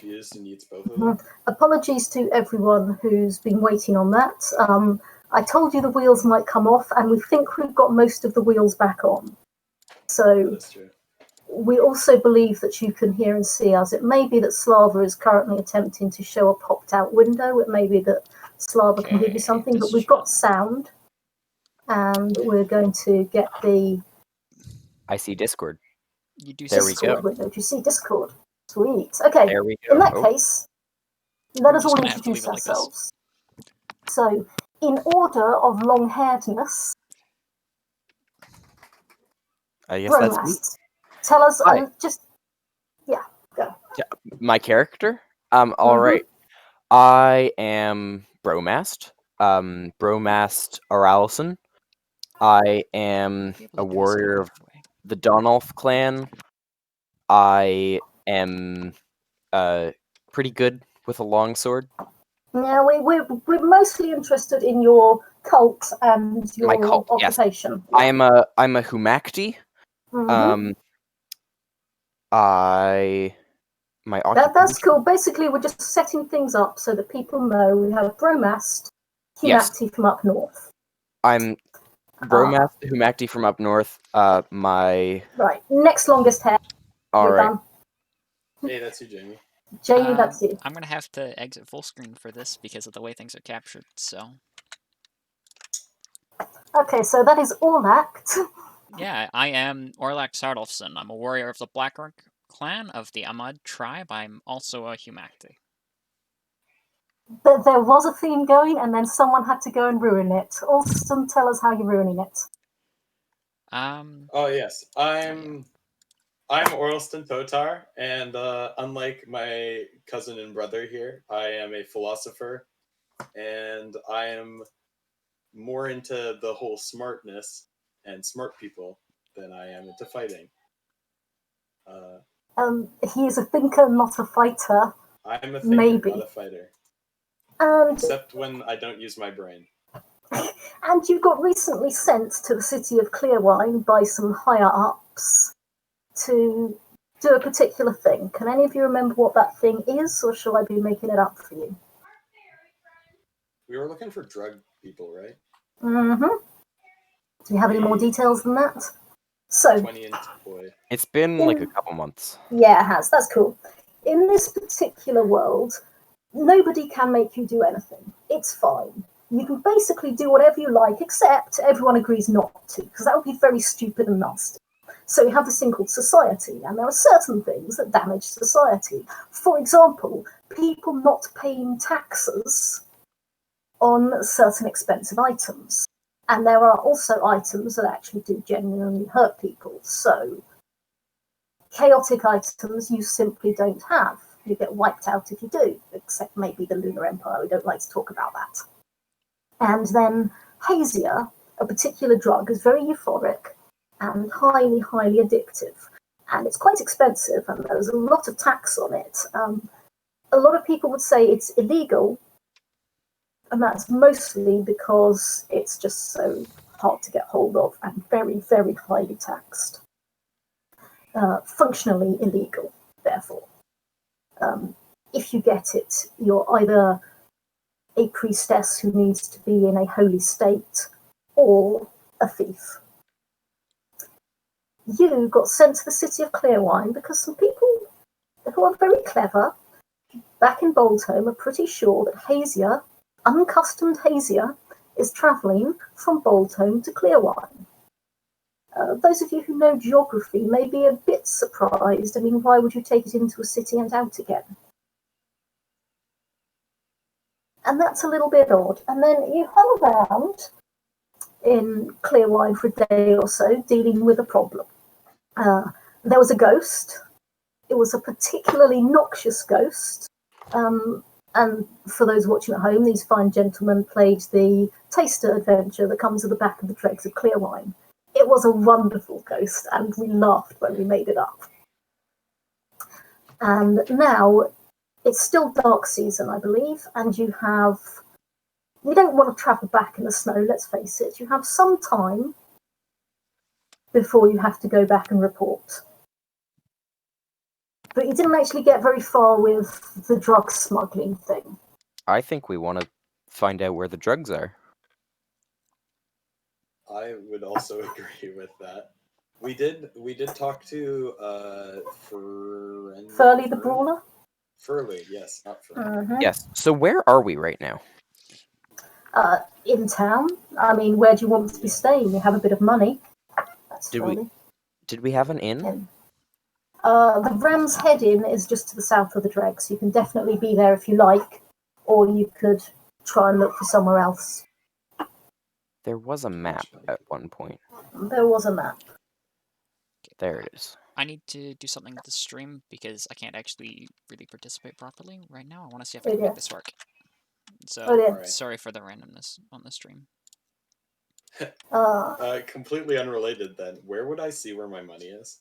confused and needs both of them. Apologies to everyone who's been waiting on that. I told you the wheels might come off, and we think we've got most of the wheels back on. So That's true. we also believe that you can hear and see us. It may be that Slava is currently attempting to show a popped-out window. It may be that Slava can give you something, but we've got sound, and we're going to get the... I see Discord. You do There see we Discord go. window. Do you see Discord? Sweet. Okay, There we go. in that case, let us just all gonna have to introduce leave it like this. ourselves. So, in order of long-hairedness, I guess that's me. Bromast, tell us, Hi. go. My character? Alright. I am Bromast. Bromast Aralison. I am a warrior of the Donolf clan. I am pretty good with a longsword. Now, we're mostly interested in your cult and your My cult, yes. occupation. I'm a Humakti. Mhm. My occupation. That's cool. Basically, we're just setting things up so that people know we have Bromast, Humanity from up north. I'm Bromast Humakti from up north. Right. Next longest hair. All right. Done. Hey, that's you, Jamie. Jamie, that's you. I'm gonna have to exit full screen for this because of the way things are captured. So. Okay, so that is Orlact. Yeah, I am Orlac Sardolfson. I'm a warrior of the Blackrock clan of the Ahmad tribe. I'm also a Humakti. There was a theme going, and then someone had to go and ruin it. Alston, tell us how you're ruining it. Oh yes, I'm Orlston Totar, and unlike my cousin and brother here, I am a philosopher, and I am more into the whole smartness and smart people than I am into fighting. He is a thinker, not a fighter. I'm a thinker, maybe. not a fighter. And, except when I don't use my brain. And you got recently sent to the city of Clearwine by some higher-ups to do a particular thing. Can any of you remember what that thing is, or shall I be making it up for you? We were looking for drug people, right? Mm-hmm. Do you have any more details than that? So, 20 and boy. It's been like a couple months. Yeah, it has. That's cool. In this particular world, nobody can make you do anything. It's fine. You can basically do whatever you like, except everyone agrees not to, because that would be very stupid and nasty. So we have this thing called society, and there are certain things that damage society. For example, people not paying taxes on certain expensive items. And there are also items that actually do genuinely hurt people. So chaotic items you simply don't have. You get wiped out if you do, except maybe the Lunar Empire. We don't like to talk about that. And then Hazia, a particular drug, is very euphoric and highly, highly addictive. And it's quite expensive, and there's a lot of tax on it. A lot of people would say it's illegal, and that's mostly because it's just so hard to get hold of and very, very highly taxed. Functionally illegal, therefore. If you get it, you're either a priestess who needs to be in a holy state or a thief. You got sent to the city of Clearwine because some people who are very clever back in Boldholm are pretty sure that Hazia, unaccustomed Hazia, is travelling from Boldholm to Clearwine. Those of you who know geography may be a bit surprised. I mean, why would you take it into a city and out again? And that's a little bit odd. And then you hung around in Clearwine for a day or so, dealing with a problem. There was a ghost. It was a particularly noxious ghost. And for those watching at home, these fine gentlemen played the taster adventure that comes at the back of the dregs of Clearwine. It was a wonderful ghost, and we laughed when we made it up. And now it's still dark season, I believe, and you don't want to travel back in the snow, let's face it. You have some time before you have to go back and report. But you didn't actually get very far with the drug smuggling thing. I think we want to find out where the drugs are. I would also agree with that. We did talk to Furley the Brawler? Furley, yes, not Furley. Mm-hmm. Yes. So where are we right now? In town. I mean, where do you want to be staying? You have a bit of money. That's Furley. Did we have an inn? The Ram's Head Inn is just to the south of the Dregs. You can definitely be there if you like, or you could try and look for somewhere else. There was a map at one point. There was a map. There it is. I need to do something with the stream because I can't actually really participate properly right now. I want to see if I can make this work. So, sorry for the randomness on the stream. Completely unrelated then. Where would I see where my money is?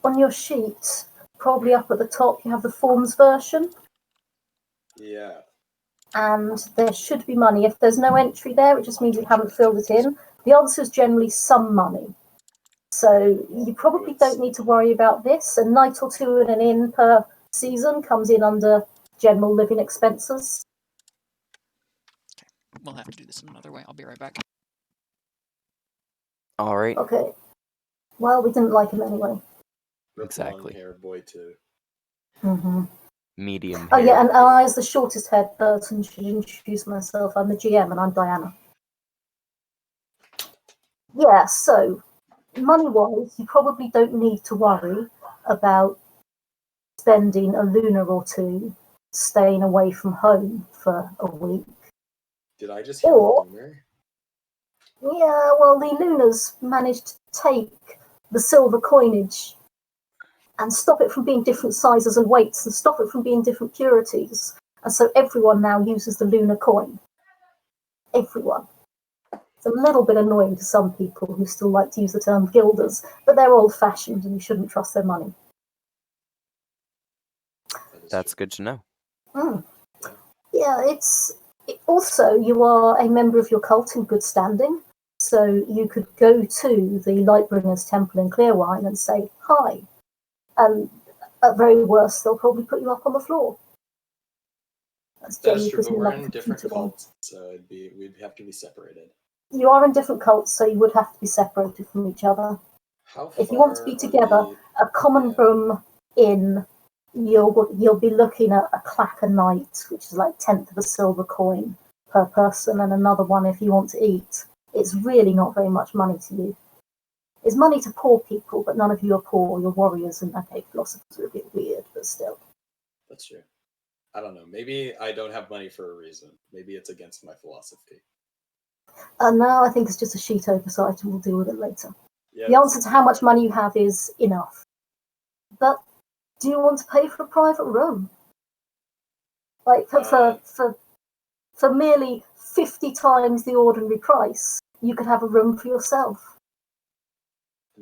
On your sheet, probably up at the top, you have the forms version. Yeah. And there should be money. If there's no entry there, it just means you haven't filled it in. The answer is generally some money. So you probably don't need to worry about this. A night or two in an inn per season comes in under general living expenses. Okay, we'll have to do this in another way. I'll be right back. All right. Okay. Well, we didn't like him anyway. Exactly. Long-haired boy too. Mm-hmm. Medium. Oh yeah, and I, as the shortest haired person, should introduce myself. I'm the GM, and I'm Diana. Yeah. So, money-wise, you probably don't need to worry about spending a lunar or two staying away from home for a week. Did I just hear lunar? Yeah, well, the Lunars managed to take the silver coinage and stop it from being different sizes and weights and stop it from being different purities. And so everyone now uses the lunar coin. Everyone. It's a little bit annoying to some people who still like to use the term guilders, but they're old-fashioned and you shouldn't trust their money. That's good to know. Mm. Yeah, also, you are a member of your cult in good standing, so you could go to the Lightbringers Temple in Clearwine and say hi, and at very worst, they'll probably put you up on the floor. That's true, but we're in different cults, so we'd have to be separated. You are in different cults, so you would have to be separated from each other. If you want to be together, a common room in, you'll be looking at a clack a night, which is like 1/10 of a silver coin per person, and another one if you want to eat. It's really not very much money to you. It's money to poor people, but none of you are poor. You're warriors, and okay, philosophers are a bit weird, but still. That's true. I don't know. Maybe I don't have money for a reason. Maybe it's against my philosophy. No, I think it's just a sheet oversight, and we'll deal with it later. Yeah, the answer to how much money you have is enough. But do you want to pay for a private room? Like for merely 50 times the ordinary price, you could have a room for yourself.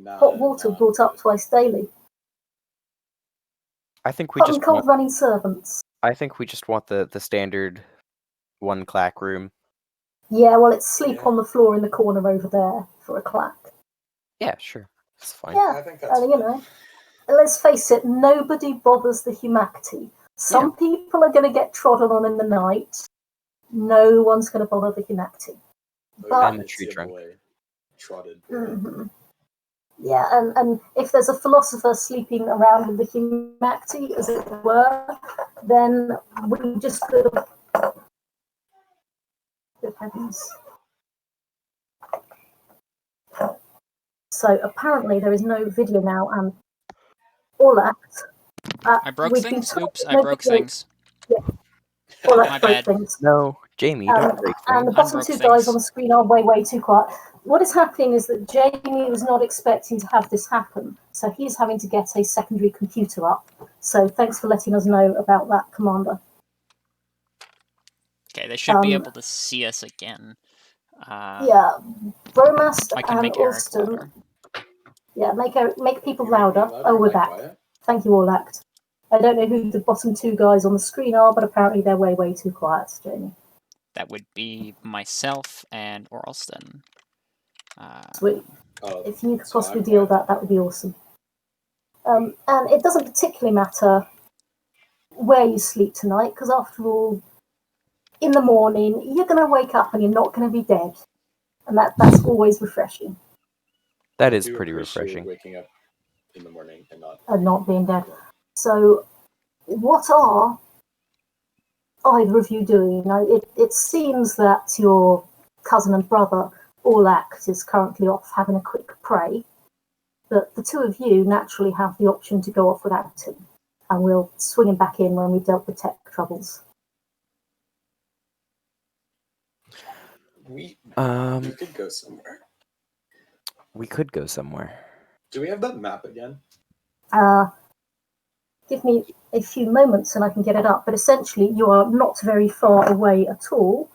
Hot water brought up twice daily. I think we Hot just and cold want, running servants. I think we just want the standard one clack room. Yeah, well, it's sleep on the floor in the corner over there for a clack. Yeah, sure. That's fine. Yeah, I think that's you know, let's face it, nobody bothers the humanity. Some people are going to get trodden on in the night. No one's going to bother the humanity. I'm a tree trunk. Trotted. Mm-hmm. Yeah, and if there's a philosopher sleeping around with the humanity, as it were, then we just could have... Good heavens. So apparently there is no video now, and all that. I broke things? Oops, I broke things. Yeah. All that My broke bad. things. No, Jamie, don't break things. And the bottom two guys on the screen are way too quiet. What is happening is that Jamie was not expecting to have this happen, so he's having to get a secondary computer up. So thanks for letting us know about that, Commander. Okay, they should be able to see us again. Yeah, Bromast I can and make Eric Alston. louder. Yeah, make people louder. Oh, we're back. Quiet? Thank you, Orlact. I don't know who the bottom two guys on the screen are, but apparently they're way too quiet, Jamie. That would be myself and Orlston. Sweet. If you could possibly deal that, that would be awesome. And it doesn't particularly matter where you sleep tonight, because after all, in the morning, you're going to wake up and you're not going to be dead. And that's always refreshing. That is pretty refreshing. Waking up in the morning and not being dead. So, what are either of you doing? It seems that your cousin and brother, Orlac, is currently off having a quick pray, but the two of you naturally have the option to go off without him, and we'll swing him back in when we've dealt with tech troubles. We could go somewhere. We could go somewhere. Do we have that map again? Give me a few moments and I can get it up, but essentially you are not very far away at all.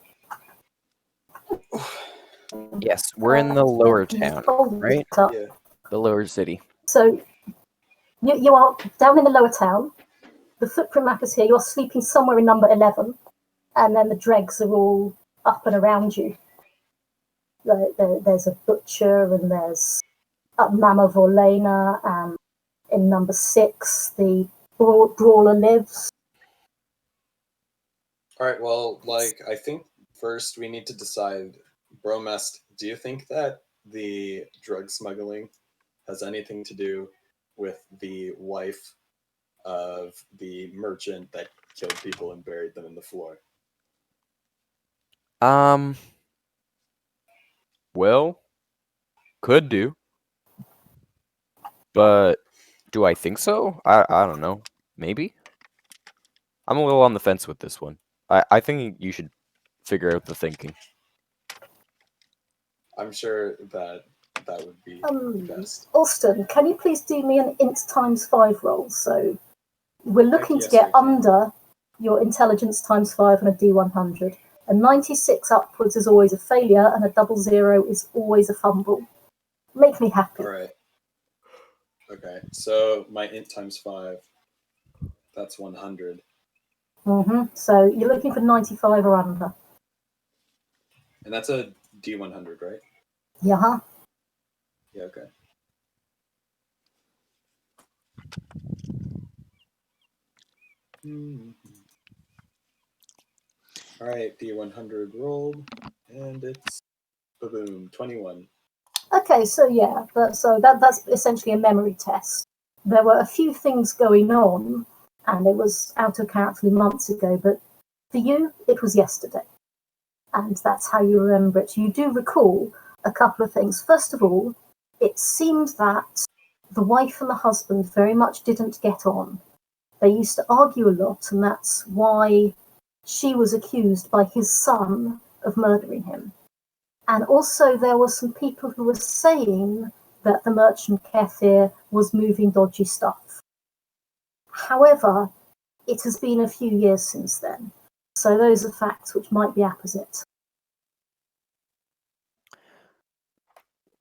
Yes, we're in the lower town, right? Yeah. The lower city. So you are down in the lower town. The footprint map is here. You're sleeping somewhere in number 11, and then the dregs are all up and around you. There's a butcher, and there's Mama Vorlena, and in number 6, the brawler lives. All right, well, I think first we need to decide, Bromest, do you think that the drug smuggling has anything to do with the wife of the merchant that killed people and buried them in the floor? Well, could do. But do I think so? I don't know. Maybe? I'm a little on the fence with this one. I think you should figure out the thinking. I'm sure that would be best. Alston, can you please do me an int ×5 roll? So we're looking to get under your intelligence ×5 on a D100. A 96 upwards is always a failure, and a 00 is always a fumble. Make me happy. All right. Okay, so my int ×5, that's 100. So you're looking for 95 or under. And that's a D100, right? Yeah. Yeah, okay. All right, D100 rolled, and it's boom, 21. Okay, so yeah, that's essentially a memory test. There were a few things going on, and it was out of character months ago, but for you, it was yesterday. And that's how you remember it. You do recall a couple of things. First of all, it seems that the wife and the husband very much didn't get on. They used to argue a lot, and that's why she was accused by his son of murdering him. And also there were some people who were saying that the merchant Kefir was moving dodgy stuff. However, it has been a few years since then. So those are facts which might be apposite.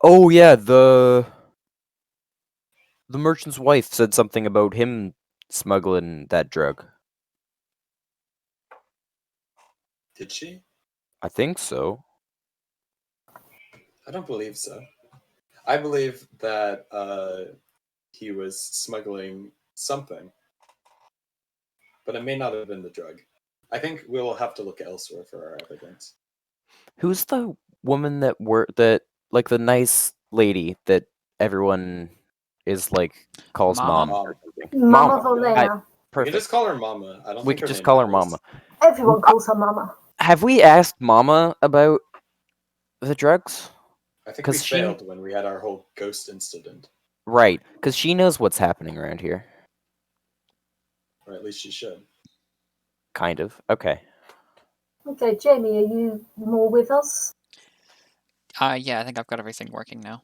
Oh yeah, the merchant's wife said something about him smuggling that drug. Did she? I think so. I don't believe so. I believe that he was smuggling something, but it may not have been the drug. I think we'll have to look elsewhere for our evidence. Who's the woman that like the nice lady that everyone is calls mom or something? Mama Volena. We can just call her Mama. I don't we think could her just name call her matters. Mama. Everyone calls her Mama. Have we asked Mama about the drugs? I think we failed when we had our whole ghost incident. Right, because she knows what's happening around here. Or at least she should. Kind of. Okay. Okay, Jamie, are you more with us? Yeah, I think I've got everything working now.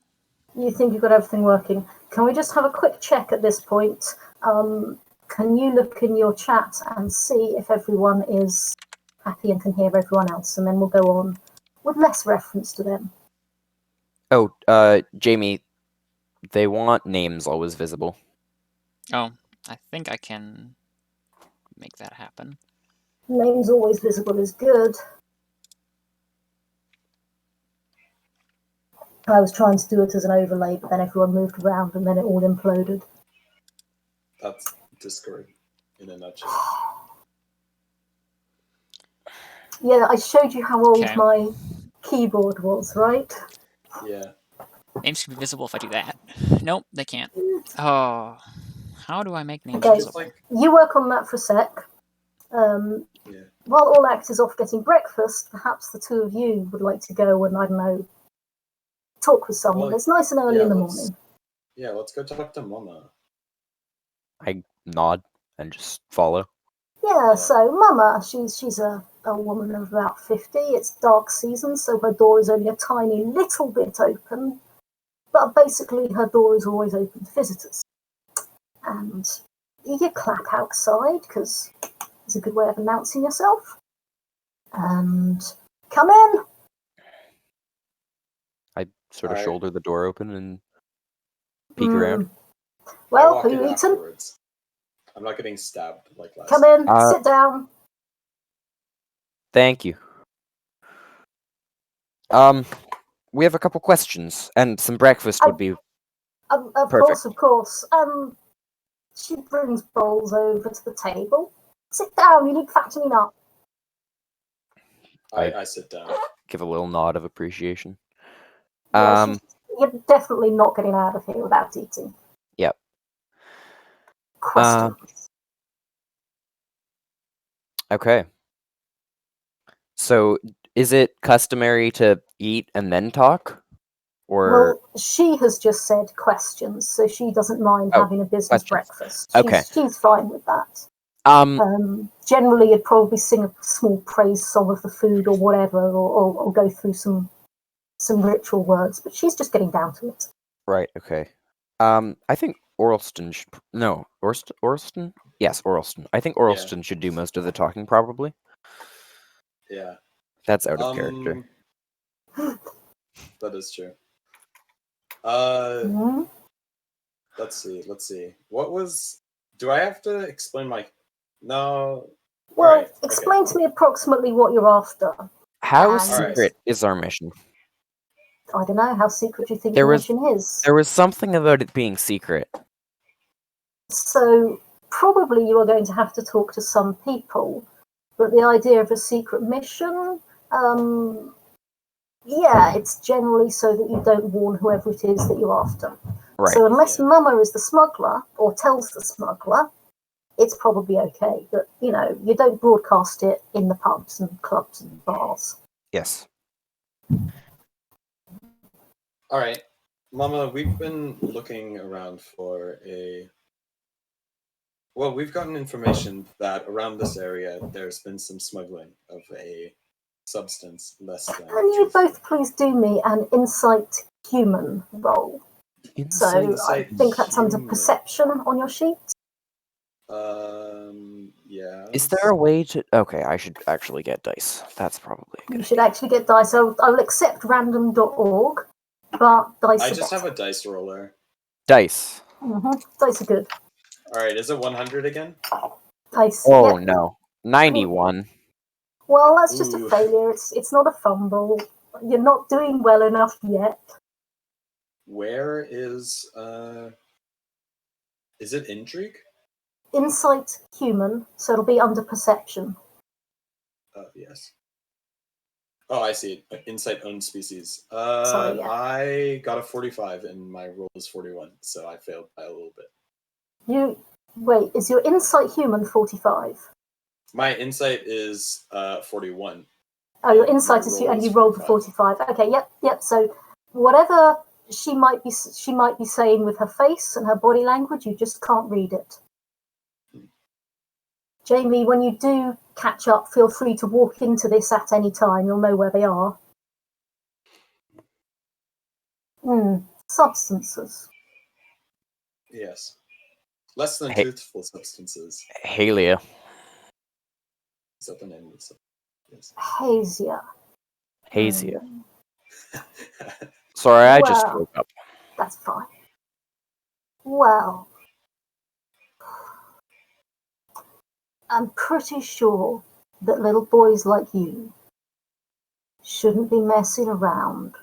You think you've got everything working. Can we just have a quick check at this point? Can you look in your chat and see if everyone is happy and can hear everyone else? And then we'll go on with less reference to them. Oh, Jamie, they want names always visible. Oh, I think I can make that happen. Names always visible is good. I was trying to do it as an overlay, but then everyone moved around and then it all imploded. That's Discord in a nutshell. Yeah, I showed you how old my keyboard was, right? Yeah. Names can be visible if I do that. Nope, they can't. Oh, how do I make names Okay, visible? you work on that for a sec. While Orlact is off getting breakfast, perhaps the two of you would like to go and, I don't know, talk with someone. Well, it's nice and early in the morning. Yeah, let's go talk to Mama. I nod and just follow. Yeah, so Mama, she's a woman of about 50. It's dark season, so her door is only a tiny little bit open. But basically, her door is always open to visitors. And you clap outside, because it's a good way of announcing yourself. And come in. I sort of shoulder the door open and peek around. Well, are you eaten? I'm not getting stabbed like last Come in, sit down. Thank you. We have a couple questions, and some breakfast would be Of perfect. course. She brings bowls over to the table. Sit down, you need fattening up. I sit down. Give a little nod of appreciation. Yeah, you're definitely not getting out of here without eating. Yep. Questions. Okay. So, is it customary to eat and then talk? Or well, she has just said questions, so she doesn't mind having a business breakfast. She's fine with that. Generally, you'd probably sing a small praise song of the food or whatever, or go through some ritual words, but she's just getting down to it. Right, okay. I think Orlston should... No, Orlston? Yes, Orlston. I think Orlston should do most of the talking, probably. Yeah. That's out of character. That is true. Let's see. What was... Do I have to explain my... No... Well, explain to me approximately what you're after. How secret is our mission? I don't know. How secret do you think your mission is? There was something about it being secret. So, probably you are going to have to talk to some people. But the idea of a secret mission, yeah, it's generally so that you don't warn whoever it is that you're after. Right. So unless Mama is the smuggler, or tells the smuggler, it's probably okay. But, you don't broadcast it in the pubs and clubs and bars. Yes. All right. Mama, we've been looking around for a... Well, we've gotten information that around this area there's been some smuggling of a substance less than... Can you both please do me an insight human roll? So I think that's under perception on your sheet. Yeah. Is there a way to... Okay, I should actually get dice. That's probably a good You should actually get dice. I'll accept random.org, but dice I just have a dice roller. Dice. Dice are good. Alright, is it 100 again? Dice. Oh, no. 91. Well, that's just a failure. It's not a fumble. You're not doing well enough yet. Where is it intrigue? Insight human, so it'll be under perception. Yes. Oh, I see. Insight own species. Sorry, yeah. I got a 45 and my roll is 41, so I failed by a little bit. Wait, is your insight human 45? My insight is 41. Oh, your insight is and you rolled a 45. Okay, yep. So whatever she might be saying with her face and her body language, you just can't read it. Jamie, when you do catch up, feel free to walk into this at any time. You'll know where they are. Substances. Yes. Less than truthful substances. Halia. Is that the name of it? Yes. Hazia. Sorry, I just woke up. That's fine. Well, I'm pretty sure that little boys like you shouldn't be messing around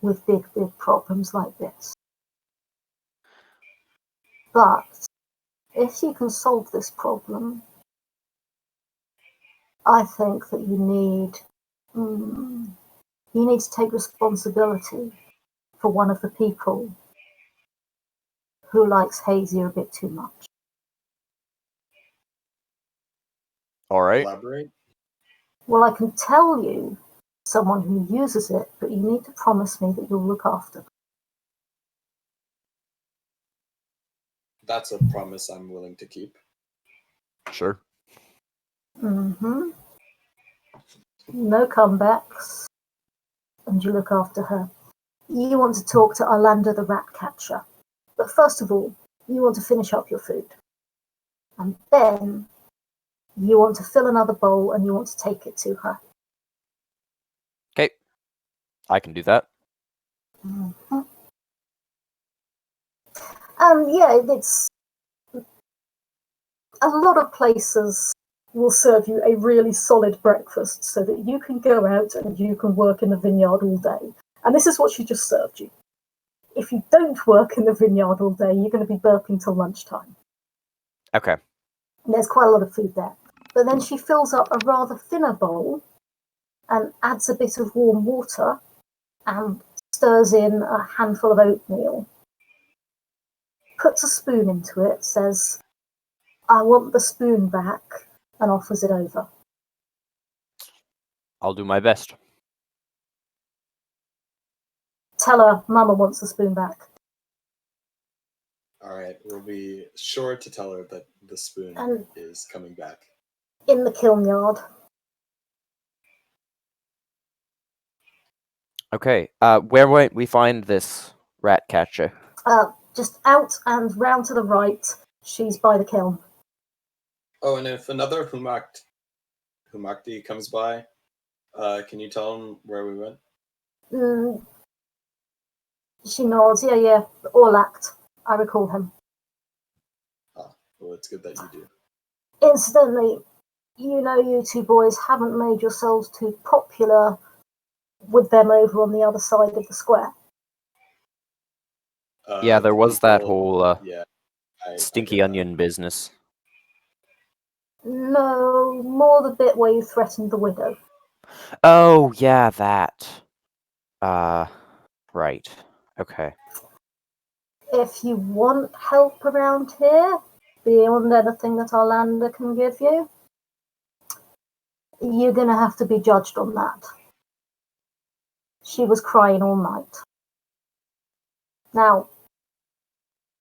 with big problems like this. But if you can solve this problem, I think that you need to take responsibility for one of the people who likes Hazier a bit too much. All right. Elaborate? Well, I can tell you someone who uses it, but you need to promise me that you'll look after them. That's a promise I'm willing to keep. Sure. Mm-hmm. No comebacks. And you look after her. You want to talk to Arlanda the rat catcher. But first of all, you want to finish up your food. And then you want to fill another bowl and you want to take it to her. Okay. I can do that. Mm-hmm. And yeah, it's a lot of places will serve you a really solid breakfast so that you can go out and you can work in the vineyard all day. And this is what she just served you. If you don't work in the vineyard all day, you're going to be burping till lunchtime. Okay. And there's quite a lot of food there. But then she fills up a rather thinner bowl and adds a bit of warm water and stirs in a handful of oatmeal. Puts a spoon into it, says, "I want the spoon back," and offers it over. I'll do my best. Tell her Mama wants the spoon back. Alright, we'll be sure to tell her that the spoon is coming back. In the kiln yard. Okay. Where might we find this rat catcher? Just out and round to the right. She's by the kiln. Oh, and if another Humakti comes by, can you tell him where we went? She nods. Yeah. Orlact. I recall him. Ah, well, it's good that you do. Incidentally, you two boys haven't made yourselves too popular with them over on the other side of the square. Yeah, there was that whole I stinky onion business. No, more the bit where you threatened the widow. Oh, yeah, that. Right. Okay. If you want help around here, beyond anything that Arlanda can give you, you're going to have to be judged on that. She was crying all night. Now,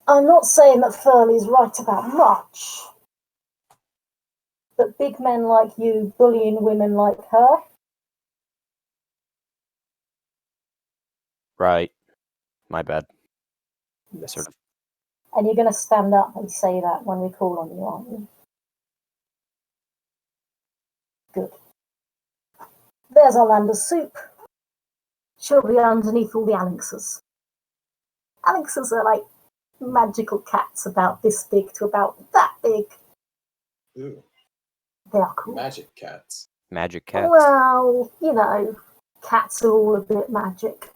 I'm not saying that Furley's right about much, but big men like you bullying women like her. Right. My bad. Yes. Sort of. And you're going to stand up and say that when we call on you, aren't you? Good. There's Arlanda's soup. She'll be underneath all the Alinxes. Alinxes are like magical cats about this big to about that big. Ooh. They are cool. Magic cats. Magic cats. Well, cats are all a bit magic.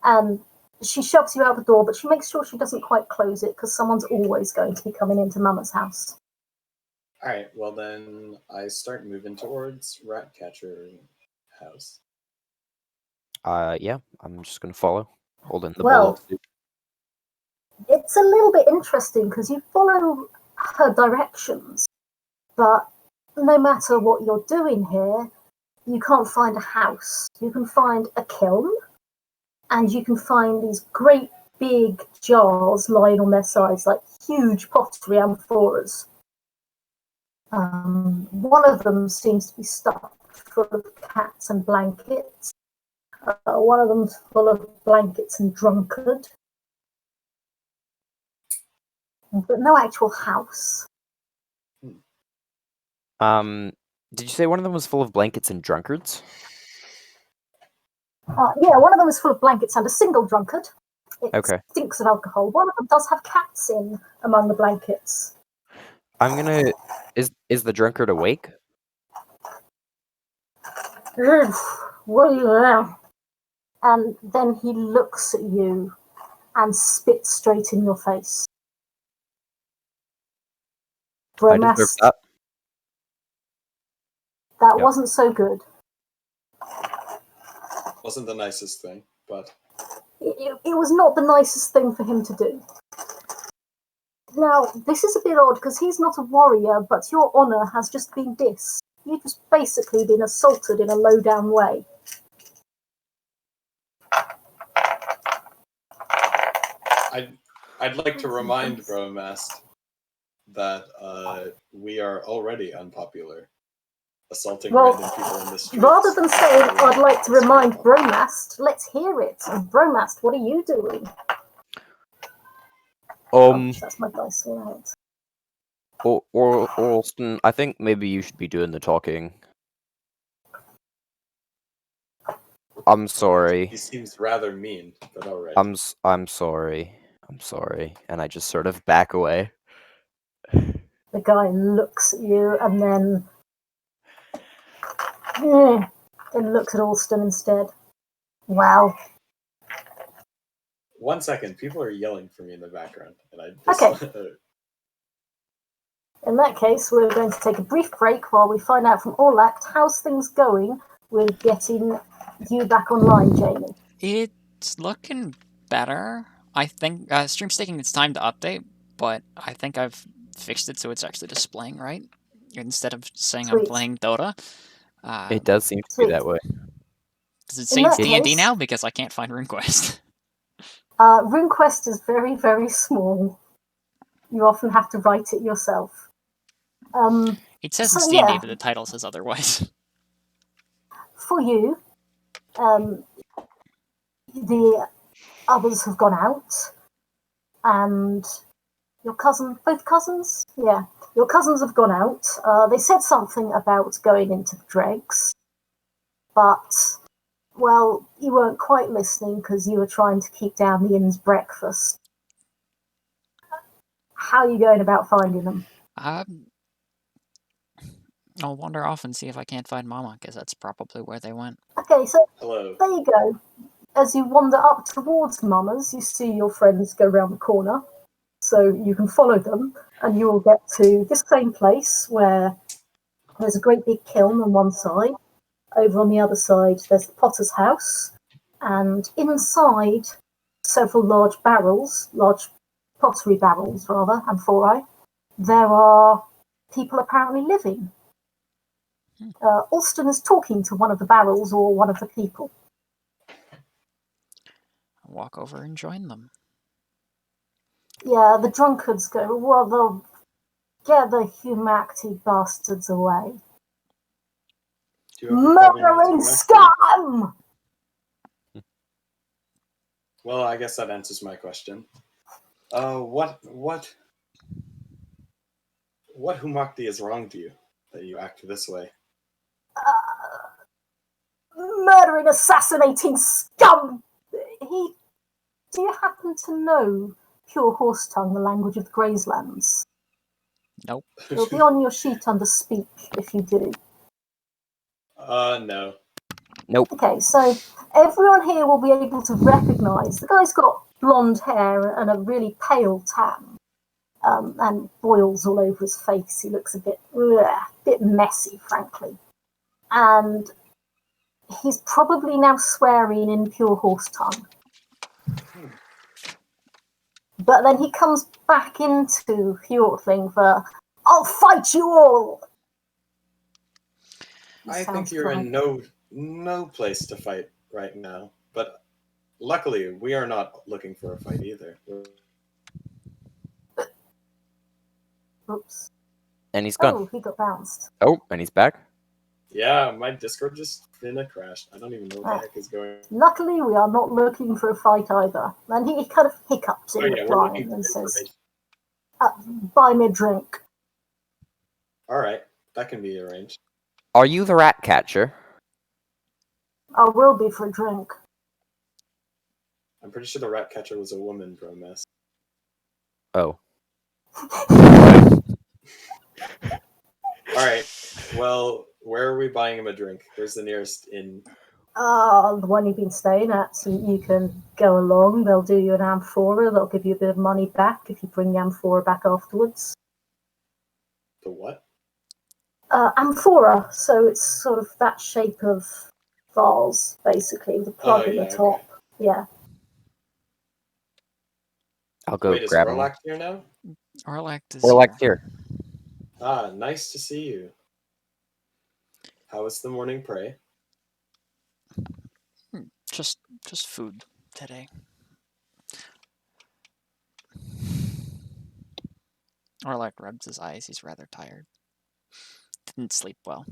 And she shoves you out the door, but she makes sure she doesn't quite close it because someone's always going to be coming into Mama's house. Alright, well then I start moving towards Ratcatcher house. Yeah, I'm just gonna follow. Holding the bowl of soup. It's a little bit interesting because you follow her directions, but no matter what you're doing here, you can't find a house. You can find a kiln, and you can find these great big jars lying on their sides, like huge pottery amphoras. One of them seems to be stuffed full of cats and blankets. One of them's full of blankets and drunkard. But no actual house. Did you say one of them was full of blankets and drunkards? Yeah, one of them is full of blankets and a single drunkard. It stinks of alcohol. One of them does have cats in among the blankets. I'm gonna... Is the drunkard awake? What are you doing? And then he looks at you and spits straight in your face. Bromast, that. That wasn't so good. Wasn't the nicest thing, but... It was not the nicest thing for him to do. Now, this is a bit odd, because he's not a warrior, but your honour has just been dissed. You've just basically been assaulted in a low-down way. I'd like to remind Bromast that we are already unpopular, assaulting random people in the streets. Rather than saying, I'd like to remind Bromast, let's hear it. Bromast, what are you doing? That's my dice all out. Orlston, I think maybe you should be doing the talking. I'm sorry. He seems rather mean, but alright. I'm sorry. I'm sorry. And I just sort of back away. The guy looks at you and then looks at Alston instead. Wow. 1 second, people are yelling for me in the background, and I just... Okay. In that case, we're going to take a brief break while we find out from Orlact how's things going with getting you back online, Jamie. It's looking better. I think stream's taking its time to update, but I think I've fixed it so it's actually displaying right instead of saying Sweet. I'm playing Dota. It does seem to be that way. Does it say it's D&D now? Because I can't find Runequest. Runequest is very, very small. You often have to write it yourself. It says it's D&D, but the title says otherwise. For you, the others have gone out, and your cousin, both cousins? Yeah, your cousins have gone out. They said something about going into the dregs, but, well, you weren't quite listening because you were trying to keep down the inn's breakfast. How are you going about finding them? I'll wander off and see if I can't find Mama, because that's probably where they went. Okay, so Hello. There you go. As you wander up towards Mama's, you see your friends go round the corner. So you can follow them, and you will get to this same place where there's a great big kiln on one side. Over on the other side, there's the potter's house. And inside, several large pottery barrels, rather, amphorae, there are people apparently living. Alston is talking to one of the barrels or one of the people. I'll walk over and join them. Yeah, the drunkards go, well, they'll get the humanity bastards away. Murdering scum! Well, I guess that answers my question. What Humakti is wrong to you that you act this way? Murdering, assassinating scum! Do you happen to know pure horse tongue, the language of the Grayslands? Nope. It'll be on your sheet under speak if you do. No. Nope. Okay, so everyone here will be able to recognise the guy's got blonde hair and a really pale tan, and boils all over his face. He looks a bit messy, frankly. And he's probably now swearing in pure horse tongue. But then he comes back into Hjortling for, I'll fight you all! I think you're in no place to fight right now. But luckily, we are not looking for a fight either. Oops. And he's gone. Oh, he got bounced. Oh, and he's back? Yeah, my Discord just crashed. I don't even know what the heck is going on. Luckily, we are not looking for a fight either. And he kind of hiccups in reply and says, buy me a drink. Alright, that can be arranged. Are you the rat catcher? I will be for a drink. I'm pretty sure the rat catcher was a woman, Bromast. Oh. Alright, well, where are we buying him a drink? Where's the nearest inn? The one you've been staying at, so you can go along. They'll do you an amphora. They'll give you a bit of money back if you bring the amphora back afterwards. The what? Amphora. So it's sort of that shape of vase, basically, with a plug in the top. Okay. Yeah. I'll go grab him. Is Orlac here now? Orlac is here. Ah, nice to see you. How was the morning pray? Just food today. Orlac rubs his eyes. He's rather tired. Didn't sleep well.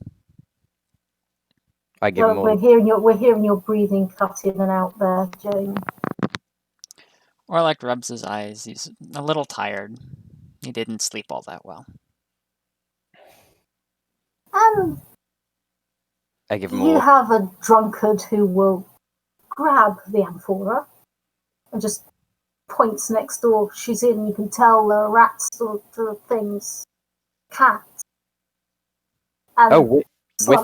I give him. We're hearing your breathing cut in and out there, Jane. Orlac rubs his eyes. He's a little tired. He didn't sleep all that well. I give him. You have a drunkard who will grab the amphora and just points next door. She's in. You can tell there are rats or things, cats. And with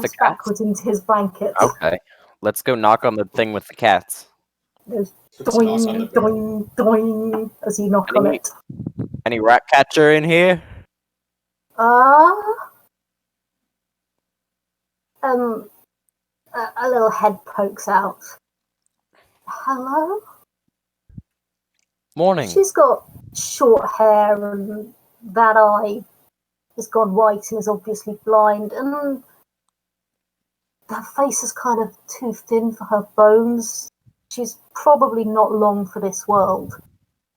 the cats? backwards into his blanket. Okay, let's go knock on the thing with the cats. There's doing, doing, doing as you knock on it. Any rat catcher in here? A little head pokes out. Hello? Morning. She's got short hair and that eye has gone white and is obviously blind, and her face is kind of too thin for her bones. She's probably not long for this world.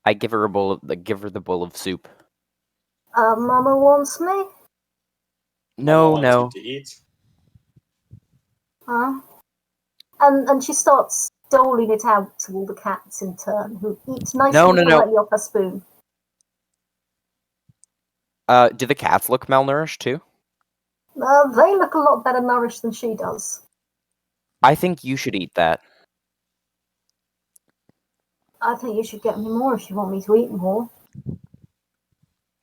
I give her the bowl of soup. Mama wants me? No. Wants you to eat. And she starts doling it out to all the cats in turn, who eat nicely politely off her spoon. Do the cats look malnourished too? They look a lot better nourished than she does. I think you should eat that. I think you should get me more if you want me to eat more.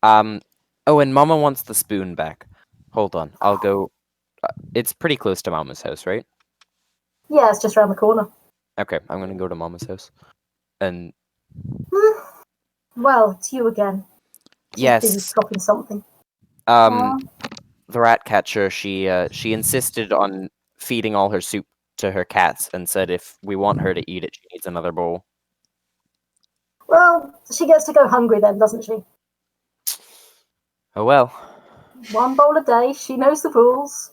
Oh, and Mama wants the spoon back. Hold on, I'll go. It's pretty close to Mama's house, right? Yeah, it's just around the corner. Okay, I'm gonna go to Mama's house. And... Well, it's you again. Yes. Busy stopping something. The rat catcher, she insisted on feeding all her soup to her cats and said if we want her to eat it, she needs another bowl. Well, she gets to go hungry then, doesn't she? Oh well. One bowl a day, she knows the rules.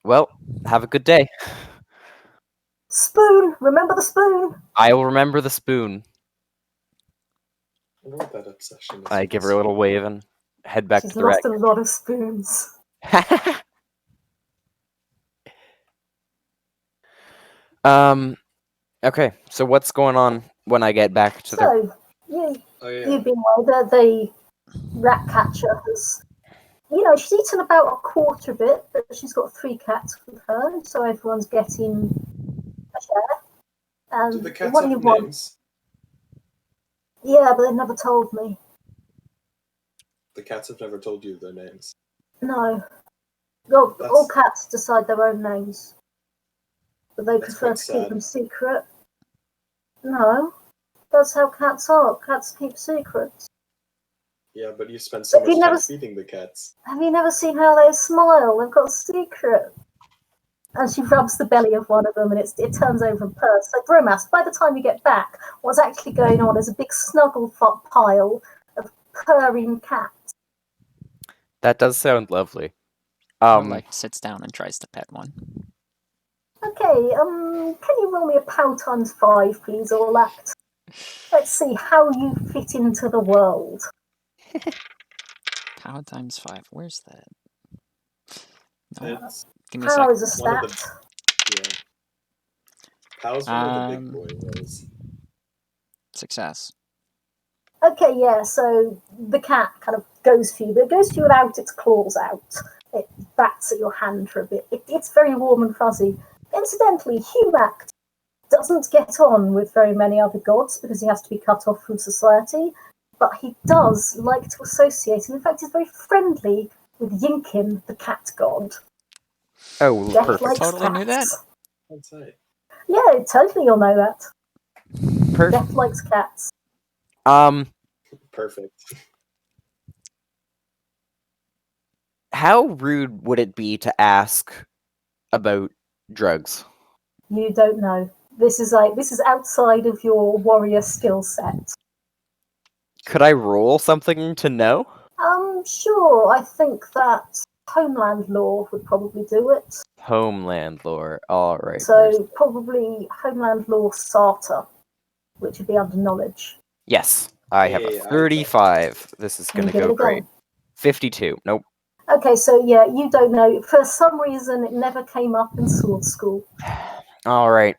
Well, have a good day. Spoon! Remember the spoon! I'll remember the spoon. I wonder what that obsession is. I give her a little wave and head back to the rat. She's lost a lot of spoons. Okay, so what's going on when I get back to the... You've been well, the rat catcher has... she's eaten about a quarter of it, but she's got 3 cats with her, so everyone's getting a share. Do the cats have names? Yeah, but they've never told me. The cats have never told you their names? No. All cats decide their own names. But they prefer to keep them secret. No. That's how cats are. Cats keep secrets. Yeah, but you spend so much time feeding the cats. Have you never seen how they smile? They've got a secret. And she rubs the belly of one of them and it turns over and purrs. So, Bromas, by the time you get back, what's actually going on is a big snuggle pile of purring cats. That does sound lovely. Orlac sits down and tries to pet one. Okay, can you roll me a POW times 5, please, Orlac? Let's see how you fit into the world. POW times 5. Where's that? No. Give me a second. POW is a stat. Yeah. POW's one of the big boy rolls. Success. Okay, yeah, so the cat kind of goes for you, but it goes for you without its claws out. It bats at your hand for a bit. It's very warm and fuzzy. Incidentally, Humac doesn't get on with very many other gods because he has to be cut off from society, but he does like to associate, and in fact is very friendly with Yinkin, the cat god. Oh, perfect. Totally knew that. That's right. Yeah, totally you'll know that. Perfect. Death likes cats. Perfect. how rude would it be to ask about drugs? You don't know. This is outside of your warrior skill set. Could I roll something to know? Sure. I think that homeland law would probably do it. Homeland lore. All right. So probably homeland law SATA, which would be under knowledge. Yes, I have a 35. This is going to go great. 52. Nope. Okay, so yeah, you don't know. For some reason, it never came up in sword school. All right.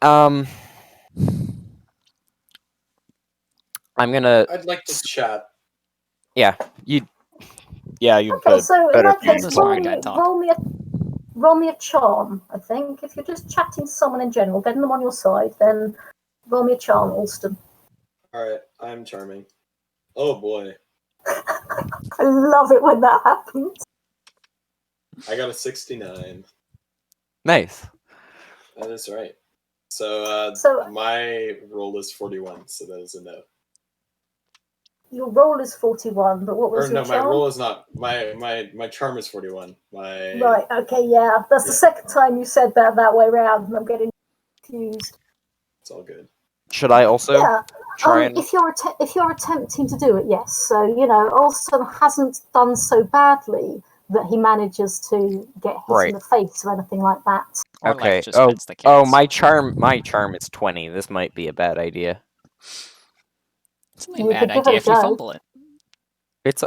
I'm gonna. I'd like to chat. Yeah, you. Yeah, you. Okay, so in that case, roll me a charm. I think if you're just chatting to someone in general, getting them on your side, then roll me a charm, Alston. All right, I'm charming. Oh boy. I love it when that happens. I got a 69. Nice. That is right. So my roll is 41, so that is a no. Your roll is 41, but what was your charm? No, my roll is not. My charm is 41. Right, okay, yeah. That's the second time you said that way around, and I'm getting confused. It's all good. Should I also try and... If you're attempting to do it, yes. So, Alston hasn't done so badly that he manages to get hit in the face or anything like that. Okay. My charm is 20. This might be a bad idea. It's not a bad idea if you fumble it.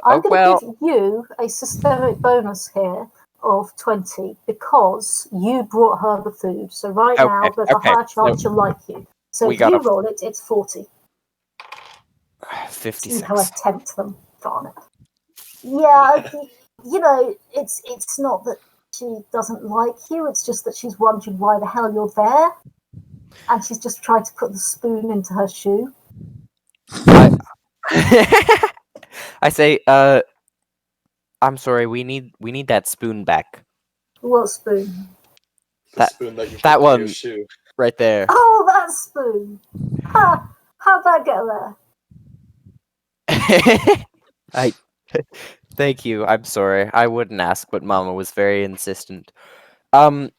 I'm going to give you a systemic bonus here of 20 because you brought her the food. So now there's a higher chance she'll like you. So if you roll it, it's 40. 56. See how I tempt them. Darn it. Yeah, it's not that she doesn't like you, it's just that she's wondering why the hell you're there. And she's just tried to put the spoon into her shoe. I say, I'm sorry, we need that spoon back. What spoon? The spoon that you put that in one your shoe. Right there. Oh, that spoon. How'd that get there? Thank you. I'm sorry. I wouldn't ask, but Mama was very insistent. Look,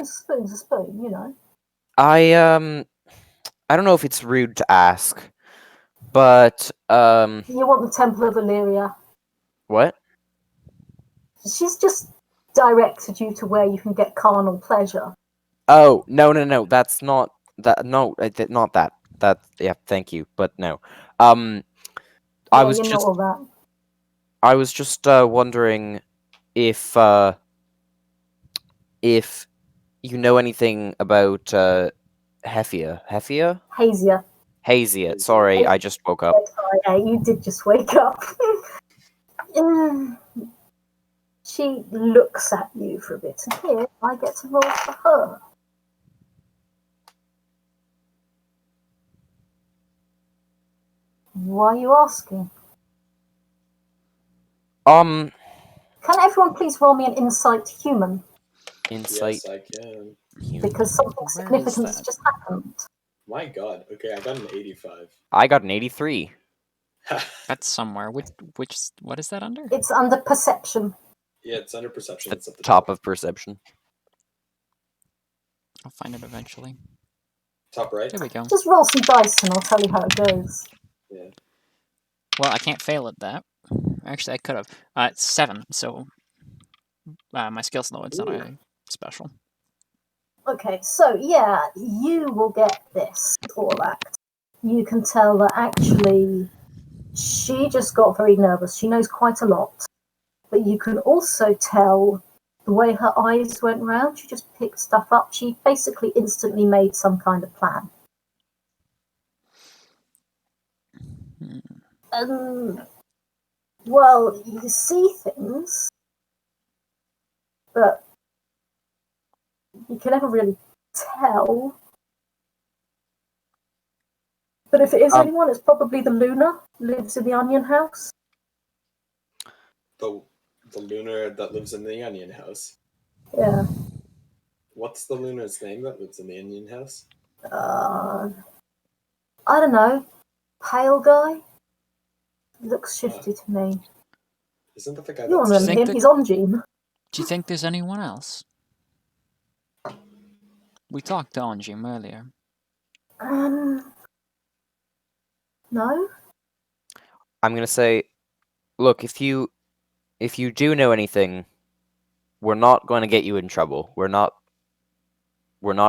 spoon's a spoon, I don't know if it's rude to ask, but you want the Temple of Illyria? What? She's just directed you to where you can get carnal pleasure. Oh, no. That's not that. No, not that. That. Yeah. Thank you, but no. I was just wondering if you know anything about Hefia. Hazia. Sorry, I just woke up. Yeah, you did just wake up. She looks at you for a bit, and here I get to roll for her. Why are you asking? Can everyone please roll me an insight human? Insight. Yes, I can. Because something significant has just happened. My God. Okay, I got an 85. I got an 83. That's somewhere. What is that under? It's under perception. Yeah, it's under perception. It's at the top of perception. I'll find it eventually. Top right. There we go. Just roll some dice and I'll tell you how it goes. Yeah. Well, I can't fail at that. Actually, I could have. It's 7, so my skill's low. It's not a special. Okay, so yeah, you will get this, Orlac. You can tell that actually she just got very nervous. She knows quite a lot. But you can also tell the way her eyes went round. She just picked stuff up. She basically instantly made some kind of plan. Well, you see things, but you can never really tell. But if it is anyone, it's probably the Luna lives in the onion house. The Lunar that lives in the onion house. Yeah. What's the Lunar's name that lives in the onion house? I don't know. Pale guy? Looks shifty to me. Isn't that the guy You that's... remember him? He's on Gene. Do you think there's anyone else? We talked to Anjum earlier. No. I'm gonna say, look, if you do know anything, we're not going to get you in trouble. We're not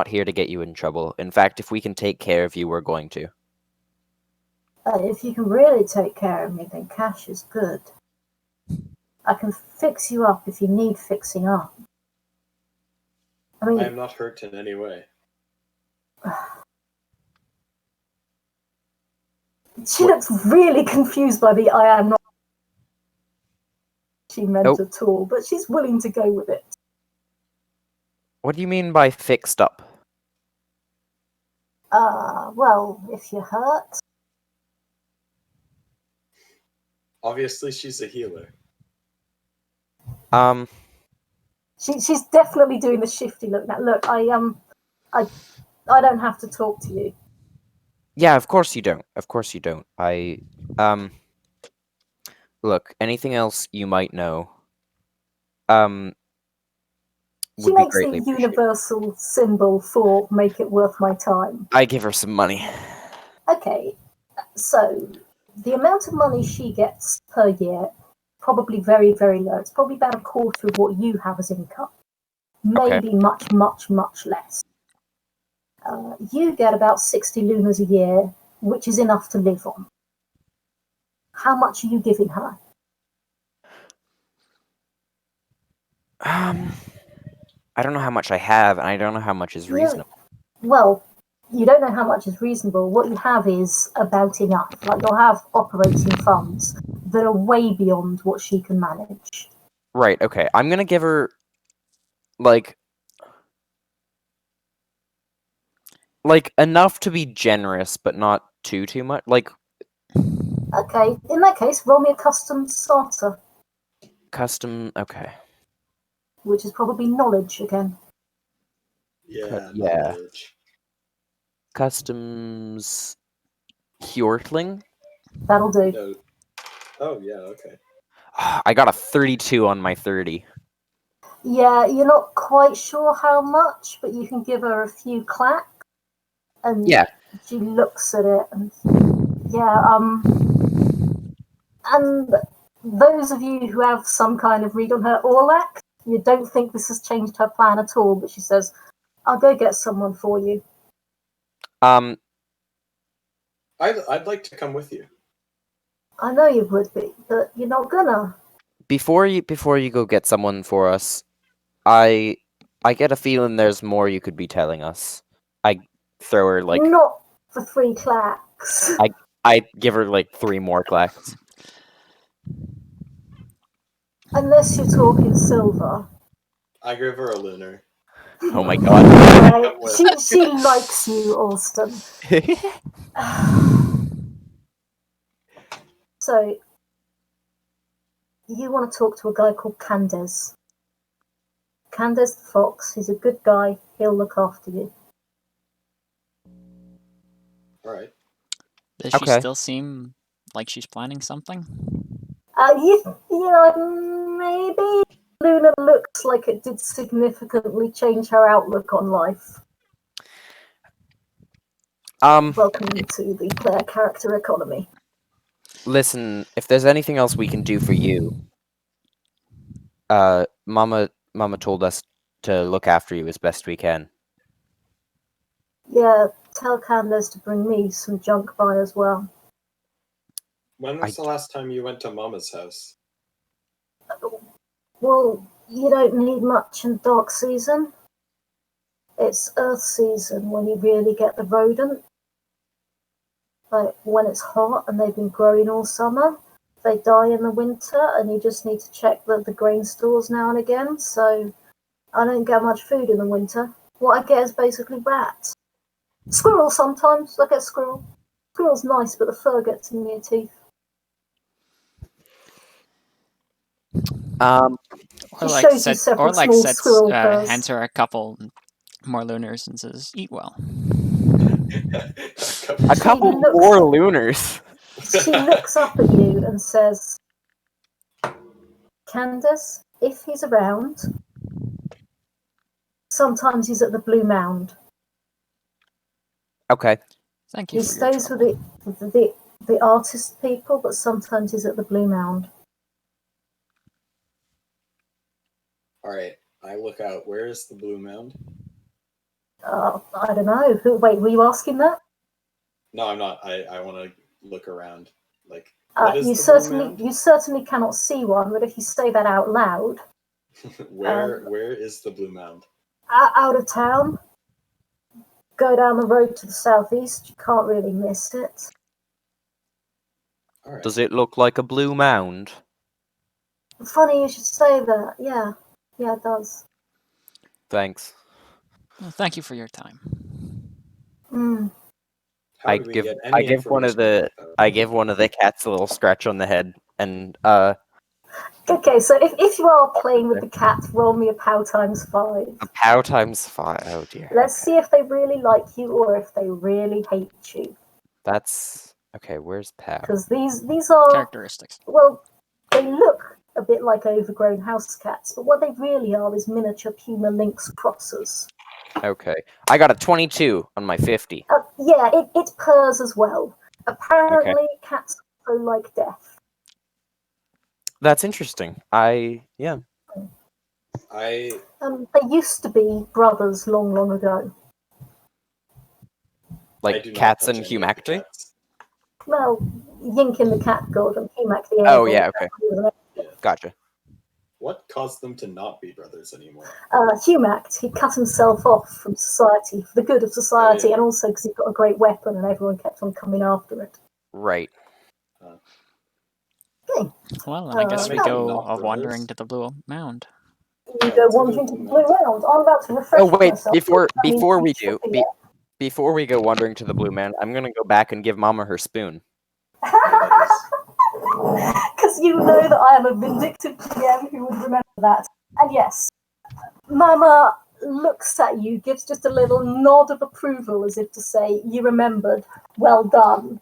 here to get you in trouble. In fact, if we can take care of you, we're going to. If you can really take care of me, then cash is good. I can fix you up if you need fixing up. I mean, I am not hurt in any way. She looks really confused by the "I am not" she meant at all, but she's willing to go with it. What do you mean by fixed up? Well, if you're hurt. Obviously, she's a healer. She's definitely doing the shifty look now. Look, I don't have to talk to you. Yeah, of course you don't. Of course you don't. Look, anything else you might know, she makes the universal symbol for make it worth my time. I give her some money. Okay, so the amount of money she gets per year, probably very, very low. It's probably about a quarter of what you have as income. Maybe much, much, much less. You get about 60 lunas a year, which is enough to live on. How much are you giving her? I don't know how much I have, and I don't know how much is reasonable. Well, you don't know how much is reasonable. What you have is about enough. Like, you'll have operating funds that are way beyond what she can manage. Right, okay. I'm gonna give her, like enough to be generous, but not too much. Like, okay, in that case, roll me a custom starter. Custom, okay. Which is probably knowledge again. Yeah, yeah. Knowledge. Customs Hjortling? That'll do. No. Oh, yeah, okay. I got a 32 on my 30. Yeah, you're not quite sure how much, but you can give her a few clacks. And yeah. She looks at it and and those of you who have some kind of read on her Orlac, you don't think this has changed her plan at all, but she says, I'll go get someone for you. I'd like to come with you. I know you would be, but you're not gonna. Before you go get someone for us, I get a feeling there's more you could be telling us. I throw her like not for 3 clacks. I give her like 3 more clacks. Unless you're talking silver. I give her a lunar. Oh my god. Right. She likes you, Alston. So, you want to talk to a guy called Candace. Candace the Fox. He's a good guy. He'll look after you. Alright. Does she still seem like she's planning something? Maybe Luna looks like it did significantly change her outlook on life. Welcome to the player character economy. Listen, if there's anything else we can do for you, Mama told us to look after you as best we can. Yeah, tell Candace to bring me some junk by as well. When was the last time you went to Mama's house? Well, you don't need much in dark season. It's earth season when you really get the rodent. Like, when it's hot and they've been growing all summer, they die in the winter, and you just need to check the grain stores now and again. So I don't get much food in the winter. What I get is basically rats. Squirrels sometimes. I get squirrel. Squirrel's nice, but the fur gets in your teeth. Or hands her a couple more lunars and says, "Eat well." A couple more lunars. She looks up at you and says, Candace, if he's around, sometimes he's at the Blue Mound. Okay. Thank you. He stays with the artist people, but sometimes he's at the Blue Mound. All right, I look out. Where is the Blue Mound? I don't know. Wait, were you asking that? No, I'm not. I want to look around. Like, you certainly cannot see one, but if you say that out loud. Where is the Blue Mound? Out of town. Go down the road to the southeast. You can't really miss it. All right. Does it look like a blue mound? Funny you should say that. Yeah, it does. Thanks. Well, thank you for your time. I give one of the cats a little scratch on the head, and Okay, so if you are playing with the cat, roll me a POW ×5. A POW ×5. Oh dear. Let's see if they really like you or if they really hate you. That's okay. Where's POW? Because these are characteristics. Well, they look a bit like overgrown house cats, but what they really are is miniature Puma Lynx crossers. Okay, I got a 22 on my 50. Yeah, it purrs as well. Apparently, cats also like death. That's interesting. They used to be brothers long ago. Like cats and humanity? Well, Yinkin the cat god and Humac the Oh yeah, okay. Gotcha. What caused them to not be brothers anymore? Humac, he cut himself off from society for the good of society, and also because he got a great weapon and everyone kept on coming after it. Right. Okay. Well, then I guess we go wandering to the Blue Mound. You go wandering to the Blue Mound. I'm about to refresh myself. Before we go wandering to the Blue Mound, I'm gonna go back and give Mama her spoon. Because you know that I am a vindictive GM who would remember that. And yes, Mama looks at you, gives just a little nod of approval as if to say, you remembered, well done.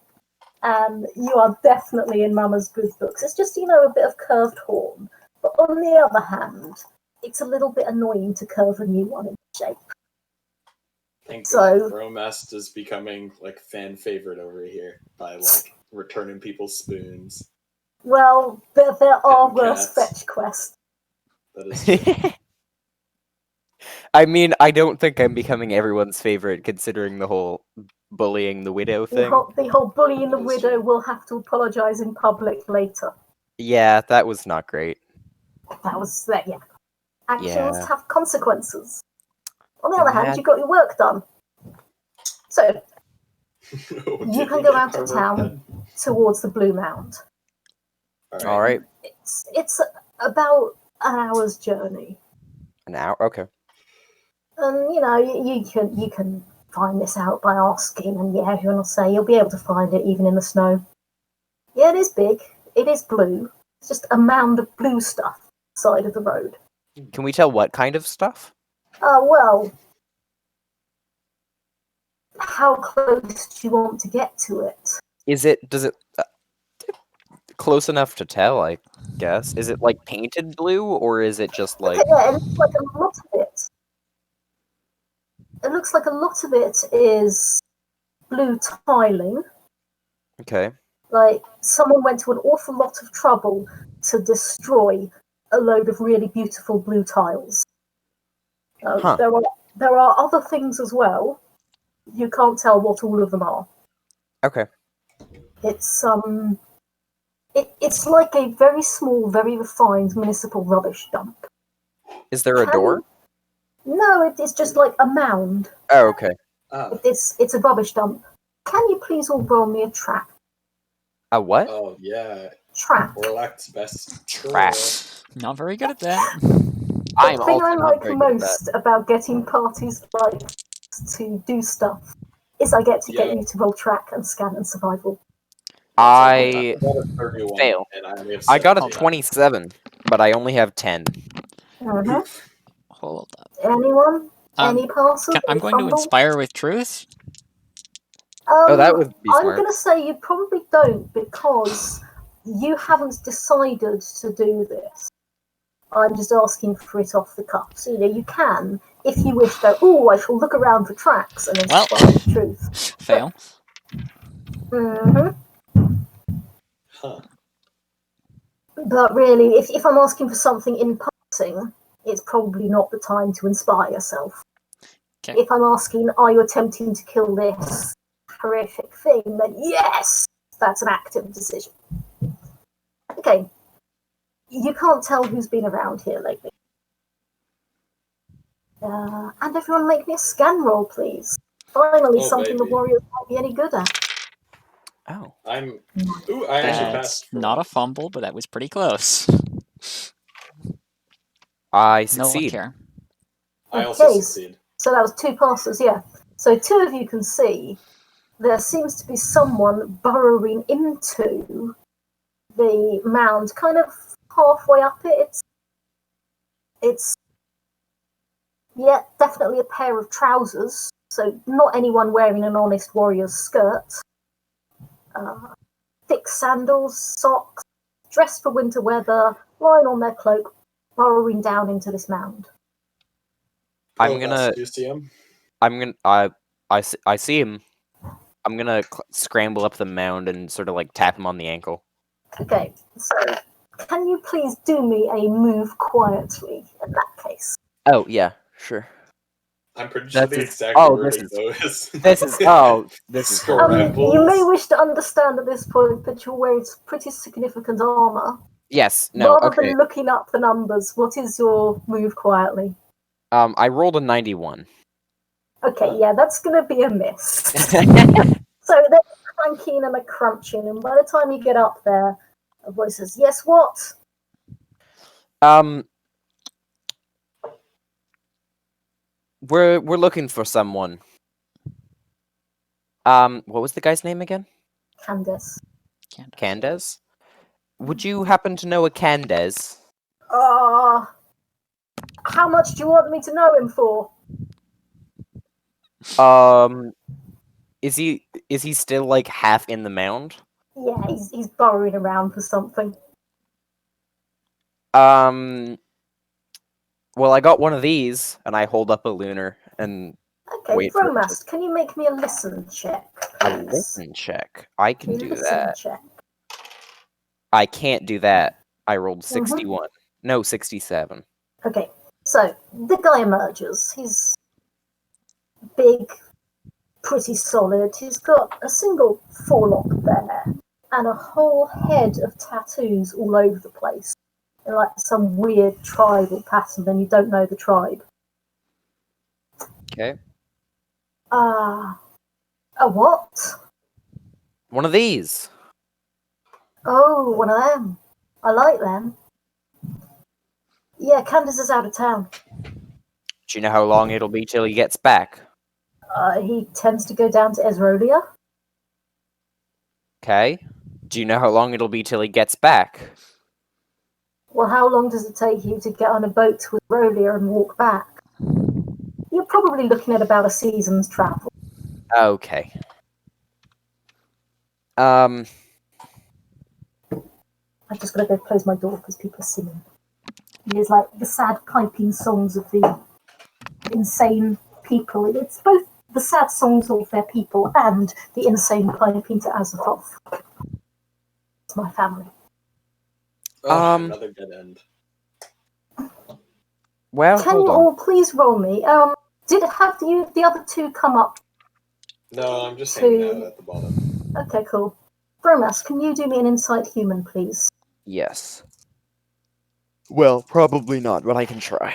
And you are definitely in Mama's good books. It's just, a bit of curved horn. But on the other hand, it's a little bit annoying to curve a new one in shape. Thank God, Bromast is becoming like fan favorite over here by like returning people's spoons. Well, there are worse fetch quests. That is true. I mean, I don't think I'm becoming everyone's favorite, considering the whole bullying the widow thing. The whole bullying the widow will have to apologize in public later. Yeah, that was not great. Actions have consequences. On the other hand, you got your work done. So, you can go out of town towards the Blue Mound. All right. It's about an hour's journey. An hour? Okay. And, you can find this out by asking, and everyone will say you'll be able to find it even in the snow. Yeah, it is big. It is blue. It's just a mound of blue stuff side of the road. Can we tell what kind of stuff? Well, how close do you want to get to it? Does it close enough to tell, I guess? Is it like painted blue, or is it just like... Yeah, it looks like a lot of it. It looks like a lot of it is blue tiling. Okay. Like, someone went to an awful lot of trouble to destroy a load of really beautiful blue tiles. There are other things as well. You can't tell what all of them are. Okay. It's it's like a very small, very refined municipal rubbish dump. Is there a door? No, it's just like a mound. Oh, okay. It's a rubbish dump. Can you please all roll me a track? A what? Oh yeah. Track. Orlac's best. Track. Not very good at that. The thing I like most about getting parties like to do stuff is I get to get you to roll track and scan and survival. I fail. I got a 27, but I only have 10. Hold up. Anyone? Any parcel? I'm going to inspire with truth. That would be smart. I'm going to say you probably don't, because you haven't decided to do this. I'm just asking for it off the cuff. So, you can, if you wish, go, oh, I shall look around for tracks and then spy the truth. Fail. Huh. But really, if I'm asking for something in passing, it's probably not the time to inspire yourself. Okay. If I'm asking, are you attempting to kill this horrific thing, then yes, that's an active decision. Okay. You can't tell who's been around here lately. And everyone make me a scan roll, please. Finally, something the Warriors might be any good at. Oh. I actually passed. Not a fumble, but that was pretty close. I succeed. No luck here. I also succeed. So that was 2 passes, yeah. So 2 of you can see there seems to be someone burrowing into the mound, kind of halfway up it. It's definitely a pair of trousers, so not anyone wearing an honest warrior's skirt. Thick sandals, socks, dressed for winter weather, lying on their cloak, burrowing down into this mound. I'm gonna. Do you see him? I see him. I'm gonna scramble up the mound and sort of like tap him on the ankle. Okay, so can you please do me a move quietly in that case? Oh yeah, sure. I'm pretty sure the exact wording though is. This is scrambles. You may wish to understand at this point that you're wearing pretty significant armor. Yes. No. Rather than looking up the numbers, what is your move quietly? I rolled a 91. Okay, yeah, that's going to be a miss. So there's a clanking and a crunching, and by the time you get up there, a voice says, "Yes, what?" We're looking for someone. What was the guy's name again? Candace. Candace? Would you happen to know a Candace? How much do you want me to know him for? Is he still like half in the mound? Yeah, he's burrowing around for something. Well, I got one of these, and I hold up a lunar and okay. Bromas, can you make me a listen check? Please? A listen check. I can do listen that. Check. I can't do that. I rolled 61. No, 67. Okay, so the guy emerges. He's big, pretty solid. He's got a single forelock there and a whole head of tattoos all over the place. In like some weird tribal pattern, and you don't know the tribe. Okay. A what? One of these. Oh, one of them. I like them. Yeah, Candace is out of town. Do you know how long it'll be till he gets back? He tends to go down to Ezrolia. Okay. Do you know how long it'll be till he gets back? Well, how long does it take you to get on a boat with Rolia and walk back? You're probably looking at about a season's travel. Okay. I'm just gonna go close my door because people are singing. There's like the sad piping songs of the insane people. It's both the sad songs of their people and the insane piping to Azathoth. It's my family. Another dead end. Well, can you all please roll me? Did have the other 2 come up? No, I'm just hanging out at the bottom. Okay, cool. Bromas, can you do me an insight human, please? Yes. Well, probably not, but I can try.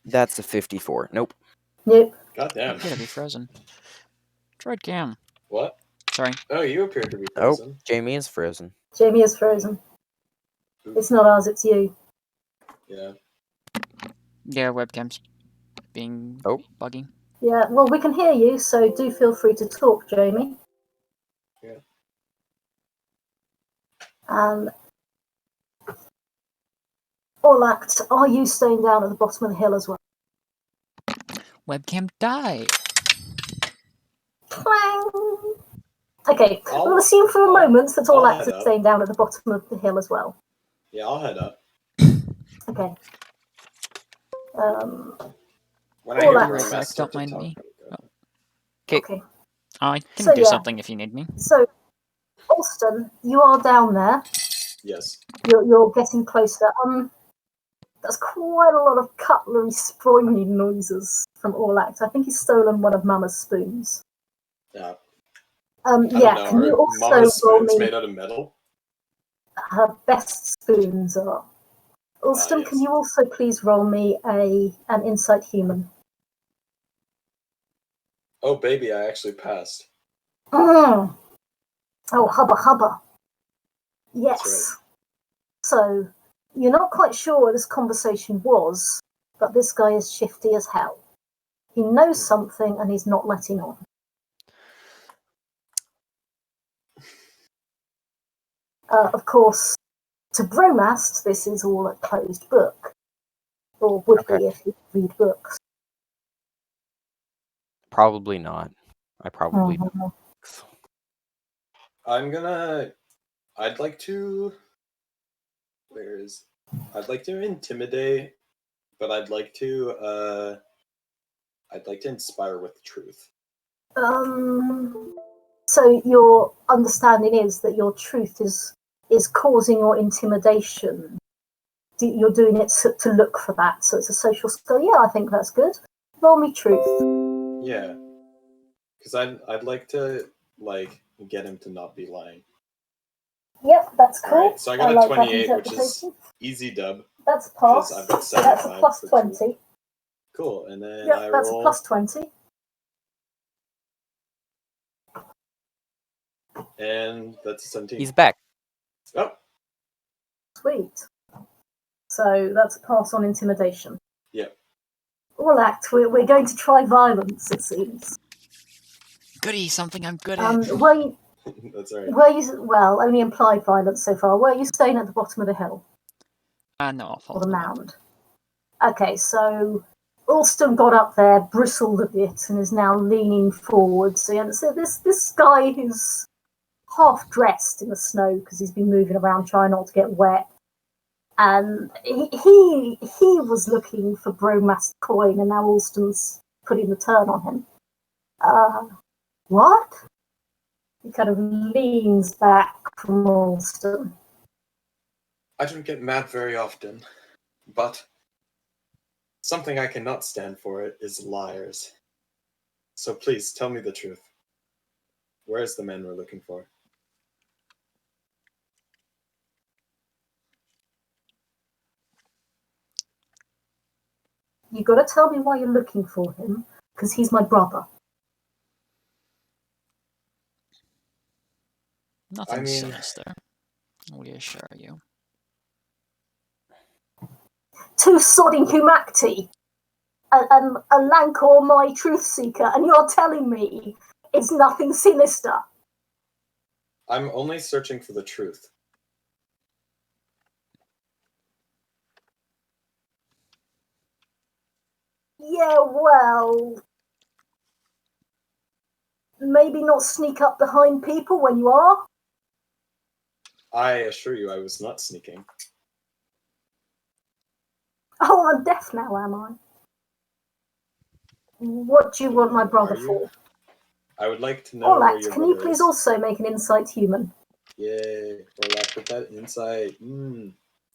That's a 54. Nope. Nope. Goddamn. I'm gonna be frozen. Droid Cam. What? Sorry. Oh, you appear to be frozen. Oh, Jamie is frozen. Jamie is frozen. It's not ours, it's you. Yeah. Yeah, webcam's being buggy. Yeah, well, we can hear you, so do feel free to talk, Jamie. Yeah. Orlact, are you staying down at the bottom of the hill as well? Webcam died. Clang! Okay, we'll assume for a moment that Orlact is staying down at the bottom of the hill as well. Yeah, I'll head up. Okay. When I hear All right back, Grandmaster don't to mind talk, me. Okay. I can So, do yeah. something if you need me. So, Alston, you are down there. Yes. You're getting closer. There's quite a lot of cutlery spoiling noises from Orlact. I think he's stolen one of Mama's spoons. Yeah. Yeah. Can you also Mama's roll spoons me? made out of metal? Her best spoons are. Alston, Yes. can you also please roll me an insight human? Oh, baby, I actually passed. Oh, hubba hubba. Yes. That's right. So, you're not quite sure what this conversation was, but this guy is shifty as hell. He knows something and he's not letting on. Of course, to Bromast, this is all a closed book. Or would be if you read books. Probably not. I probably don't. I'd like to intimidate, but I'd like to inspire with truth. So your understanding is that your truth is causing your intimidation. You're doing it to look for that, so it's a social skill. Yeah, I think that's good. Roll me truth. Yeah, because I'd like to get him to not be lying. Yep, that's cool. Right, so I got a 28, which is easy dub. That's a pass. I've got So that's a plus 20. Cool, and then yep, that's a plus 20. And that's a 17. He's back. Oh. Sweet. So that's a pass on intimidation. Yep. Orlact, we're going to try violence, it seems. Goody, something I'm good at. Were you, that's right. Well, only implied violence so far. Were you staying at the bottom of the hill? No, I'll fall or the to mound. Okay, so Alston got up there, bristled a bit, and is now leaning forward. So this guy who's half dressed in the snow because he's been moving around trying not to get wet, and he was looking for Bromast coin, and now Alston's putting the turn on him. What? He kind of leans back from Alston. I don't get mad very often, but something I cannot stand for it is liars. So please tell me the truth. Where is the man we're looking for? You got to tell me why you're looking for him, because he's my brother. Nothing sinister, we assure you. Two sodding humanity, a Lancor my truth seeker, and you're telling me it's nothing sinister. I'm only searching for the truth. Yeah, well, maybe not sneak up behind people when you are. I assure you I was not sneaking. Oh, I'm deaf now, am I? What do you want my brother for? I would like to know where your brother is. Can you please also make an insight human? Yay, Orlac with that insight.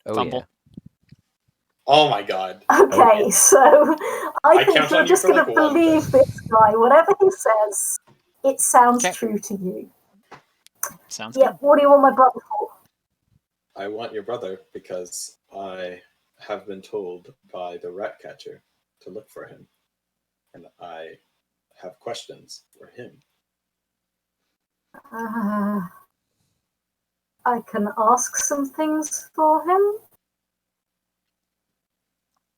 Oh, Fumble. yeah. Oh my god. Okay, so I think you're just going to believe this guy. Whatever he says, it sounds true to you. Sounds good. What do you want my brother for? I want your brother because I have been told by the rat catcher to look for him. And I have questions for him. I can ask some things for him.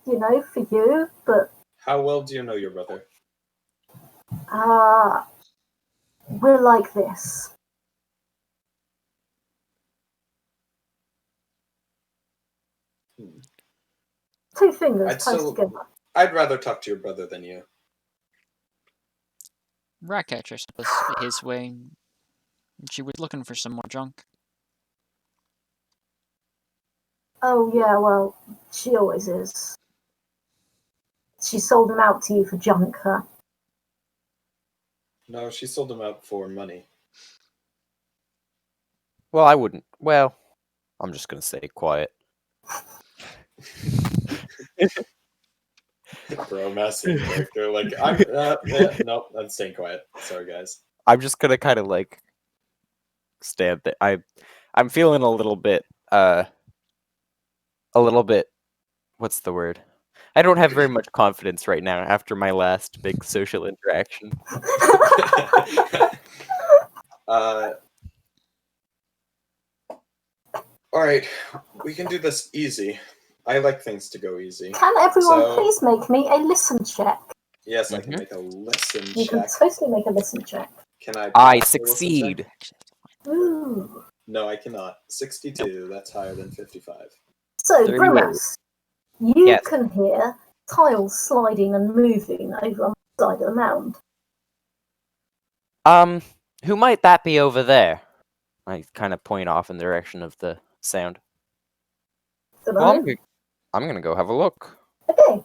You know, for you, but... How well do you know your brother? We're like this. Two fingers close together. I'd rather talk to your brother than you. Ratcatcher was his way. She was looking for some more junk. Oh, yeah, well, she always is. She sold them out to you for junk, huh? No, she sold them out for money. Well, I wouldn't. Well, I'm just gonna stay quiet. Bro, massive character. Like, nope, I'm staying quiet. Sorry, guys. I'm just gonna kind of like stand there. I'm feeling a little bit. What's the word? I don't have very much confidence right now after my last big social interaction. Alright, we can do this easy. I like things to go easy. Can everyone please make me a listen check? Yes, I can make a listen check. You can totally make a listen check. Can I? I succeed. Ooh. No, I cannot. 62. That's higher than 55. So, 38. Bromas, you can hear tiles sliding and moving over on the side of the mound. Who might that be over there? I kind of point off in the direction of the sound. Well, I'm gonna go have a look. Okay.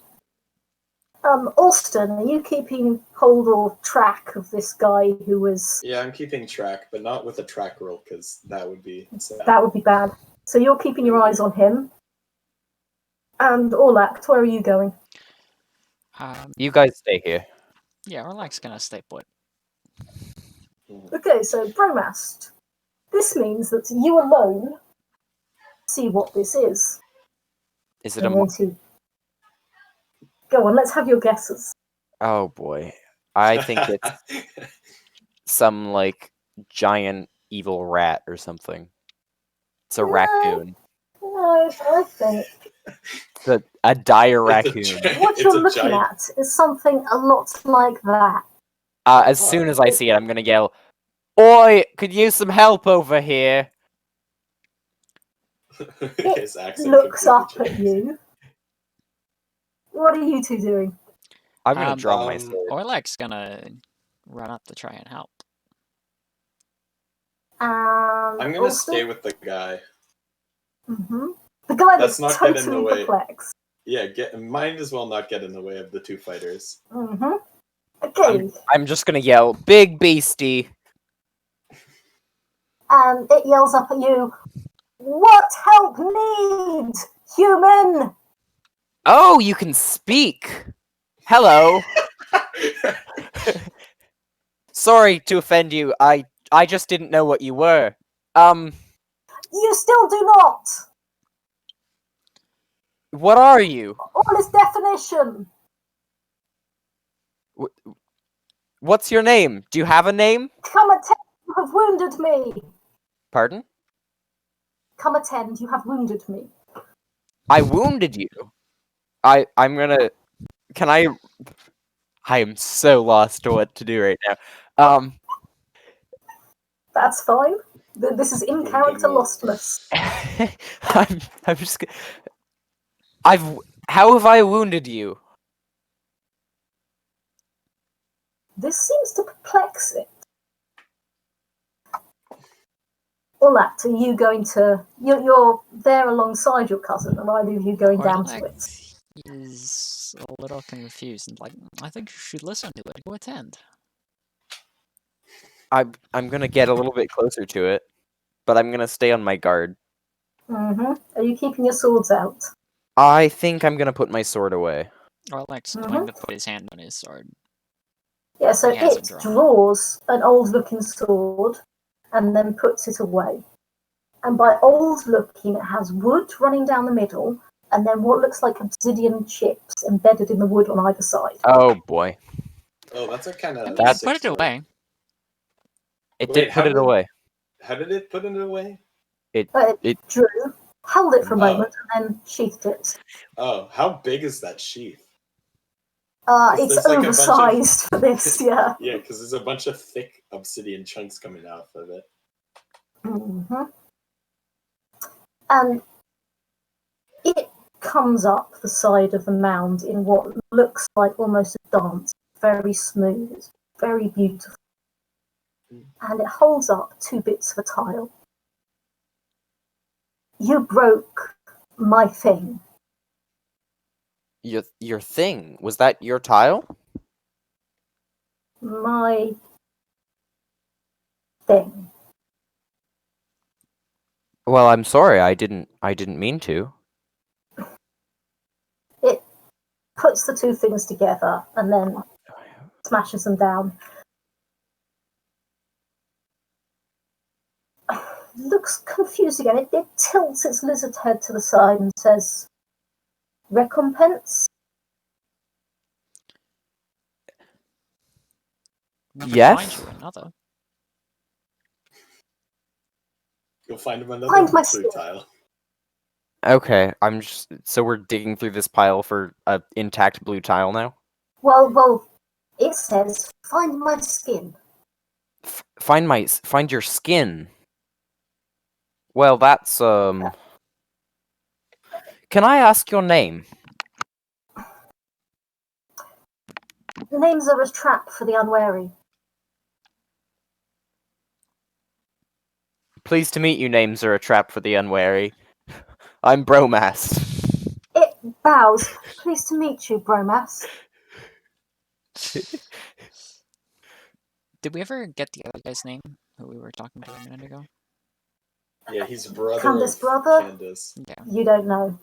Alston, are you keeping hold or track of this guy who was... Yeah, I'm keeping track, but not with a track roll, because that would be sad. That would be bad. So you're keeping your eyes on him. And Orlac, where are you going? You guys stay here. Yeah, Orlac's gonna stay put. Okay, so Bromast. This means that you alone see what this is. Is it a... Go on, let's have your guesses. Oh boy. I think it's some, like, giant evil rat or something. It's a raccoon. No, I think... It's a dire raccoon. What you're looking at is something a lot like that. As soon as I see it, I'm gonna yell, "Oi, could use some help over here!" It looks up at you. What are you two doing? I'm gonna draw my sword. Orlac's gonna run up to try and help. I'm gonna stay with the guy. The guy that's not totally perplexed. Yeah, might as well not get in the way of the two fighters. Okay. I'm just gonna yell, "Big beastie!" And it yells up at you, "What help need, human?" Oh, you can speak! Hello! Sorry to offend you, I just didn't know what you were. You still do not! What are you? All is definition! What's your name? Do you have a name? Come attend, you have wounded me! Pardon? Come attend, you have wounded me. I wounded you? I'm gonna... Can I am so lost to what to do right now. That's fine. This is in-character lostness. I'm just... How have I wounded you? This seems to perplex it. Orlac, are you going to... You're there alongside your cousin, or either of you going down to it? Is a little confused and like, I think you should listen to it. Go attend. I'm gonna get a little bit closer to it, but I'm gonna stay on my guard. Are you keeping your swords out? I think I'm gonna put my sword away. Orlac's going to put his hand on his sword. Yeah, so it draws an old-looking sword and then puts it away. And by old-looking, it has wood running down the middle, and then what looks like obsidian chips embedded in the wood on either side. Oh boy. Oh, that's a kind of... Put it away. It did put it away. How did it put it away? It drew, held it for a moment, and then sheathed it. Oh, how big is that sheath? It's like oversized for this, yeah. Yeah, because there's a bunch of thick obsidian chunks coming out of it. And it comes up the side of the mound in what looks like almost a dance. Very smooth, it's very beautiful. And it holds up 2 bits of a tile. You broke my thing. Your thing? Was that your tile? My thing. Well, I'm sorry. I didn't mean to. It puts the two things together and then smashes them down. Looks confused again. It tilts its lizard head to the side and says, "Recompense?" Yes. Find you another. You'll find him another Find my blue skin. tile. Okay, so we're digging through this pile for an intact blue tile now? Well, it says, "Find my skin." Find your skin. Well, that's, Can I ask your name? Names are a trap for the unwary. Pleased to meet you, names are a trap for the unwary. I'm Bromas. It bows. "Pleased to meet you, Bromas." Did we ever get the other guy's name who we were talking to a minute ago? Yeah, he's brother Candace' of brother? Candace. Yeah. You don't know.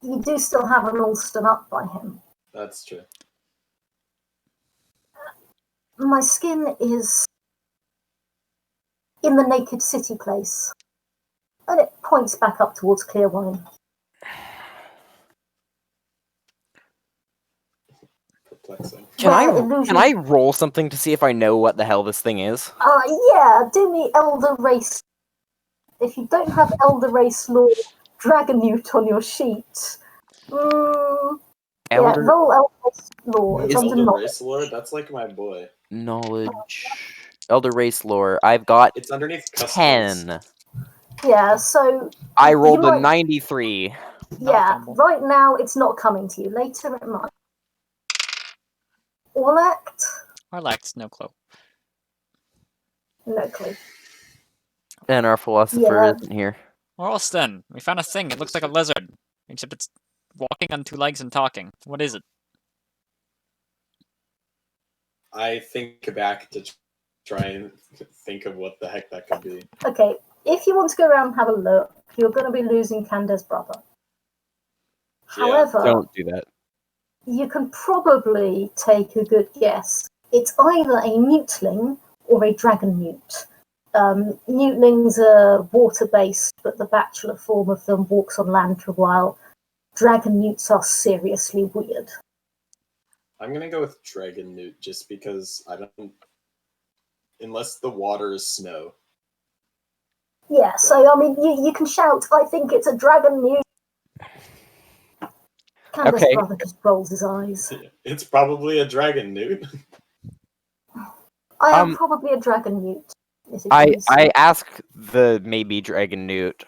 You do still have an Alston up by him. That's true. My skin is in the Naked City place. And it points back up towards Clearwine. Perplexing. Can I roll something to see if I know what the hell this thing is? Yeah, do me Elder Race. If you don't have Elder Race Law Dragon Newt on your sheet, roll Elder Race Law. It's under Elder knowledge. Race Lore? That's like my boy. Knowledge. Elder Race Lore. I've got It's underneath customs. 10. Yeah, so I rolled a 93. Yeah, right now it's not coming to you. Later it might. Orlact? Orlact, no clue. No clue. And our philosopher isn't here. Orlston, we found a thing. It looks like a lizard, except it's walking on two legs and talking. What is it? I think back to try and think of what the heck that could be. Okay, if you want to go around and have a look, you're going to be losing Candace's brother. Yeah, However, don't do that. You can probably take a good guess. It's either a newtling or a dragon newt. Newtlings are water-based, but the bachelor form of them walks on land for a while. Dragon newts are seriously weird. I'm going to go with dragon newt just because I don't... Unless the water is snow. Yeah, so, I mean, you can shout, "I think it's a dragon newt." Candace's brother just rolls his eyes. It's probably a dragon newt. I am probably a dragon newt. I ask the maybe dragon newt.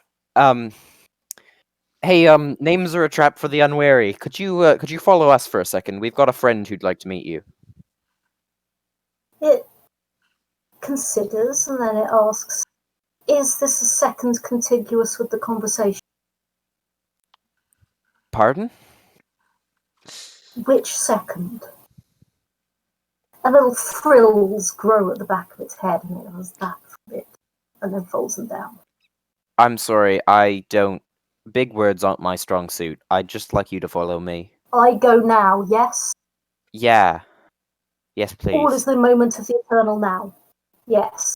Hey, names are a trap for the unwary. Could you follow us for a second? We've got a friend who'd like to meet you. It considers, and then it asks, "Is this a second contiguous with the conversation?" Pardon? Which second? A little frills grow at the back of its head, and it has that from it, and then folds them down. I'm sorry, I don't... Big words aren't my strong suit. I'd just like you to follow me. I go now, yes? Yeah. Yes, please. All is the moment of the eternal now. Yes.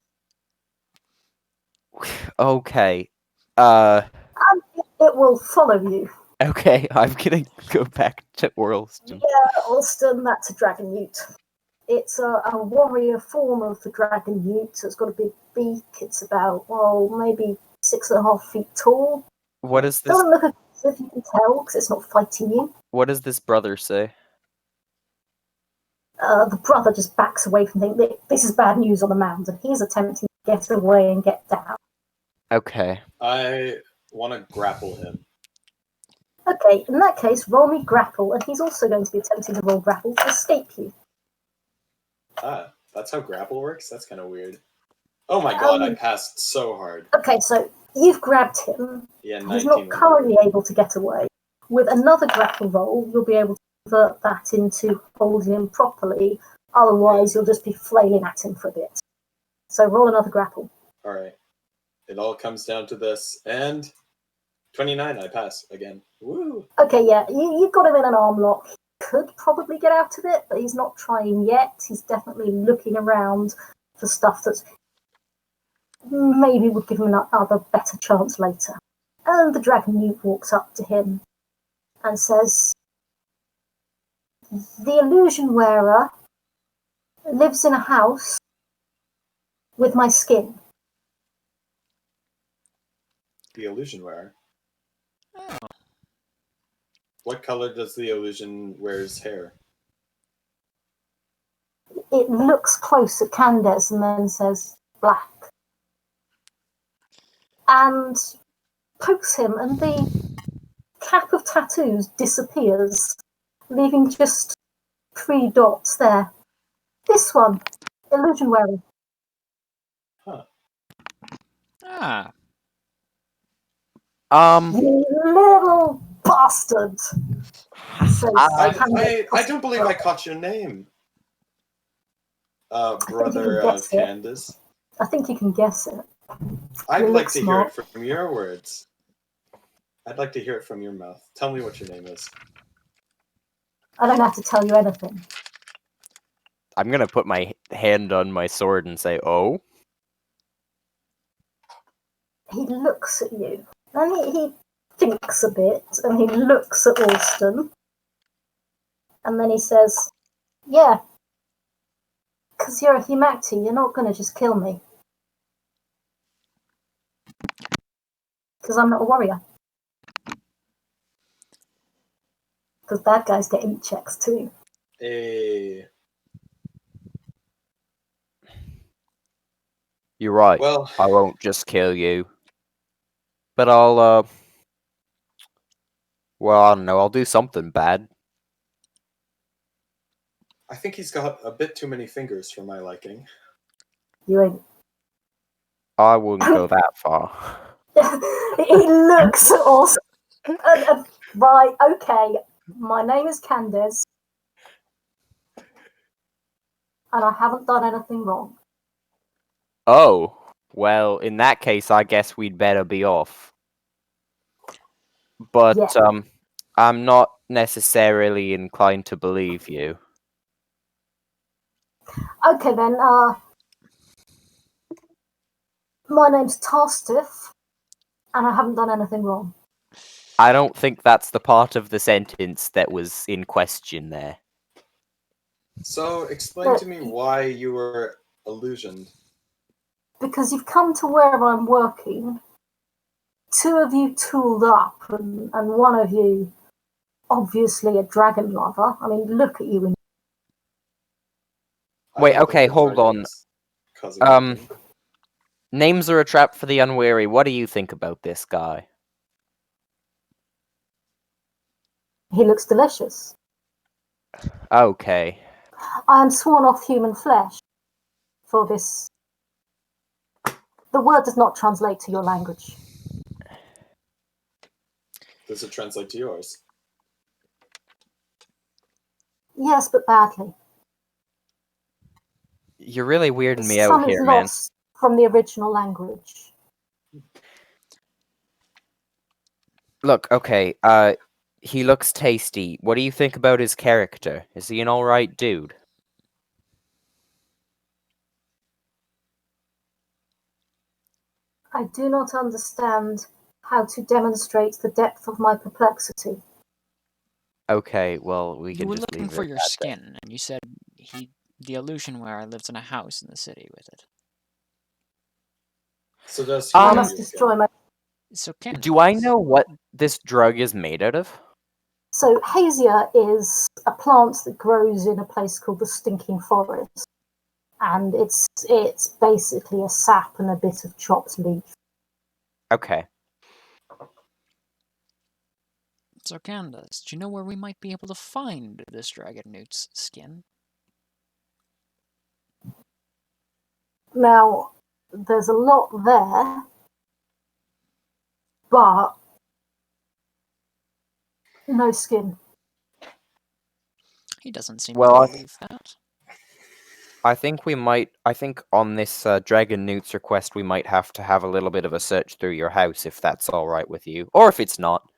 Okay. And it will follow you. Okay, I'm gonna go back to Orlston. Yeah, Alston, that's a dragon newt. It's a warrior form of the dragon newt, so it's got a big beak. It's about, maybe 6.5 feet tall. What is this? Doesn't look as if you can tell, because it's not fighting you. What does this brother say? The brother just backs away from things. This is bad news on the mound, and he's attempting to get away and get down. Okay. I want to grapple him. Okay, in that case, roll me grapple, and he's also going to be attempting to roll grapple to escape you. Ah, that's how grapple works? That's kind of weird. Oh my god, I passed so hard. Okay, so you've grabbed him. Yeah, He's not currently able to get away. With another grapple roll, you'll be able to convert that into holding him properly. Otherwise, you'll just be flailing at him for a bit. So roll another grapple. All right. It all comes down to this. And 29, I pass again. Woo! Okay, yeah, you've got him in an arm lock. He could probably get out of it, but he's not trying yet. He's definitely looking around for stuff that maybe would give him another better chance later. And the dragon newt walks up to him and says, "The illusion wearer lives in a house with my skin." The illusion wearer? Oh. What color does the illusion wearer's hair? It looks close at Candace and then says, "Black." And pokes him, and the cap of tattoos disappears, leaving just 3 dots there. This one, illusion wearer. Huh. Ah. You little bastard. I don't believe I caught your name. Brother of Candace. I think you can guess it. I'd like to hear it from your words. I'd like to hear it from your mouth. Tell me what your name is. I don't have to tell you anything. I'm gonna put my hand on my sword and say, "Oh." He looks at you, and he thinks a bit, and he looks at Alston, and then he says, "Yeah, because you're a Humacti, you're not going to just kill me. Because I'm not a warrior. Because bad guys get int checks too." Hey. You're right. Well, I won't just kill you. But I'll, well, I don't know, I'll do something bad. I think he's got a bit too many fingers for my liking. You ain't. I wouldn't go that far. He looks at us. Right, okay. My name is Candace. And I haven't done anything wrong. Oh, well, in that case, I guess we'd better be off. But, Yeah. I'm not necessarily inclined to believe you. Okay then, my name's Tarstiff, and I haven't done anything wrong. I don't think that's the part of the sentence that was in question there. So, explain to me why you were illusioned. Because you've come to where I'm working, 2 of you tooled up, and one of you, obviously a dragon lover. I mean, look at you. Wait, okay, hold on. Names are a trap for the unwary. What do you think about this guy? He looks delicious. Okay. I am sworn off human flesh for this. The word does not translate to your language. Does it translate to yours? Yes, but badly. You're really weirding me out here, man. Lost from the original language. Look, okay, he looks tasty. What do you think about his character? Is he an alright dude? I do not understand how to demonstrate the depth of my perplexity. Okay, well, we can You were just looking leave it for at your that skin, and you said the illusion wearer lives in a house in the city with it. So does I must destroy my. So do I know what this drug is made out of? So Hasia is a plant that grows in a place called the Stinking Forest, and it's basically a sap and a bit of chopped leaf. Okay. So Candace, do you know where we might be able to find this dragon newt's skin? Now, there's a lot there, but No skin. He doesn't seem Well, to believe that. I think we might. I think on this Dragon Newt's request, we might have to have a little bit of a search through your house, if that's all right with you, or if it's not.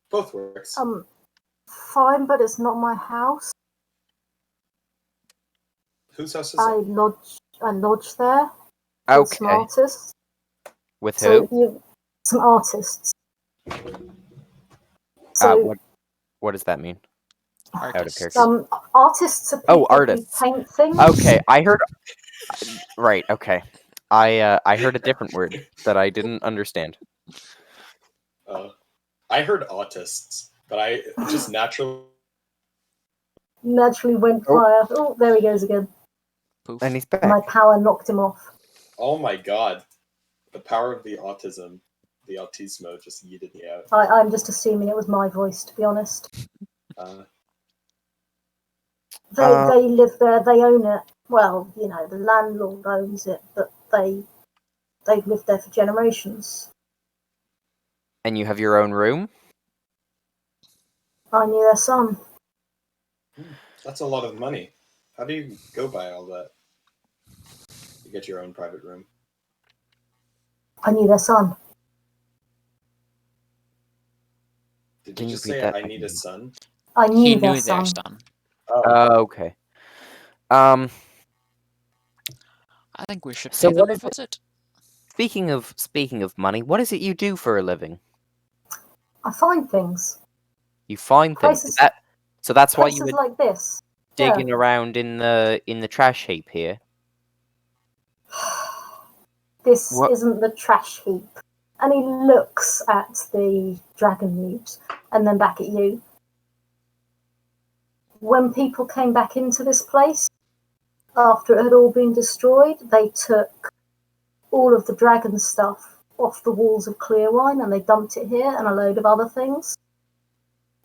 Both works. Fine, but it's not my house. Whose house is it? I lodge there. Okay. With some artists. With who? Some artists. So, what does that mean? Artists. Artists are people artists. who paint things. Okay, I heard. Right. Okay, I heard a different word that I didn't understand. I heard autists, but I just naturally went fire. Oh, there he goes again. Poof. And he's back. My power knocked him off. Oh my god. The power of the autismo just yeeted me out. I'm just assuming it was my voice, to be honest. They live there, they own it. Well, you know, the landlord owns it, but they've lived there for generations. And you have your own room? I knew their son. That's a lot of money. How do you go by all that? You get your own private room. I knew their son. Did you just say I need a son? I knew He their knew son. their son. Oh. Okay. I think we should pay them a visit. Speaking of money, what is it you do for a living? I find things. You find things. So that's why you were like this. digging around in the trash heap here. This isn't the trash heap. And he looks at the dragon newt and then back at you. When people came back into this place, after it had all been destroyed, they took all of the dragon stuff off the walls of Clearwine and they dumped it here and a load of other things.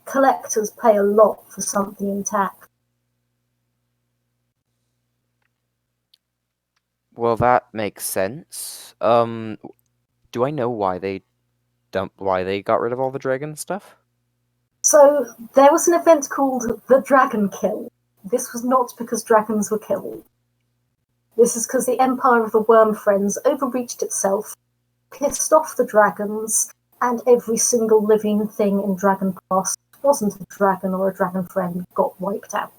Collectors pay a lot for something intact. Well, that makes sense. Do I know why they got rid of all the dragon stuff? So there was an event called the Dragon Kill. This was not because dragons were killed. This is because the Empire of the Worm Friends overreached itself, pissed off the dragons, and every single living thing in Dragon Pass wasn't a dragon or a dragon friend got wiped out.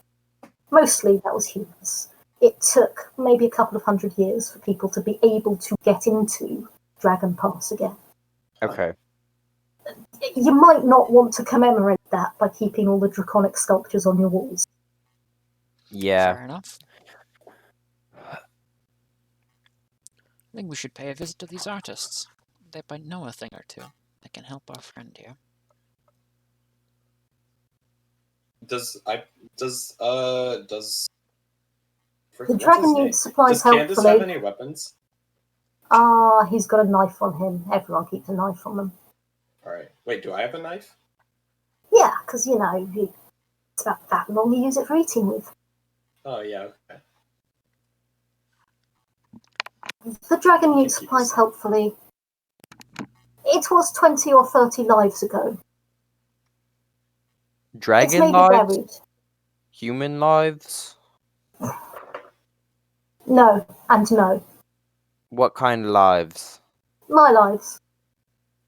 Mostly that was humans. It took maybe a couple of 100 years for people to be able to get into Dragon Pass again. Okay. You might not want to commemorate that by keeping all the draconic sculptures on your walls. Yeah. Fair enough. I think we should pay a visit to these artists. They might know a thing or two that can help our friend here. Does the dragon newt supplies helpfully. Does Candace have any weapons? He's got a knife on him. Everyone keeps a knife on them. Alright. Wait, do I have a knife? Yeah, because, you know, it's about that long you use it for eating with. Oh, yeah, okay. The dragon newt supplies helpfully. It was 20 or 30 lives ago. Dragon lives? Buried. Human lives? No, and no. What kind of lives? My lives.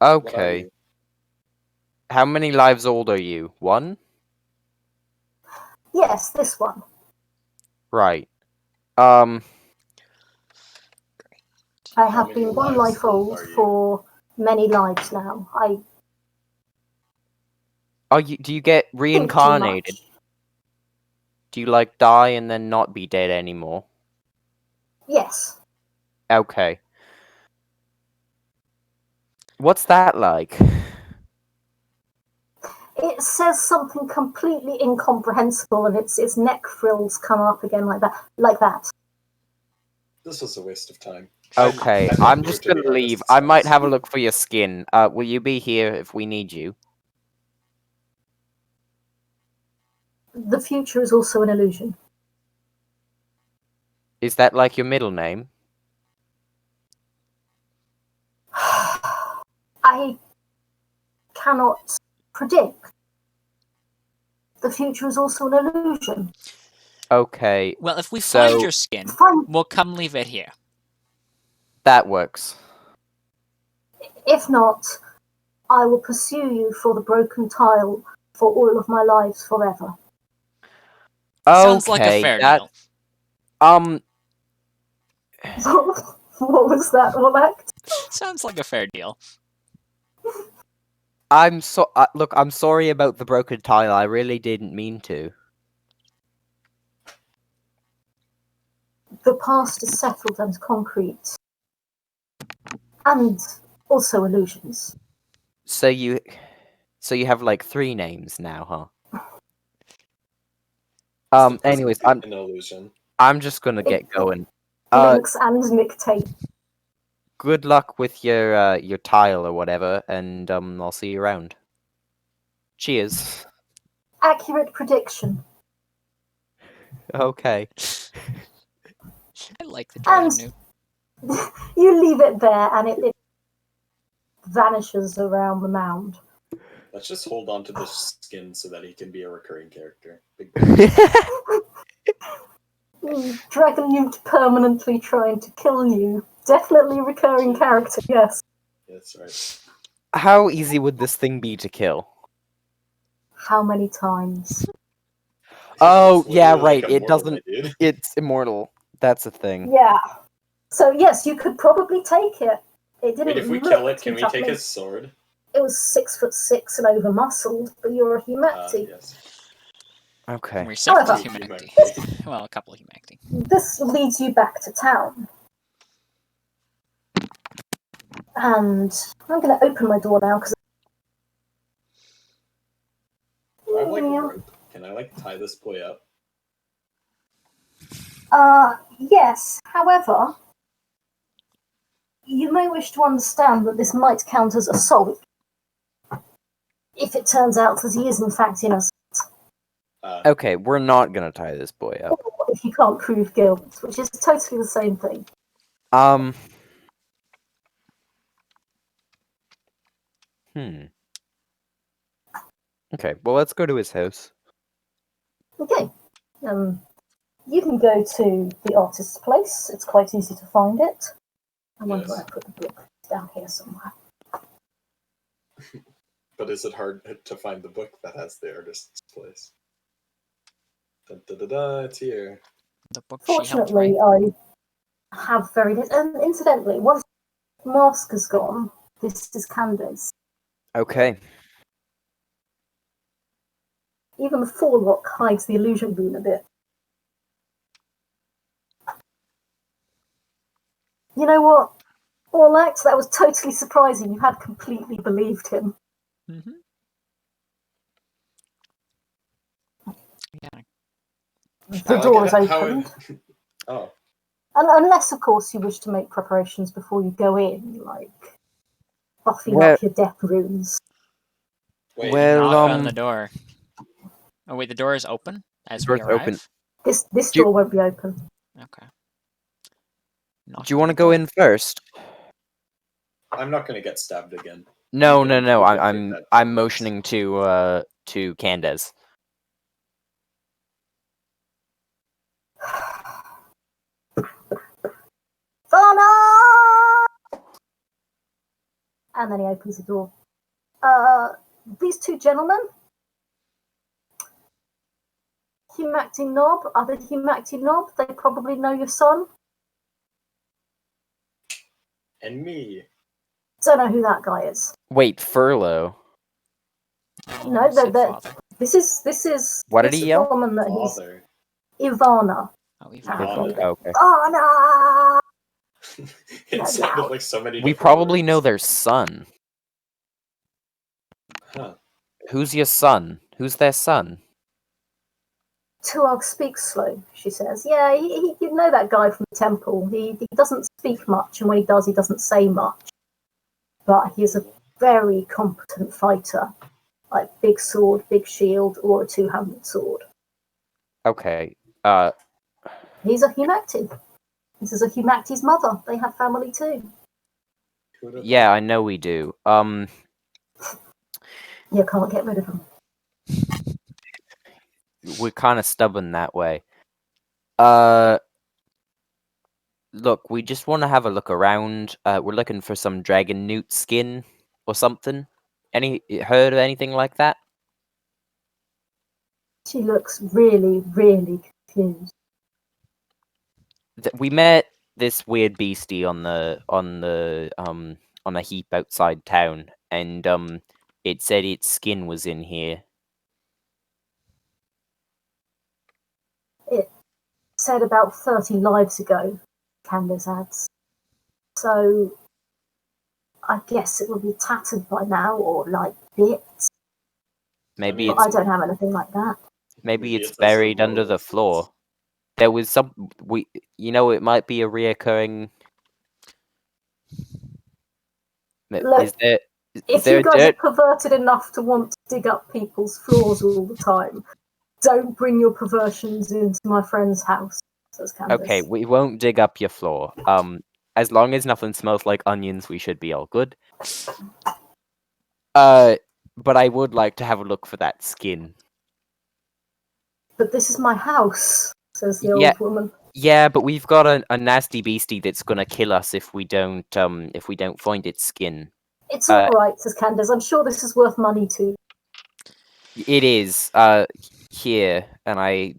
Okay. How many lives old are you? 1? Yes, this one. Right. I have been 1 life old for many lives now. Do you get reincarnated? Do you, like, die and then not be dead anymore? Yes. Okay. What's that like? It says something completely incomprehensible and its neck frills come up again like that. This was a waste of time. Okay, I'm just gonna leave. I might have a look for your skin. Will you be here if we need you? The future is also an illusion. Is that like your middle name? I cannot predict. The future is also an illusion. Okay. Well, if we find your skin, we'll come leave it here. That works. If not, I will pursue you for the broken tile for all of my lives forever. Sounds like a fair deal. What was that, Orlact? Sounds like a fair deal. Look, I'm sorry about the broken tile. I really didn't mean to. The past is settled and concrete. And also illusions. So you have like 3 names now, huh? Anyways, an illusion. I'm just gonna get going. Links and Nick Tate. Good luck with your tile or whatever, and I'll see you around. Cheers. Accurate prediction. Okay. I like the dragon noob. You leave it there, and it vanishes around the mound. Let's just hold on to the skin so that he can be a recurring character. Dragon Newt permanently trying to kill you. Definitely recurring character, yes. That's right. How easy would this thing be to kill? How many times? Oh, yeah, right. Like it doesn't... It's immortal. That's a thing. Yeah. So, yes, you could probably take it. It didn't. Wait, if we kill it, can we take his sword? It was 6'6" and over muscled, but you're a humanity. Yes. Okay. We're separate humanity. Well, a couple of humanity. This leads you back to town. And I'm going to open my door now because. Do I have like a rope? Can I like tie this boy up? Yes. However, you may wish to understand that this might count as assault if it turns out that he is in fact innocent. Okay, we're not gonna tie this boy up. Or if you can't prove guilt, which is totally the same thing. Okay, well, let's go to his house. Okay. You can go to the artist's place. It's quite easy to find it. I wonder where I put the book. It's down here somewhere. But is it hard to find the book that has the artist's place? Da, da, da, da, it's here. The book Fortunately, I have very little. And incidentally, once Mask is gone, this is Candace. Okay. Even the forelock hides the illusion rune a bit. You know what, Orlact? That was totally surprising. You had completely believed him. Mm-hmm. Yeah. The door is opened. Oh. And unless, of course, you wish to make preparations before you go in, like buffing up your death runes. Wait, knock on the door. Oh wait, the door is open as we arrive? Open. This door won't be open. Okay. Do you want to go in first? I'm not going to get stabbed again. No. I'm motioning to Candace. Fana! And then he opens the door. These two gentlemen, Humacti Knob, other Humacti Knob, they probably know your son. And me. Don't know who that guy is. Wait, Furlough. No, this is. What did he yell? Woman that he's Ivana. Oh, Ivana. Okay. Ivana! It sounded like so many. We probably know their son. Huh. Who's your son? Who's their son? Tuarg speaks slow, she says. Yeah, you know that guy from the temple. He doesn't speak much, and when he doesn't say much. But he's a very competent fighter. Like, big sword, big shield, or a two-handed sword. Okay, He's a Humacti. This is a Humacti's mother. They have family too. Yeah, I know we do. You can't get rid of them. We're kind of stubborn that way. Look, we just want to have a look around. We're looking for some dragon newt skin or something. Heard of anything like that? She looks really, really confused. We met this weird beastie on a heap outside town, and it said its skin was in here. It said about 30 lives ago, Candace adds. So I guess it will be tattered by now, or like bits. Maybe I don't have anything like that. Maybe it's buried under the floor. There was some it might be a reoccurring. Look, if you guys are perverted enough to want to dig up people's floors all the time, don't bring your perversions into my friend's house, says Candace. Okay, we won't dig up your floor. As long as nothing smells like onions, we should be all good. But I would like to have a look for that skin. But this is my house, says the old woman. Yeah, but we've got a nasty beastie that's gonna kill us if we don't find its skin. It's all right, says Candace. I'm sure this is worth money too. It is. Here, and I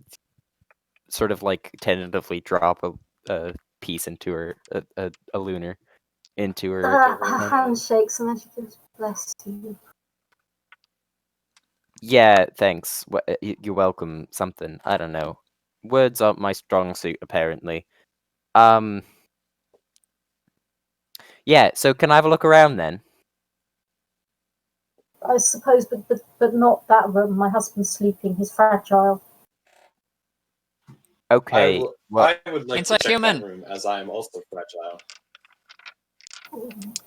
sort of like tentatively drop a piece into her, a lunar into her. Her hand shakes and then she goes, "Bless you." Yeah, thanks. You're welcome. Something. I don't know. Words aren't my strong suit, apparently. Yeah, so can I have a look around then? I suppose, but not that room. My husband's sleeping. He's fragile. Okay. I would like to check that room, as I am also fragile.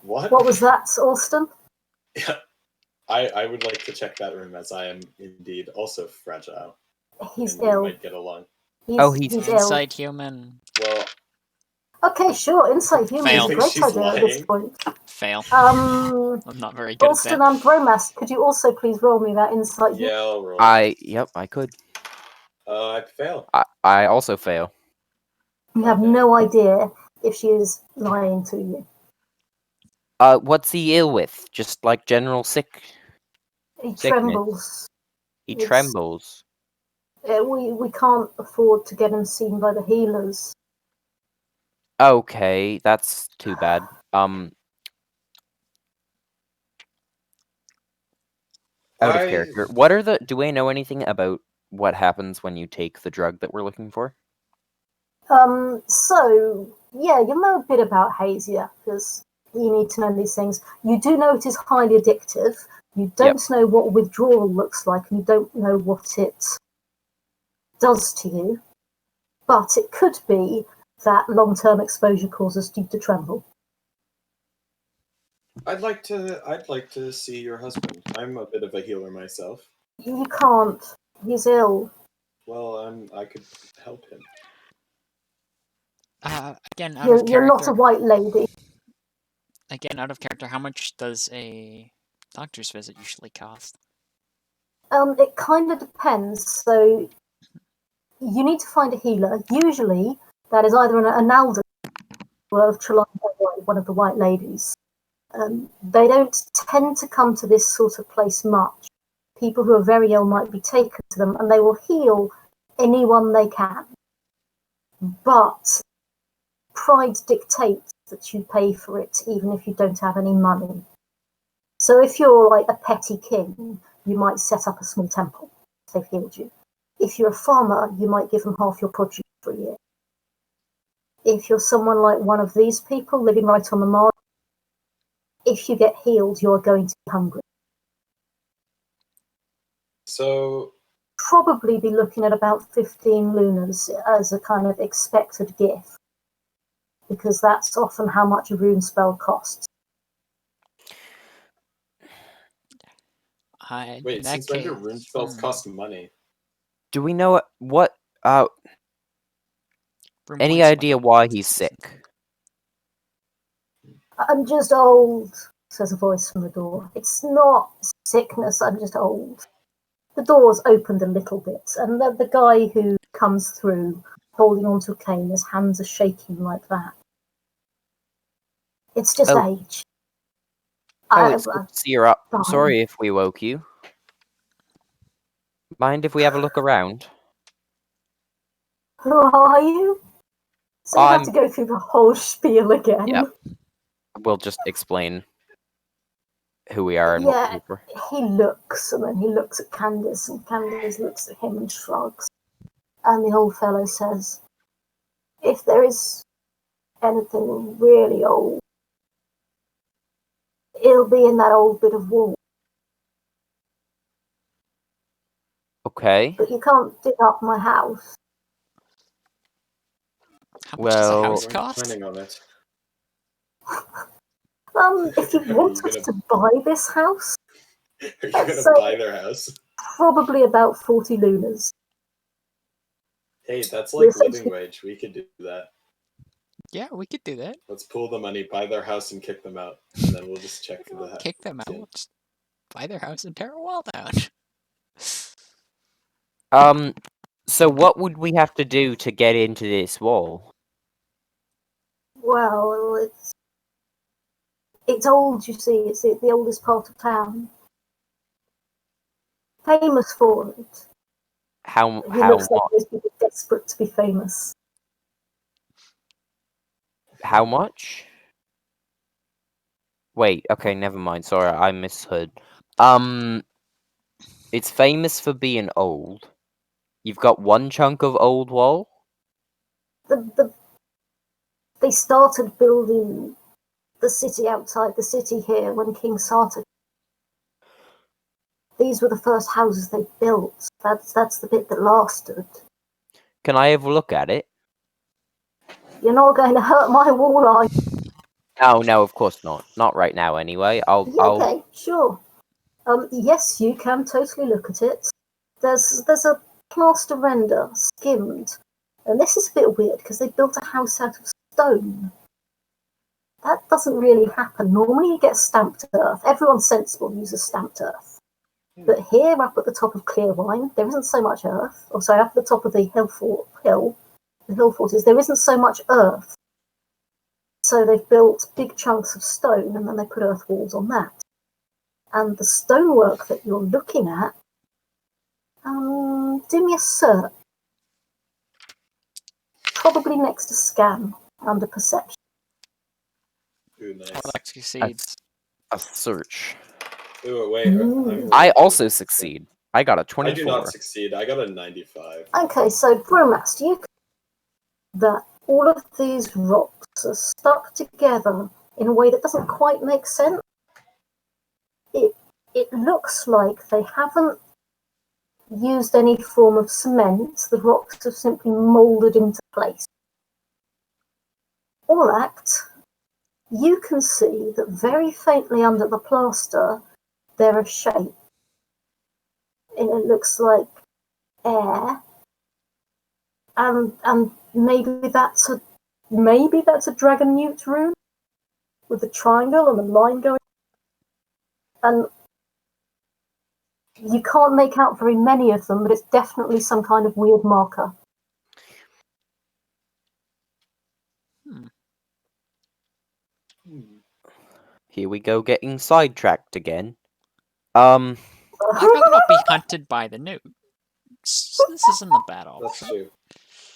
What? What was that, Alston? Yeah, I would like to check that room, as I am indeed also fragile. He's ill. We might get along. He's inside human. Well. Okay, sure. Inside human is a great idea at this point. Fail. I'm not very good Alston at that. and Bromas, could you also please roll me that insight? Yeah, I'll roll. Yep, I could. I fail. I also fail. You have no idea if she is lying to you. What's he ill with? Just like general sickness? He trembles. He trembles. We can't afford to get him seen by the healers. Okay, that's too bad. Out of character. What are do we know anything about what happens when you take the drug that we're looking for? So, yeah, you'll know a bit about Hazia, because you need to know these things. You do know it is highly addictive. You don't know what withdrawal looks like, and you don't know what it does to you. But it could be that long-term exposure causes you to tremble. I'd like to see your husband. I'm a bit of a healer myself. You can't. He's ill. Well, I could help him. Again, out of character. You're not a white lady. Again, out of character, how much does a doctor's visit usually cost? It kind of depends. So you need to find a healer. Usually, that is either an elder or one of the white ladies. They don't tend to come to this sort of place much. People who are very ill might be taken to them, and they will heal anyone they can. But pride dictates that you pay for it, even if you don't have any money. So if you're like a petty king, you might set up a small temple if they've healed you. If you're a farmer, you might give them half your produce for a year. If you're someone like one of these people living right on the margin, if you get healed, you're going to be hungry. So probably be looking at about 15 lunars as a kind of expected gift, because that's often how much a rune spell costs. Wait, since when do rune spells cost money? Do we know what any idea why he's sick? I'm just old, says a voice from the door. It's not sickness, I'm just old. The door's opened a little bit, and the guy who comes through holding onto a cane, his hands are shaking like that. It's just age. It's good to see you're up. Fine. Sorry if we woke you. Mind if we have a look around? Who are you? So you have to go through the whole spiel again. Yep. We'll just explain who we are and what we do for. He looks, and then he looks at Candace, and Candace looks at him and shrugs. And the old fellow says, if there is anything really old, it'll be in that old bit of wall. Okay. But you can't dig up my house. How much does a house cost? Planning on it. If you want us to buy this house, are you going to buy their house? Probably about 40 lunas. Hey, that's like living wage. We could do that. Yeah, we could do that. Let's pool the money, buy their house, and kick them out. And then we'll just check for the house. Kick them out. We'll just buy their house and tear a wall down. So what would we have to do to get into this wall? Well, it's old, you see. It's the oldest part of town. Famous for it. He looks like those people desperate to be famous. How much? Wait, okay, never mind. Sorry, I misheard. It's famous for being old. You've got one chunk of old wall? They started building the city outside the city here when King Sartor. These were the first houses they built. That's the bit that lasted. Can I have a look at it? You're not going to hurt my wall, are you? Oh, no, of course not. Not right now, anyway. Okay, sure. Yes, you can totally look at it. There's a plaster render, skimmed. And this is a bit weird, because they built a house out of stone. That doesn't really happen. Normally you get stamped earth. Everyone sensible uses stamped earth. But here, up at the top of Clearwine, there isn't so much earth. Or sorry, up at the top of the hill fortress, there isn't so much earth. So they've built big chunks of stone, and then they put earth walls on that. And the stonework that you're looking at, do me a search. Probably next to scan, under perception. Ooh, nice. I'll actually succeed. A search. Ooh, wait. I also succeed. I got a 24. I do not succeed. I got a 95. Okay, so Brewmaster, you can that all of these rocks are stuck together in a way that doesn't quite make sense. It looks like they haven't used any form of cement. The rocks have simply moulded into place. Olact, you can see that very faintly under the plaster there are shapes. And it looks like air. And maybe that's a dragon newt rune with a triangle and a line going. And you can't make out very many of them, but it's definitely some kind of weird marker. Here we go, getting sidetracked again. I'd rather not be hunted by the newt. This isn't a bad option. That's true.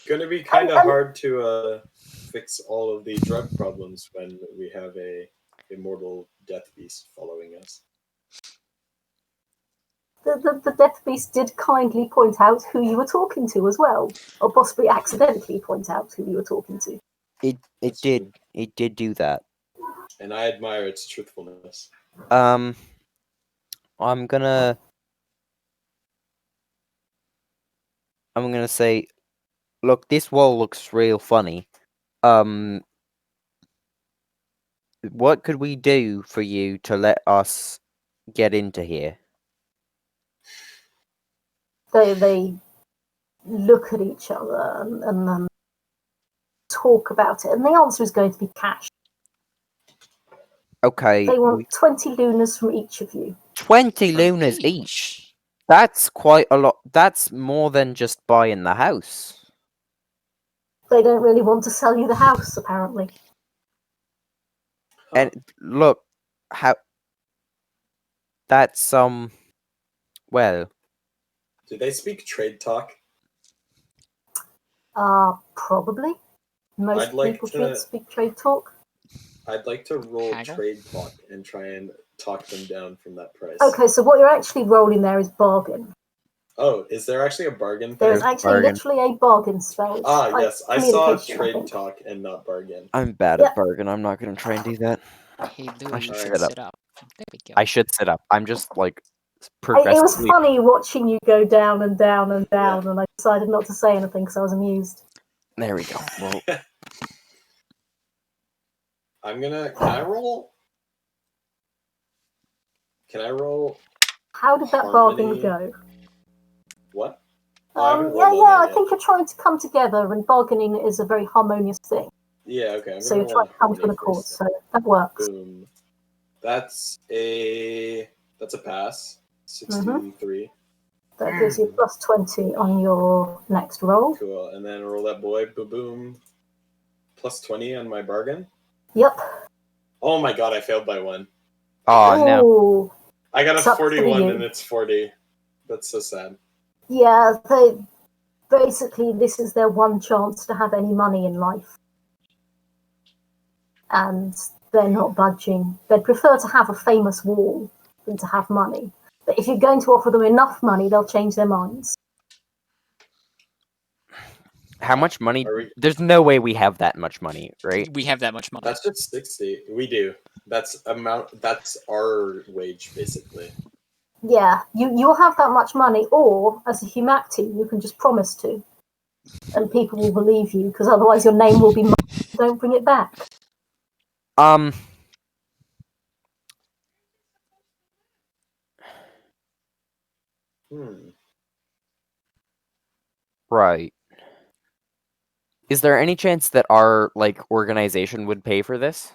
Gonna be kind of hard to fix all of the drug problems when we have a immortal death beast following us. The death beast did kindly point out who you were talking to as well, or possibly accidentally point out who you were talking to. It did do that. And I admire its truthfulness. I'm gonna say, look, this wall looks real funny. What could we do for you to let us get into here? They look at each other and then talk about it, and the answer is going to be cash. Okay. They want 20 lunas from each of you. 20 lunas each. That's quite a lot. That's more than just buying the house. They don't really want to sell you the house, apparently. And look, how that's well. Do they speak trade talk? Probably. Most people should speak trade talk. I'd like to roll trade talk and try and talk them down from that price. Okay, so what you're actually rolling there is bargain. Oh, is there actually a bargain? There's actually literally a bargain spell. Yes, I saw trade talk and not bargain. I'm bad at bargain. I'm not going to try and do that. Hey, Louis, I should sit up. There we go. I should sit up. I'm just like progressively. It was funny watching you go down and down and down, and I decided not to say anything because I was amused. There we go. Well, Can I roll? How did that bargain go? What? I think you're trying to come together, and bargaining is a very harmonious thing. Yeah, okay. So you're trying to come to an accord, so that works. Boom. That's a pass. 63. That gives you plus 20 on your next roll. Cool. And then roll that boy. Boom, boom. Plus 20 on my bargain. Yep. Oh my god, I failed by 1. Oh no. I got a 41 and it's 40. That's so sad. Yeah, basically this is their one chance to have any money in life. And they're not budging. They'd prefer to have a famous wall than to have money. But if you're going to offer them enough money, they'll change their minds. How much money? There's no way we have that much money, right? We have that much money. That's just 60. We do. That's our wage, basically. Yeah, you'll have that much money, or as a humanity, you can just promise to. And people will believe you, because otherwise your name will be don't bring it back. Right. Is there any chance that our organization would pay for this?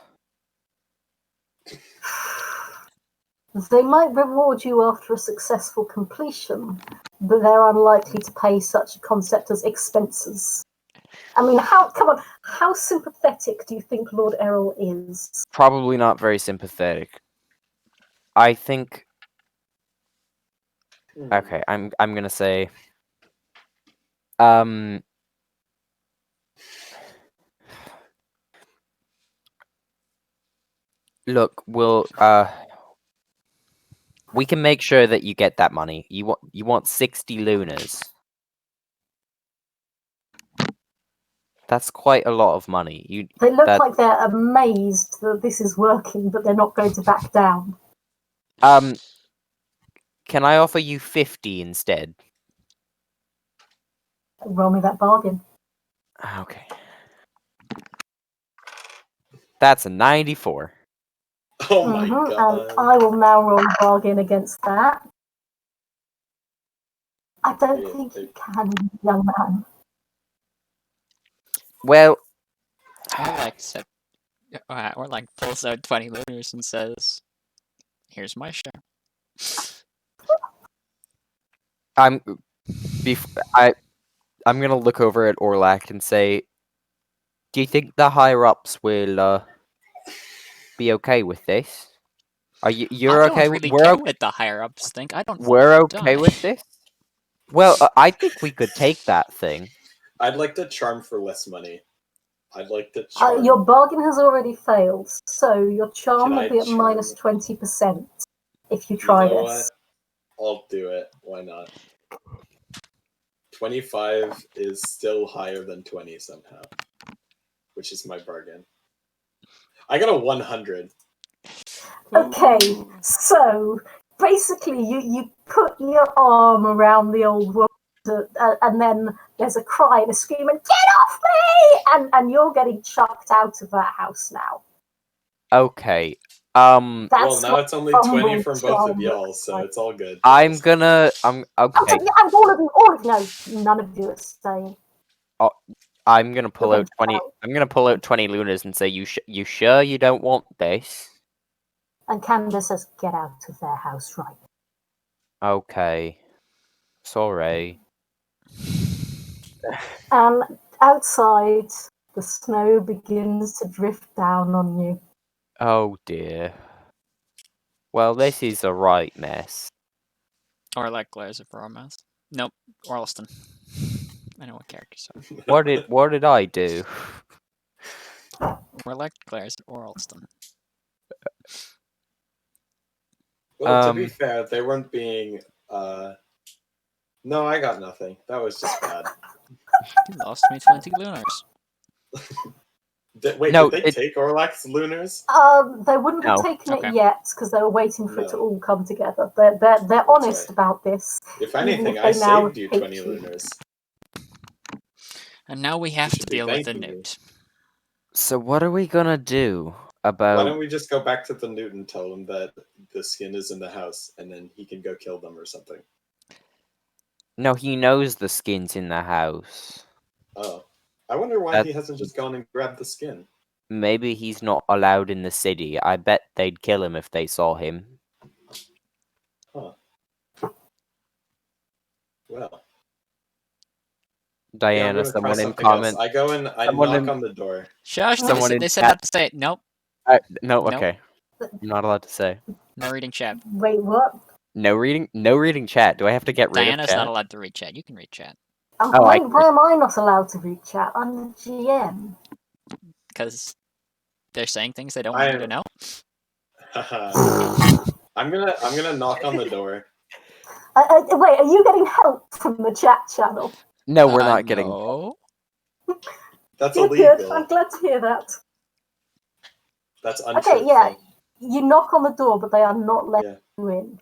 They might reward you after a successful completion, but they're unlikely to pay such a concept as expenses. I mean, how sympathetic do you think Lord Errol is? Probably not very sympathetic. I think. Okay, I'm gonna say. Look, we can make sure that you get that money. You want 60 lunas. That's quite a lot of money. They look like they're amazed that this is working, but they're not going to back down. Can I offer you 50 instead? Roll me that bargain. Okay. That's a 94. Oh my god. And I will now roll a bargain against that. I don't think you can, young man. Well, or pulls out 20 lunars and says, "Here's my share." I'm gonna look over at Orlac and say, "Do you think the higher ups will be okay with this? You're okay? I don't really care what the higher ups think. I don't. We're okay with this. Well, I think we could take that thing. I'd like to charm for less money. I'd like to charm. Your bargain has already failed, so your charm will be at minus 20% if you try this. What? I'll do it. Why not? 25 is still higher than 20 somehow, which is my bargain. I got a 100. Okay, so basically you put your arm around the old woman, and then there's a cry and a scream and "Get off me!" and you're getting chucked out of that house now. Okay. Well, now it's only 20 from both of y'all, so it's all good. I'm okay. All of you, no, none of you are staying. I'm gonna pull out 20. I'm gonna pull out 20 lunas and say, "You sure you don't want this?" And Candace says, get out of their house right now. Okay. Sorry. And outside, the snow begins to drift down on you. Oh dear. Well, this is a right mess. Or like glares of romance. Nope, Orlston. I know what characters are. What did I do? Or like glares of Orlston. Well, to be fair, they weren't being. No, I got nothing. That was just bad. You lost me 20 lunars. Did they take Orlax's lunars? They wouldn't have taken it yet because they were waiting for it to all come together. They're honest about this. If anything, I saved you 20 lunars. And now we have to deal with the note. So what are we gonna do about... Why don't we just go back to the Newt and tell him that the skin is in the house, and then he can go kill them or something? No, he knows the skin's in the house. Oh. I wonder why he hasn't just gone and grabbed the skin. Maybe he's not allowed in the city. I bet they'd kill him if they saw him. Huh. Well. Diana, someone in comment. I go and I knock on the door. Shush! They said not to say it. Nope. No, okay. I'm not allowed to say. No reading chat. Wait, what? No reading chat. Do I have to get rid of chat? Diana's not allowed to read chat. You can read chat. Why am I not allowed to read chat? I'm the GM. Because they're saying things they don't want you to know. I'm gonna knock on the door. Wait, are you getting help from the chat channel? No, we're not getting. No. That's illegal. Good. I'm glad to hear that. That's untruthful. Okay, yeah. You knock on the door, but they are not letting you in.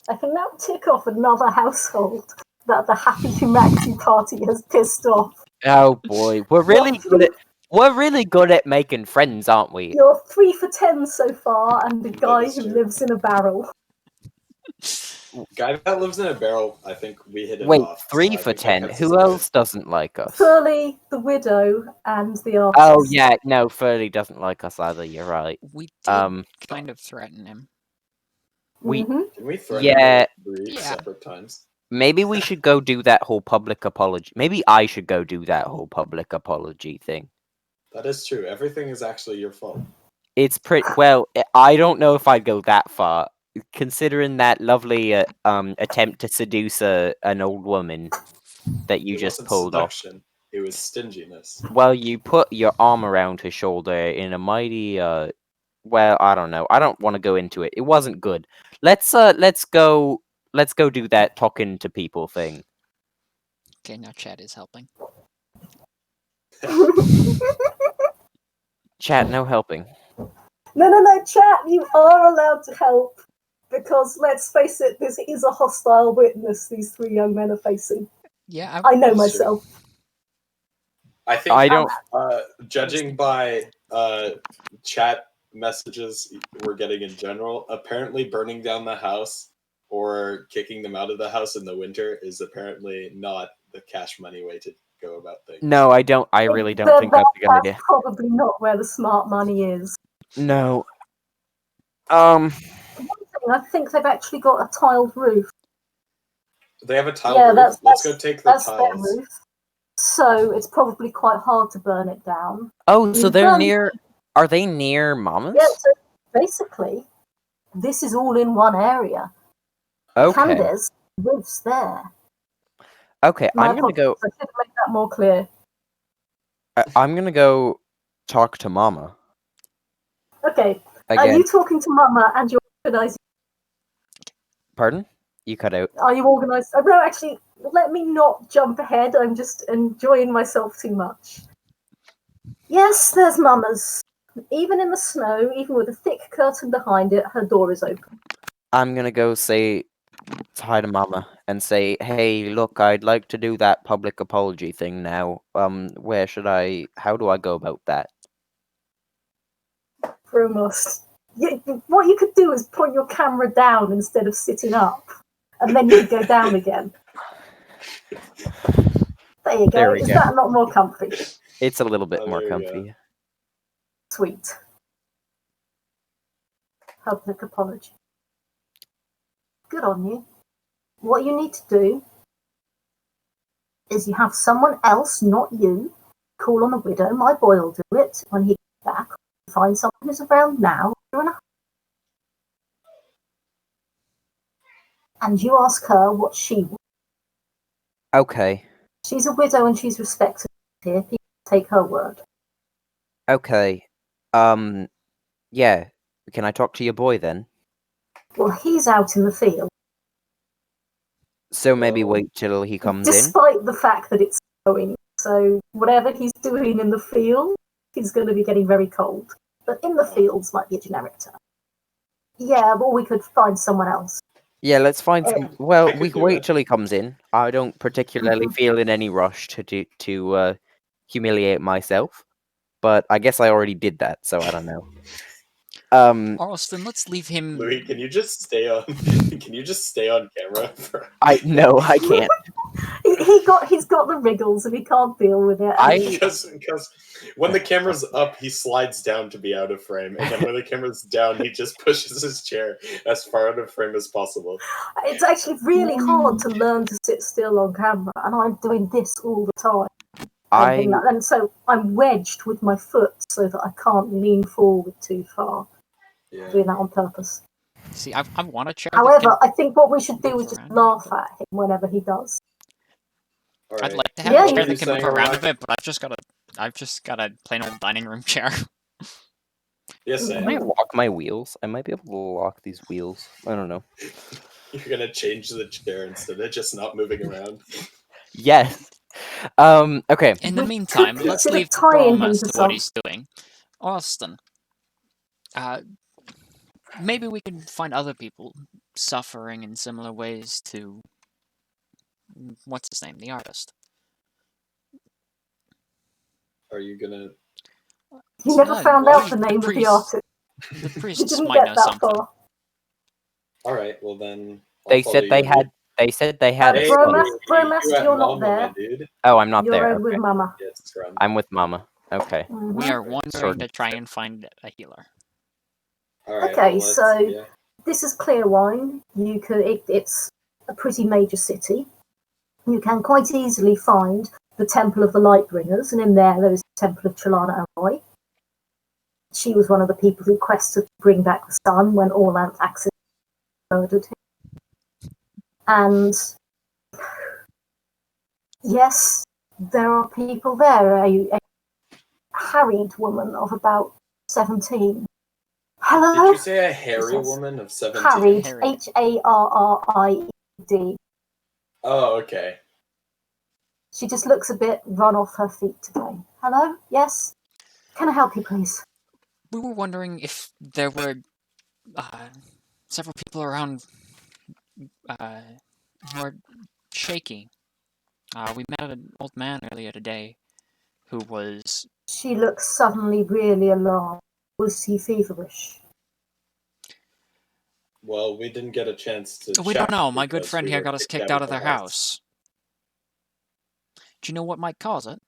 I can now tick off another household that the Happy Humanity Party has pissed off. Oh boy, we're really good at making friends, aren't we? You're 3 for 10 so far, and the guy who lives in a barrel. Guy that lives in a barrel, I think we hit him Wait, off. 3 for 10? Who else doesn't like us? Furley, the widow, and the artist. Oh yeah, no, Furley doesn't like us either, you're right. We did kind of threaten him. Can we threaten him 3 separate times? Maybe we should go do that whole public apology. Maybe I should go do that whole public apology thing. That is true. Everything is actually your fault. It's pretty... Well, I don't know if I'd go that far. Considering that lovely attempt to seduce an old woman that you just pulled off. It was stinginess. Well, you put your arm around her shoulder in a mighty... Well, I don't know. I don't want to go into it. It wasn't good. Let's go do that talking to people thing. Okay, now chat is helping. Chat, no helping. No, chat, you are allowed to help. Because, let's face it, this is a hostile witness these 3 young men are facing. Yeah, I know myself. I think, judging by chat messages we're getting in general, apparently burning down the house or kicking them out of the house in the winter is apparently not the cash money way to go about things. No, I don't. I really don't think that's a good idea. That's probably not where the smart money is. No. I think they've actually got a tiled roof. They have a tiled roof? Let's go take the tiles. Their roof. So it's probably quite hard to burn it down. Oh, so they're near... Are they near Mama's? Yeah, so basically, this is all in one area. Okay. Candace lives there. Okay, I'm going to go... I should make that more clear. I'm going to go talk to Mama. Okay. Again. Are you talking to Mama and you're organising? Pardon? You cut out. Are you organised? Oh, no, actually, let me not jump ahead. I'm just enjoying myself too much. Yes, there's Mama's. Even in the snow, even with a thick curtain behind it, her door is open. I'm going to go say hi to Mama and say, hey, look, I'd like to do that public apology thing now. Where should I... How do I go about that? Almost. What you could do is point your camera down instead of sitting up, and then you could go down again. There you go. Is that not more comfy? It's a little bit more comfy. Sweet. public apology. Good on you. What you need to do is you have someone else, not you, call on the widow. My boy will do it when he gets back. Find someone who's around now. And you ask her what she wants. Okay. She's a widow and she's respected here. People take her word. Okay. Yeah. Can I talk to your boy then? Well, he's out in the field. So maybe wait till he comes in? Despite the fact that it's snowing. So whatever he's doing in the field, he's going to be getting very cold. But in the fields might be a generic term. Yeah, but we could find someone else. Yeah, let's find some... Well, we can wait till he comes in. I don't particularly feel in any rush to humiliate myself. But I guess I already did that, so I don't know. Austin, let's leave him... Louis, can you just stay on camera? No, I can't. He's got the wriggles and he can't deal with it. Because when the camera's up, he slides down to be out of frame, and then when the camera's down, he just pushes his chair as far out of frame as possible. It's actually really hard to learn to sit still on camera, and I'm doing this all the time. And so I'm wedged with my foot so that I can't lean forward too far. Yeah. Doing that on purpose. See, I want a chair. However, I think what we should do is just laugh at him whenever he does. Right. I'd like to have a chair that can move around a bit, but I've just got a plain old dining room chair. Yes, Can I lock my wheels? I might be able to lock these wheels. I don't know. You're gonna change the chair instead of just not moving around. Yes. Okay. In the meantime, let's leave Bromas to what he's doing. Austin, maybe we can find other people suffering in similar ways to... What's his name? The artist. Are you gonna... You never found out the name of the artist. The priests might know something. Alright, well then... They said they had Bromas, you're not there. Oh, I'm not You're there. You're with Mama. Yes, I'm with Mama. Okay. We are wandering to try and find a healer. Right, okay, so this is Clearwine. It's a pretty major city. You can quite easily find the Temple of the Lightbringers, and in there is the Temple of Trelana Alroy. She was one of the people who quested to bring back the sun when Orlanth accidentally murdered him. And yes, there are people there. A harried woman of about 17. Hello? Did you say a hairy woman of 17? Harried. Harried. Oh, okay. She just looks a bit run off her feet today. Hello? Yes? Can I help you, please? We were wondering if there were several people around who are shaky. We met an old man earlier today who was... She looks suddenly really alarmed. Was he feverish? Well, we didn't get a chance to We don't know. My good friend here got us kicked out of their house. Do you know what might cause it?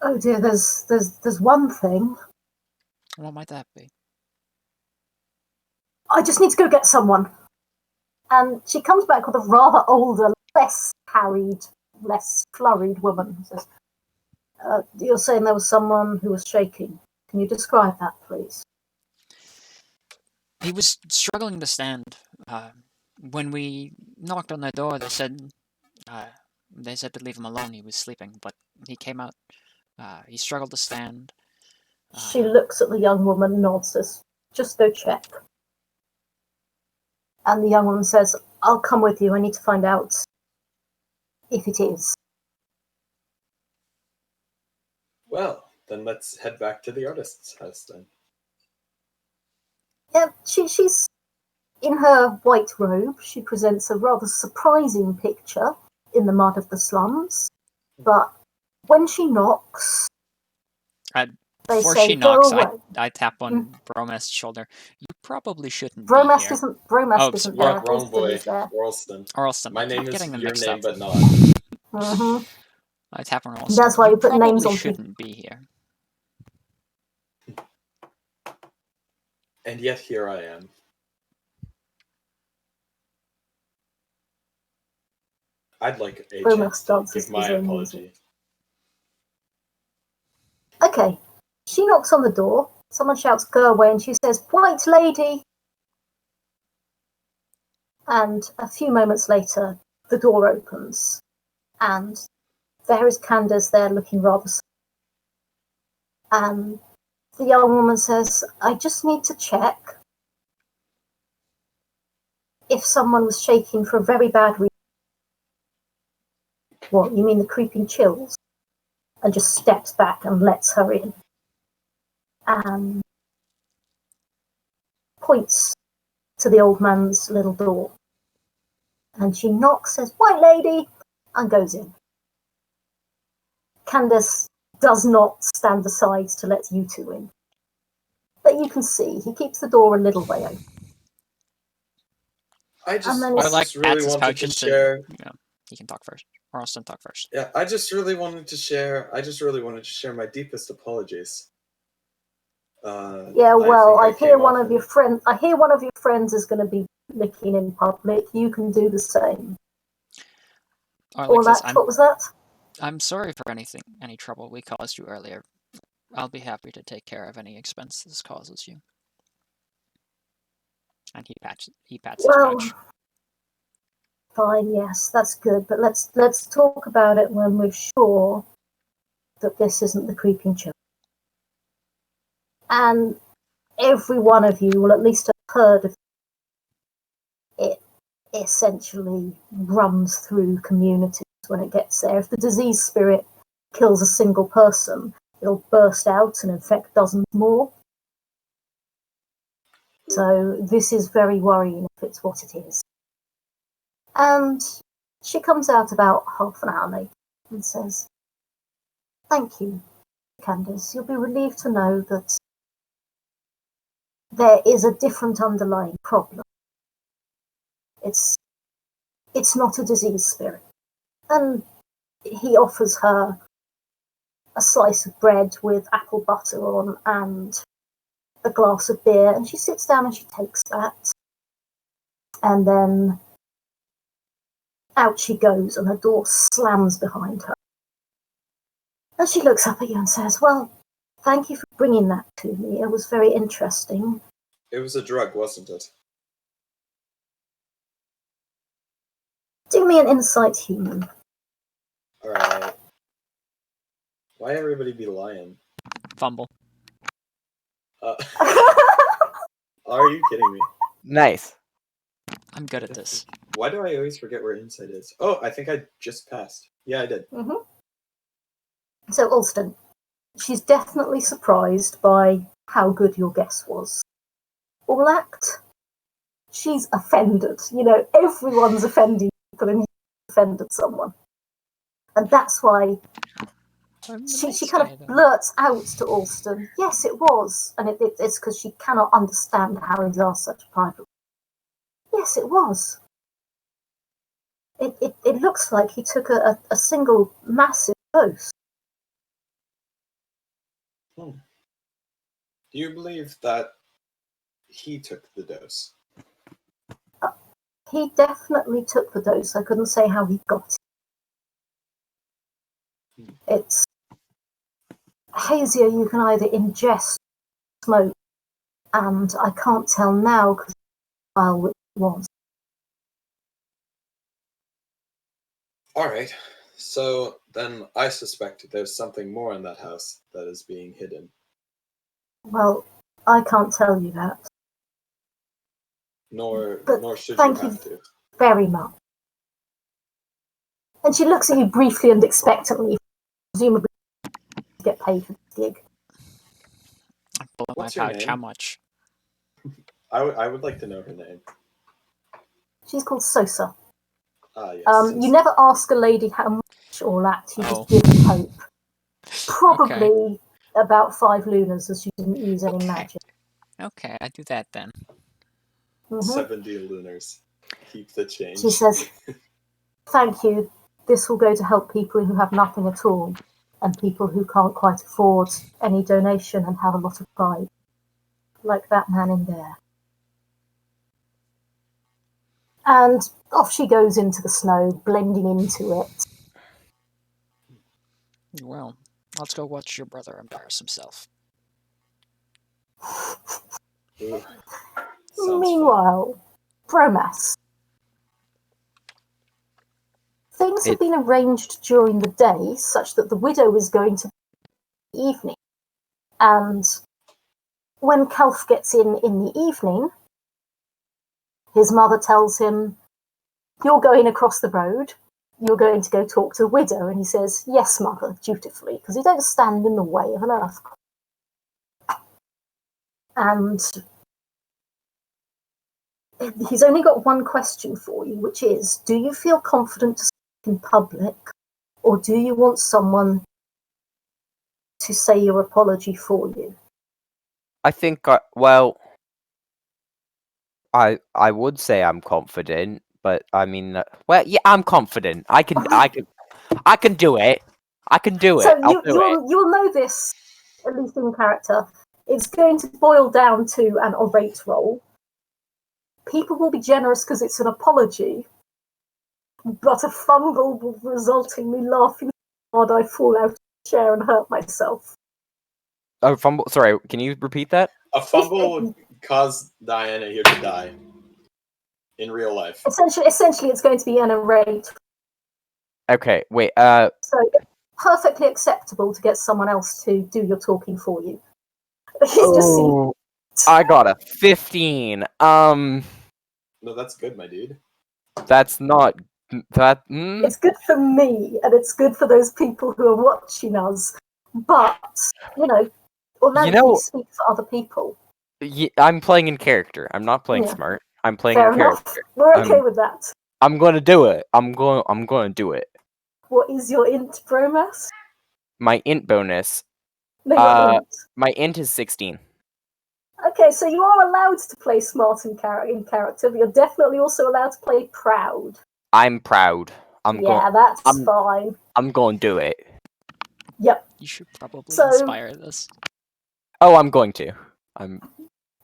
Oh dear, there's one thing. What might that be? I just need to go get someone. And she comes back with a rather older, less harried, less flurried woman. Says, you're saying there was someone who was shaking. Can you describe that, please? He was struggling to stand. When we knocked on their door, they said to leave him alone. He was sleeping, but he came out. He struggled to stand. She looks at the young woman, nods, says, just go check. And the young woman says, I'll come with you. I need to find out if it is. Well, then let's head back to the artist's house then. Yeah, she's in her white robe. She presents a rather surprising picture in the mud of the slums. But when she knocks, before she knocks, I tap on Bromas' shoulder. You probably shouldn't Bromas be here. isn't there. Wrong boy. Orlston. My name is your name, but not. Mm-hmm. I tap on Orlston. That's why you put names on people. Shouldn't be here. And yet here I am. I'd like a chance to give my apology. Okay, she knocks on the door. Someone shouts, "Go away," and she says, "White lady." And a few moments later, the door opens, and there is Candace there looking rather sad. And the young woman says, "I just need to check if someone was shaking for a very bad reason." What, you mean the creeping chills? And just steps back and lets her in. And points to the old man's little door. And she knocks, says, "White lady," and goes in. Candace does not stand aside to let you two in. But you can see, he keeps the door a little way open. I just Or really wanted to share. Yeah, he can talk first. Or Austin talk first. Yeah, I just really wanted to share my deepest apologies. Yeah, well, I hear one of your friends is going to be licking in public. You can do the same. Or that, what was that? I'm sorry for any trouble we caused you earlier. I'll be happy to take care of any expense this causes you. And he pats his pouch. Fine, yes, that's good. But let's talk about it when we're sure that this isn't the creeping child. And every one of you will at least have heard of it. Essentially runs through communities when it gets there. If the disease spirit kills a single person, it'll burst out and infect dozens more. So this is very worrying if it's what it is. And she comes out about half an hour later and says, "Thank you, Candace. You'll be relieved to know that there is a different underlying problem. It's not a disease spirit." And he offers her a slice of bread with apple butter on and a glass of beer, and she sits down and she takes that. And then out she goes, and her door slams behind her. And she looks up at you and says, "Well, thank you for bringing that to me. It was very interesting." It was a drug, wasn't it? Do me an insight, human. Alright. Why everybody be lying? Fumble. Are you kidding me? Nice. I'm good at this. Why do I always forget where insight is? Oh, I think I just passed. Yeah, I did. Mm-hmm. So, Alston, she's definitely surprised by how good your guess was. Orlact, she's offended. You know, everyone's offending people and you've offended someone. And that's why she kind of blurts out to Alston, "Yes, it was." And it's because she cannot understand how he's asked such a private. "Yes, it was. It looks like he took a single massive dose." Do you believe that he took the dose? He definitely took the dose. I couldn't say how he got it. It's hazier. You can either ingest smoke, and I can't tell now because which it was. Alright, so then I suspect there's something more in that house that is being hidden. Well, I can't tell you that. Nor should thank you have to. Very much. And she looks at you briefly and expectantly, presumably to get paid for the gig. I pull out What's my your pouch. name? How much? I would like to know her name. She's called Sosa. Ah, yes. You never ask a lady how much or that. You just give them hope. Probably about 5 lunas, as she didn't use any magic. Okay, I do that then. 70 lunars. Keep the change. She says, "Thank you. This will go to help people who have nothing at all, and people who can't quite afford any donation and have a lot of pride. like that man in there. And off she goes into the snow, blending into it. Well, let's go watch your brother embarrass himself. Meanwhile, Bromas. Things have been arranged during the day such that the widow is going to be in the evening. And when Calf gets in the evening, his mother tells him, "You're going across the road. You're going to go talk to the widow." And he says, "Yes, mother," dutifully, because he don't stand in the way of an earthquake. And he's only got one question for you, which is, do you feel confident to speak in public, or do you want someone to say your apology for you? I think, I would say I'm confident, but I mean, yeah, I'm confident. I can do it. I can do it. So I'll do it. you'll know this, at least in character. It's going to boil down to an orate role. People will be generous because it's an apology, but a fumble will result in me laughing so hard I fall out of the chair and hurt myself. Oh, fumble. Sorry, can you repeat that? A fumble would cause Diana here to die. In real life. Essentially, it's going to be an orate. Okay, wait. So perfectly acceptable to get someone else to do your talking for you. I got a 15. No, that's good, my dude. That's not that. It's good for me, and it's good for those people who are watching us. But automatically speak for other people. I'm playing in character. I'm not playing smart. I'm playing in character. We're okay with that. I'm going to do it. I'm going to do it. What is your int, Bromas? My int bonus. No, your int. My int is 16. Okay, so you are allowed to play smart in character, but you're definitely also allowed to play proud. I'm proud. That's fine. I'm going to do it. Yep. You should probably inspire this. Oh, I'm going to.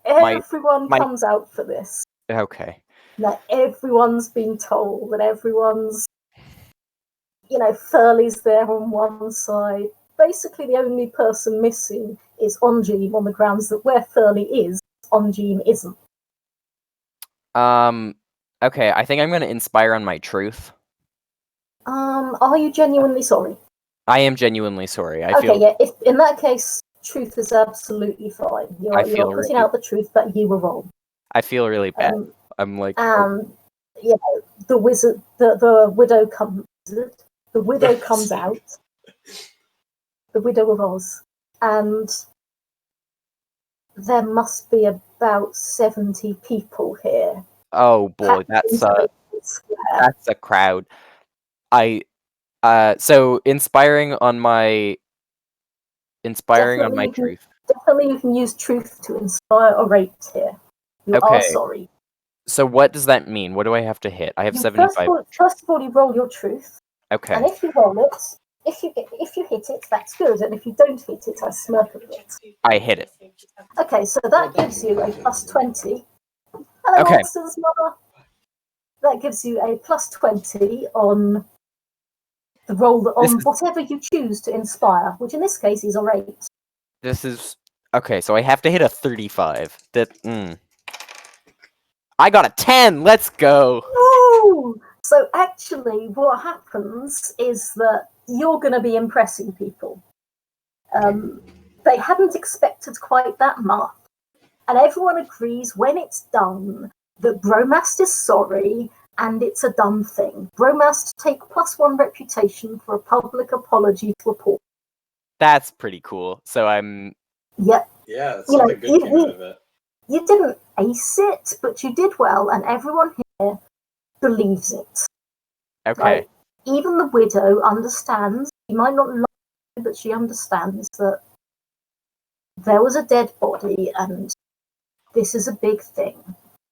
Everyone comes out for this. Okay. Now everyone's been told, and everyone's, Furley's there on one side. Basically, the only person missing is Onjeem, on the grounds that where Furley is, Onjeem isn't. Okay, I think I'm going to inspire on my truth. Are you genuinely sorry? I am genuinely sorry. If in that case, truth is absolutely fine. You're putting out the truth that you were wrong. I feel really bad. I'm like, the wizard, the widow comes. The widow comes out. The Widow of Oz, and there must be about 70 people here. Oh boy, that's a crowd. So inspiring on my truth. Definitely, you can use truth to inspire or rate here. You are sorry. So what does that mean? What do I have to hit? I have 75. First of all, you roll your truth. Okay. And if you roll it, if you hit it, that's good. And if you don't hit it, I smirk at it. I hit it. Okay, so that gives you a plus 20. Hello, Monsters Mother. That gives you a plus 20 on the roll on whatever you choose to inspire, which in this case is a 8. This is okay. So I have to hit a 35. I got a 10. Let's go. Ooh! So actually, what happens is that you're going to be impressing people. They hadn't expected quite that much, and everyone agrees when it's done that Bromast is sorry and it's a done thing. Bromast take +1 reputation for a public apology to a poor. That's pretty cool. So I'm. Yep. Yeah, that's a good came out of it. You didn't ace it, but you did well, and everyone here believes it. Okay. Even the widow understands. She might not like it, but she understands that there was a dead body, and this is a big thing.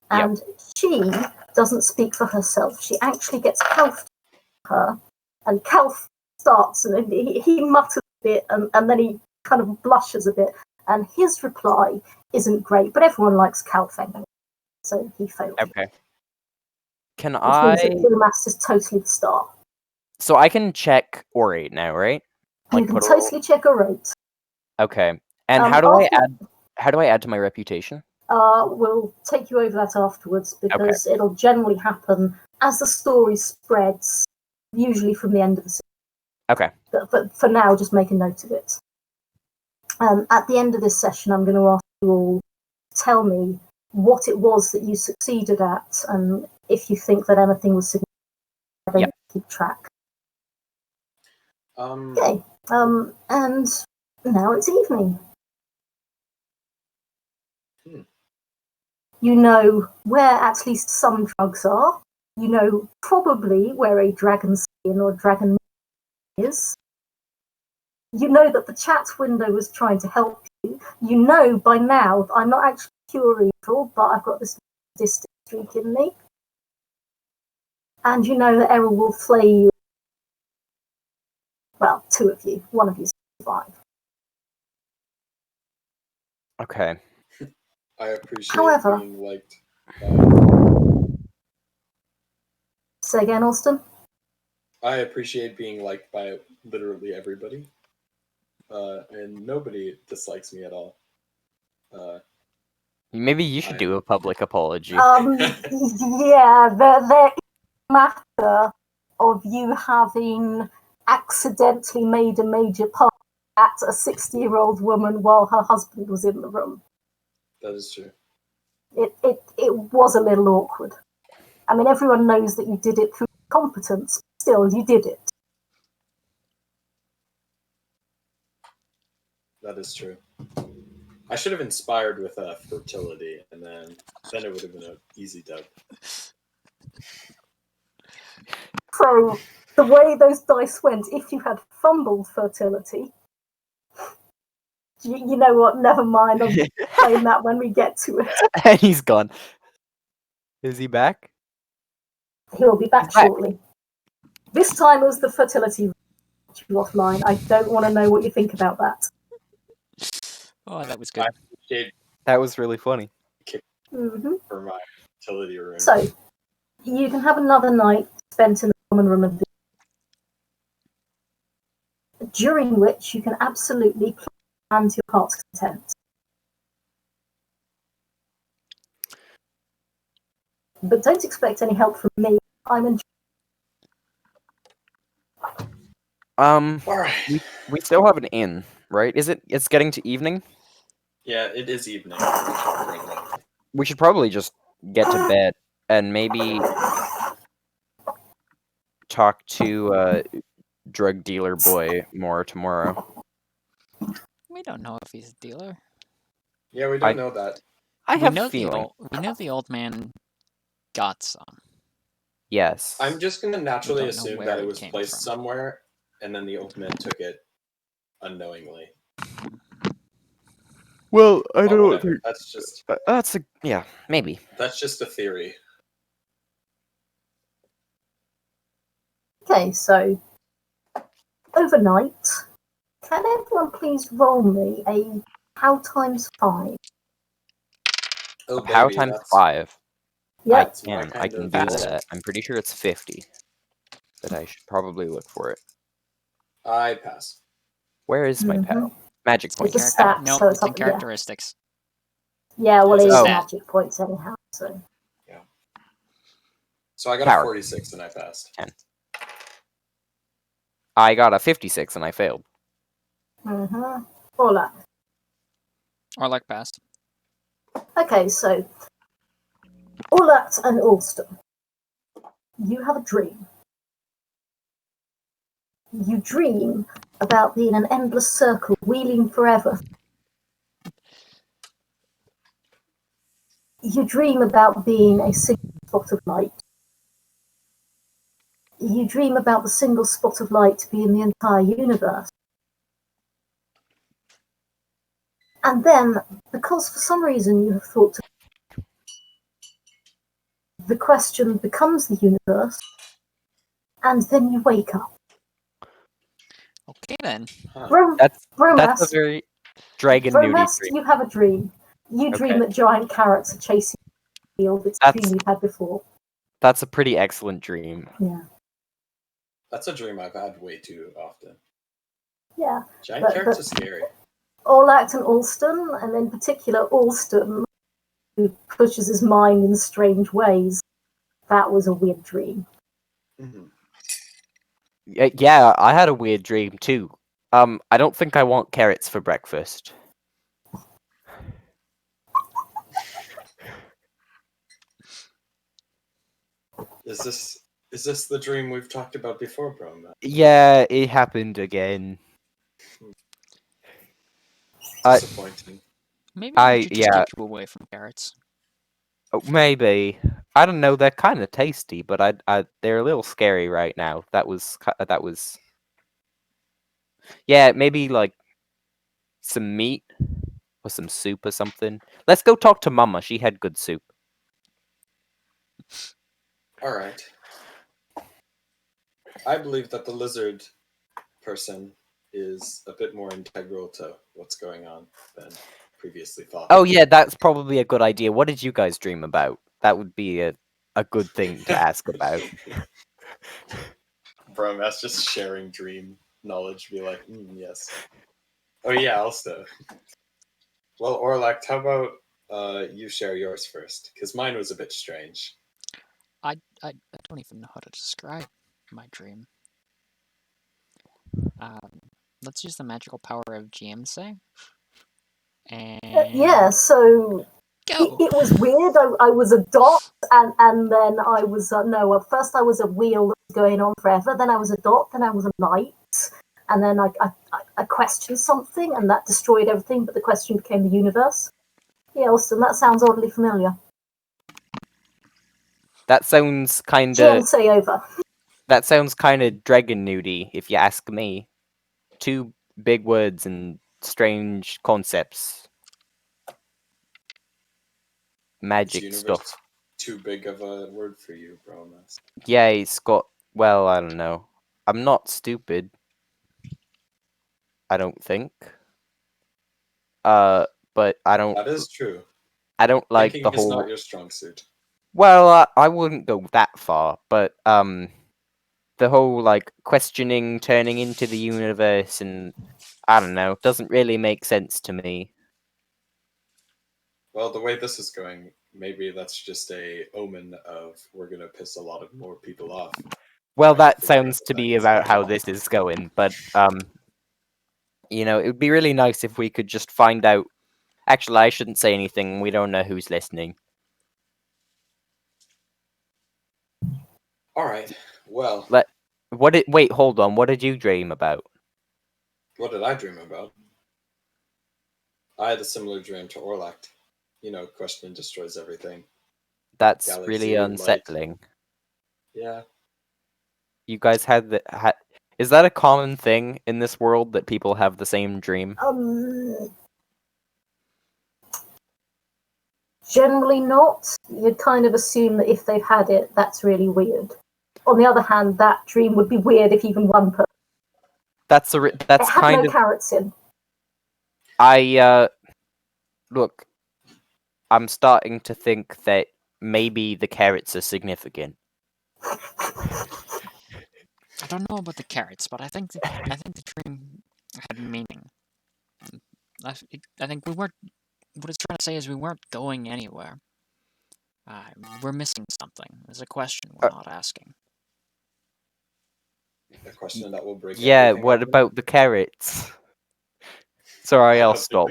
And she doesn't speak for herself. She actually gets Calf to her, and Calf starts, and he mutters a bit, and then he kind of blushes a bit. And his reply isn't great, but everyone likes Calfeng, so he failed. Okay. Can Which means that I? Brewmaster's totally the star. So I can check orate now, right? You can totally check a rate. Okay. And how do I add? How do I add to my reputation? We'll take you over that afterwards because it'll generally happen as the story spreads, usually from the end of the season. Okay. But for now, just make a note of it. At the end of this session, I'm going to ask you all to tell me what it was that you succeeded at, and if you think that anything was significant, I don't keep track. Okay. And now it's evening. You know where at least some drugs are. You know probably where a dragon skin or dragon is. You know that the chat window was trying to help you. You know by now that I'm not actually pure evil, but I've got this sadistic streak in me. And you know that Errol will flay you. Well, two of you. One of you survive. Okay. I appreciate being liked. Say again, Austin? I appreciate being liked by literally everybody. And nobody dislikes me at all. Maybe you should do a public apology. Yeah, there is a matter of you having accidentally made a major part at a 60-year-old woman while her husband was in the room. That is true. It was a little awkward. I mean, everyone knows that you did it through competence. Still, you did it. That is true. I should have inspired with fertility, and then it would have been an easy dub. So, the way those dice went, if you had fumbled fertility, you know what? Never mind. I'll explain that when we get to it. And he's gone. Is he back? He'll be back shortly. This time it was the fertility offline. I don't want to know what you think about that. Oh, that was good. That was really funny. For my fertility room. So, you can have another night spent in the common room of the during which you can absolutely plan to your heart's content. But don't expect any help from me. I'm in. We still have an inn, right? It's getting to evening? Yeah, it is evening. We should probably just get to bed and maybe talk to drug dealer boy more tomorrow. We don't know if he's a dealer. Yeah, we don't know that. I have a feeling. We know the old man got some. Yes. I'm just going to naturally assume that it was came placed from. somewhere, and then the old man took it unknowingly. Well, I don't think that's just maybe. That's just a theory. Okay, so overnight, can everyone please roll me a how times 5? Oh, How baby, times that's 5? Yep. I can do that. I'm pretty sure it's 50. But I should probably look for it. I pass. Where is my pal? Magic point. It's a stat, no, so it's in characteristics. Yeah, well, It's it a is stat. magic points anyhow. So Yeah. So I got a 46 and I passed. 10. I got a 56 and I failed. Orlac. Orlac passed. Okay, so Orlac and Alston, you have a dream. You dream about being an endless circle, wheeling forever. You dream about being a single spot of light. You dream about the single spot of light being the entire universe. And then, because for some reason you have thought the question becomes the universe, and then you wake up. Okay then. That's a very dragon nudie dream. You have a dream. You dream that giant carrots are chasing you. It's a dream you've had before. That's a pretty excellent dream. Yeah. That's a dream I've had way too often. Yeah. Giant carrots are scary. Orlact and Alston, and in particular Alston, who pushes his mind in strange ways. That was a weird dream. Mm-hmm. Yeah, I had a weird dream too. I don't think I want carrots for breakfast. Is this the dream we've talked about before, bro? Yeah, it happened again. Disappointing. Maybe we should just keep you away from carrots. Maybe. I don't know. They're kind of tasty, but they're a little scary right now. That was. Yeah, maybe like some meat or some soup or something. Let's go talk to Mama. She had good soup. All right. I believe that the lizard person is a bit more integral to what's going on than previously thought. Oh yeah, that's probably a good idea. What did you guys dream about? That would be a good thing to ask about. Bro, that's just sharing dream knowledge. Be like, yes. Oh yeah, also. Well, Orlact, how about you share yours first? Because mine was a bit strange. I don't even know how to describe my dream. Let's use the magical power of GMC. And yeah, so it was weird. I was a dot, and then I was first I was a wheel that was going on forever. Then I was a dot. Then I was a light, and then I questioned something, and that destroyed everything. But the question became the universe. Yeah, Austin, that sounds oddly familiar. That sounds kind of. GMC over. That sounds kind of dragon nudie, if you ask me. Two big words and strange concepts. Magic stuff. Too big of a word for you, bro. Yeah, it's got. Well, I don't know. I'm not stupid. I don't think. But I don't. That is true. I don't like Thinking the whole. is not your strong suit. Well, I wouldn't go that far, but the whole like questioning turning into the universe and I don't know, doesn't really make sense to me. Well, the way this is going, maybe that's just a omen of we're gonna piss a lot of more people off. Well, that sounds to be about how this is going, but you know, it would be really nice if we could just find out. Actually, I shouldn't say anything. We don't know who's listening. All right. Well, wait, hold on. What did you dream about? What did I dream about? I had a similar dream to Orlact. You know, question destroys everything. That's Galaxy, really unsettling. Light. Yeah. You guys had the. Is that a common thing in this world that people have the same dream? Generally not. You'd kind of assume that if they've had it, that's really weird. On the other hand, that dream would be weird if even one person. That's it had no carrots in. Look. I'm starting to think that maybe the carrots are significant. I don't know about the carrots, but I think the dream had meaning. I think we weren't. What it's trying to say is we weren't going anywhere. We're missing something. There's a question we're not asking. A question that will break. Yeah, what about the carrots? Sorry, I'll stop.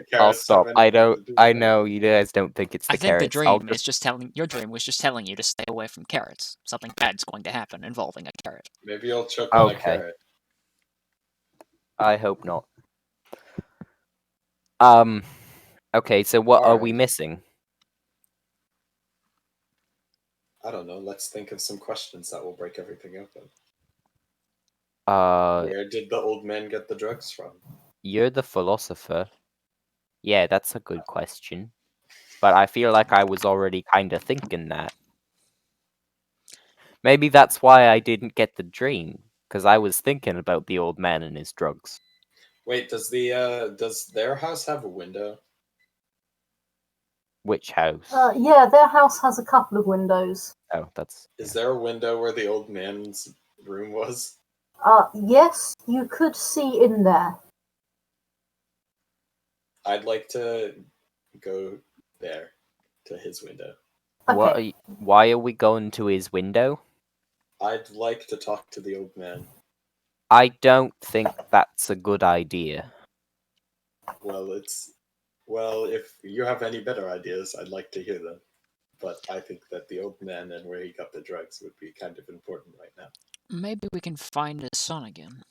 I know you guys don't think it's the carrots. I think the dream is just telling. Your dream was just telling you to stay away from carrots. Something bad's going to happen involving a carrot. Maybe you'll choke on a carrot. I hope not. Okay, so what are we missing? I don't know. Let's think of some questions that will break everything open. Where did the old man get the drugs from? You're the philosopher. Yeah, that's a good question. But I feel like I was already kind of thinking that. Maybe that's why I didn't get the dream, because I was thinking about the old man and his drugs. Wait, does their house have a window? Which house? Yeah, their house has a couple of windows. Oh, that's... Is there a window where the old man's room was? Yes, you could see in there. I'd like to go there, to his window. Okay. Why are we going to his window? I'd like to talk to the old man. I don't think that's a good idea. Well, if you have any better ideas, I'd like to hear them. But I think that the old man and where he got the drugs would be kind of important right now. Maybe we can find his son again.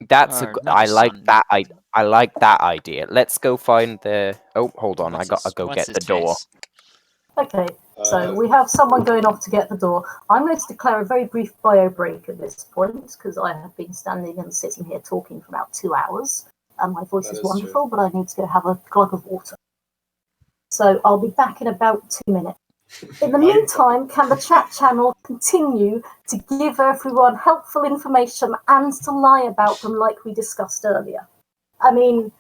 That's Or not I his like son. that. I like that idea. Let's go find the. Oh, hold on. I gotta go What's get the his door. face? Okay, so we have someone going off to get the door. I'm going to declare a very brief bio break at this point because I have been standing and sitting here talking for about 2 hours. And my voice is wonderful, but I need to go have a glug of water. So I'll be back in about 2 minutes. In the meantime, can the chat channel continue to give everyone helpful information and to lie about them like we discussed earlier? I mean,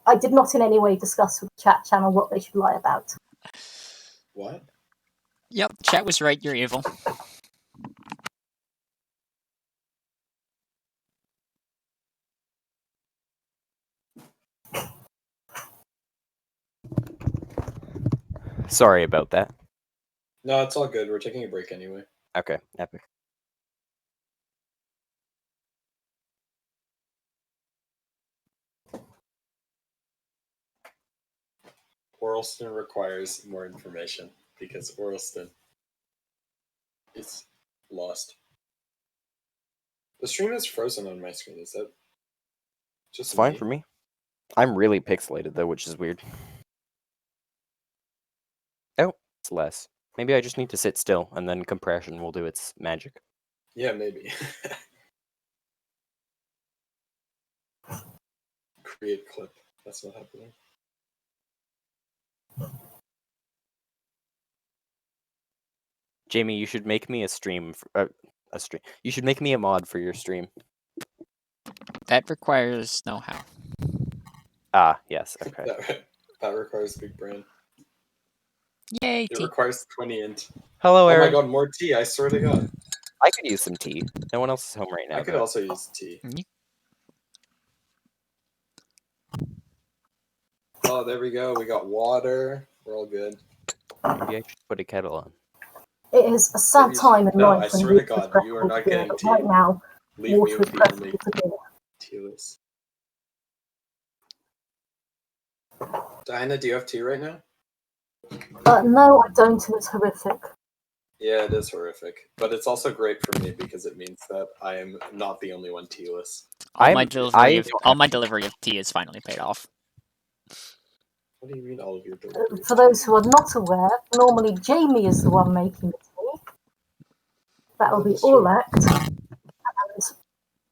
I did not in any way discuss with the chat channel what they should lie about. What? Yep, chat was right, you're evil. Sorry about that. No, it's all good. We're taking a break anyway. Okay, epic. Orlston requires more information because Orlston is lost. The stream is frozen on my screen. Is that just It's fine me? for me. I'm really pixelated though, which is weird. Oh, it's less. Maybe I just need to sit still, and then compression will do its magic. Yeah, maybe. Create clip. That's not happening. Jamie, you should make me a stream. A stream. You should make me a mod for your stream. That requires know-how. Ah, yes. Okay. that requires big brain. Yay, It tea. requires 20 int. Hello, Oh Aaron. my god, more tea! I swear to God. I could use some tea. No one else is home right now. I could also use tea. Oh, there we go. We got water. We're all good. Maybe I should put a kettle on. It is a sad time in No, life I when swear to God, you are not getting tea. right now, Leave me water with is the preferable only for dinner. tealess. Diana, do you have tea right now? No, I don't, and it's horrific. Yeah, it is horrific. But it's also great for me because it means that I am not the only one tealess. All my delivery of tea is finally paid off. What do you mean all of your delivery? For those who are not aware, normally Jamie is the one making the tea. That'll be all act. And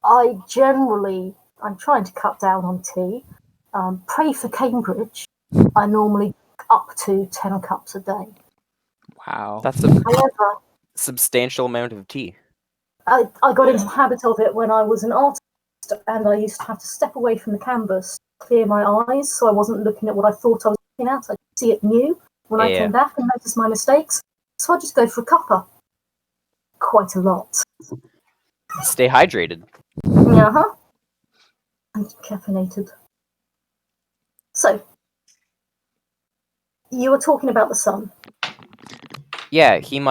I generally, I'm trying to cut down on tea. Pray for Cambridge. I normally up to 10 cups a day. Wow. That's a substantial amount of tea. I got into the habit of it when I was an artist, and I used to have to step away from the canvas, clear my eyes, so I wasn't looking at what I thought I was looking at. I could see it new when I came back and noticed my mistakes. So I just go for a cuppa. Quite a lot. Stay hydrated. Uh-huh. And caffeinated. So, you were talking about the sun. Yeah, he's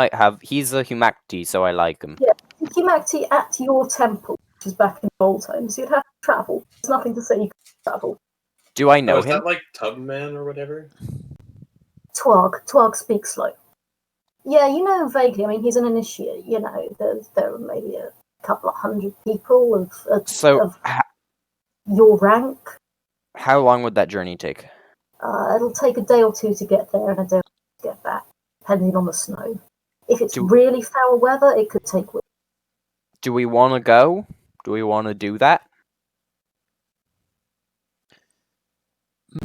a Humacti, so I like him. Yeah, Humacti at your temple, which is back in old times. You'd have to travel. There's nothing to say you can travel. Do I know is him? that like Tubman or whatever? Twog speaks slow. Yeah, you know vaguely. I mean, he's an initiate. You know, there are maybe a couple of hundred people of your rank. How long would that journey take? It'll take a day or two to get there and a day or two to get back, depending on the snow. If it's really foul weather, it could take weeks. Do we want to go? Do we want to do that?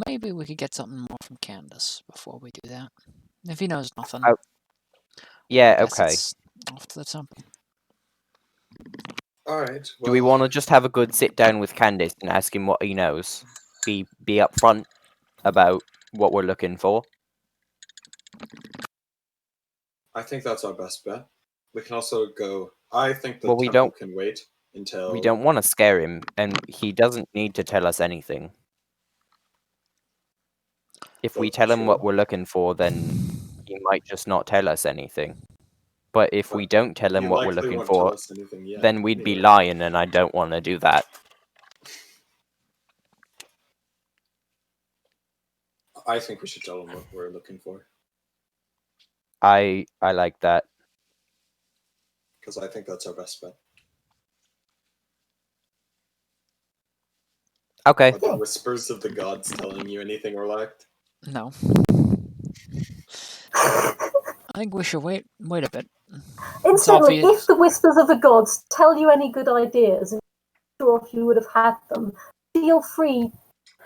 Maybe we could get something more from Candace before we do that. If he knows nothing. Yeah, okay. Off to the temple. Alright. Do we want to just have a good sit down with Candace and ask him what he knows? Be upfront about what we're looking for? I think that's our best bet. We can also go. I think the Well, we temple don't- can wait until. We don't want to scare him, and he doesn't need to tell us anything. If we That's tell him what true. we're looking for, then he might just not tell us anything. But if we But don't tell him he what we're likely looking won't for, tell us anything yet, then we'd be anyway. lying, and I don't want to do that. I think we should tell him what we're looking for, I like that. because I think that's our best bet. Okay. Are the whispers of the gods telling you anything, Orlac? No. I think we should wait a bit. Incidentally, obvious. if the whispers of the gods tell you any good ideas, and you're sure if you would have had them, feel free,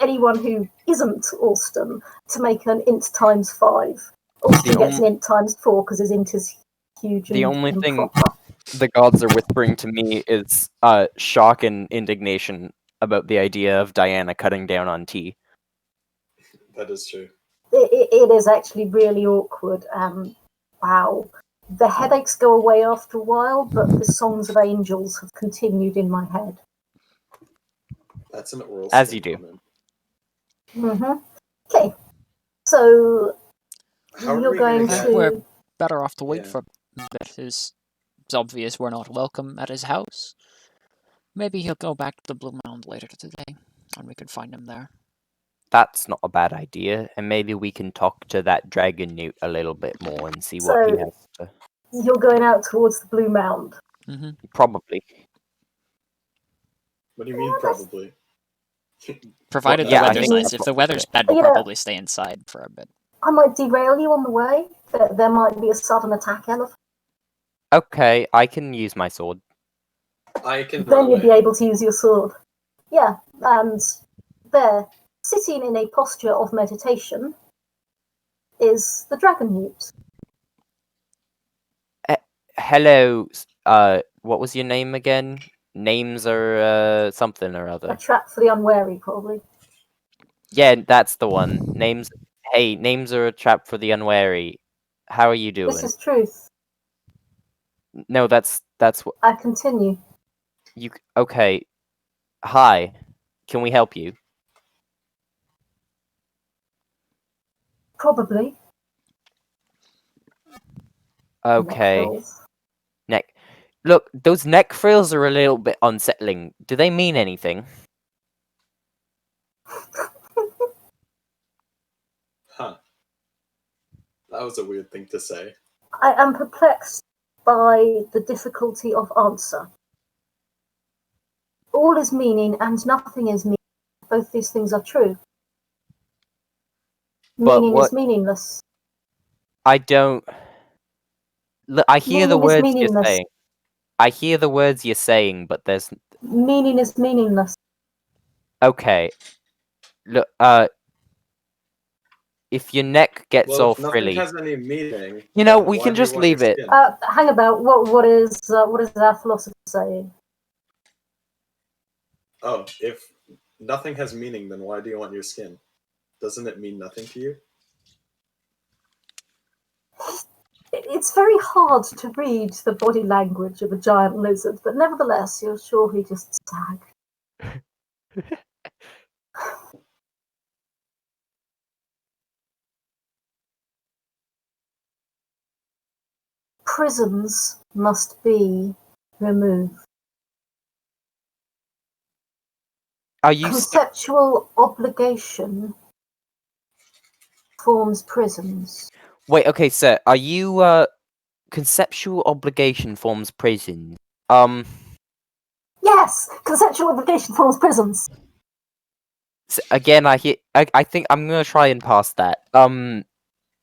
anyone who isn't Alston, to make an int times 5. Alston gets an int times 4 because his int is huge The and only thing improper. the gods are whispering to me is shock and indignation about the idea of Diana cutting down on tea. That is true. It is actually really awkward. Wow. The headaches go away after a while, but the songs of angels have continued in my head. That's an oral As you do. Mm-hmm. Okay. So How are you're we going gonna I get- think we're to. better off to wait Yeah. for a bit. It's obvious we're not welcome at his house. Maybe he'll go back to the Blue Mound later today, and we can find him there. That's not a bad idea, and maybe we can talk to that dragon newt a little bit more and see what he So- has to... You're going out towards the Blue Mound. Mm-hmm. Probably. What do you mean, probably? Provided yeah, the I weather's think nice. that's If what the we're weather's doing. bad, we'll You know- probably stay inside for a bit. I might derail you on the way. There might be a sudden attack elephant. Okay, I can use my sword. I can Then run you'd be away. able to use your sword. Yeah, and there, sitting in a posture of meditation, is the dragon newt. Hello, what was your name again? Names are, something or A other. trap for the unwary, probably. Yeah, that's the one. Names... Hey, names are a trap for the unwary. How are you doing? This is truth. No, that's what... I continue. You... Okay. Hi. Can we help you? Probably. Okay. Neck frills. Neck... Look, those neck frills are a little bit unsettling. Do they mean anything? Huh. That was a weird thing to say. I am perplexed by the difficulty of answer. All is meaning and nothing is meaning. Both these things are true. But Meaning what- is meaningless. I don't... Look, I hear the Meaning is words you're meaningless. saying. I hear the words you're saying, but there's... Meaning is meaningless. Okay. Look, if your neck gets Well, all if nothing frilly... has any meaning, You know, then we why can do you just want your leave it. skin? Hang about. What is our philosopher saying? Oh, if nothing has meaning, then why do you want your skin? Doesn't it mean nothing to you? It's very hard to read the body language of a giant lizard, but nevertheless, you're sure he just sagged. Prisons must be removed. Are you... Conceptual obligation forms prisons. Wait, okay, sir. Are you, conceptual obligation forms prisons? Yes, conceptual obligation forms prisons. Again, I think I'm gonna try and pass that.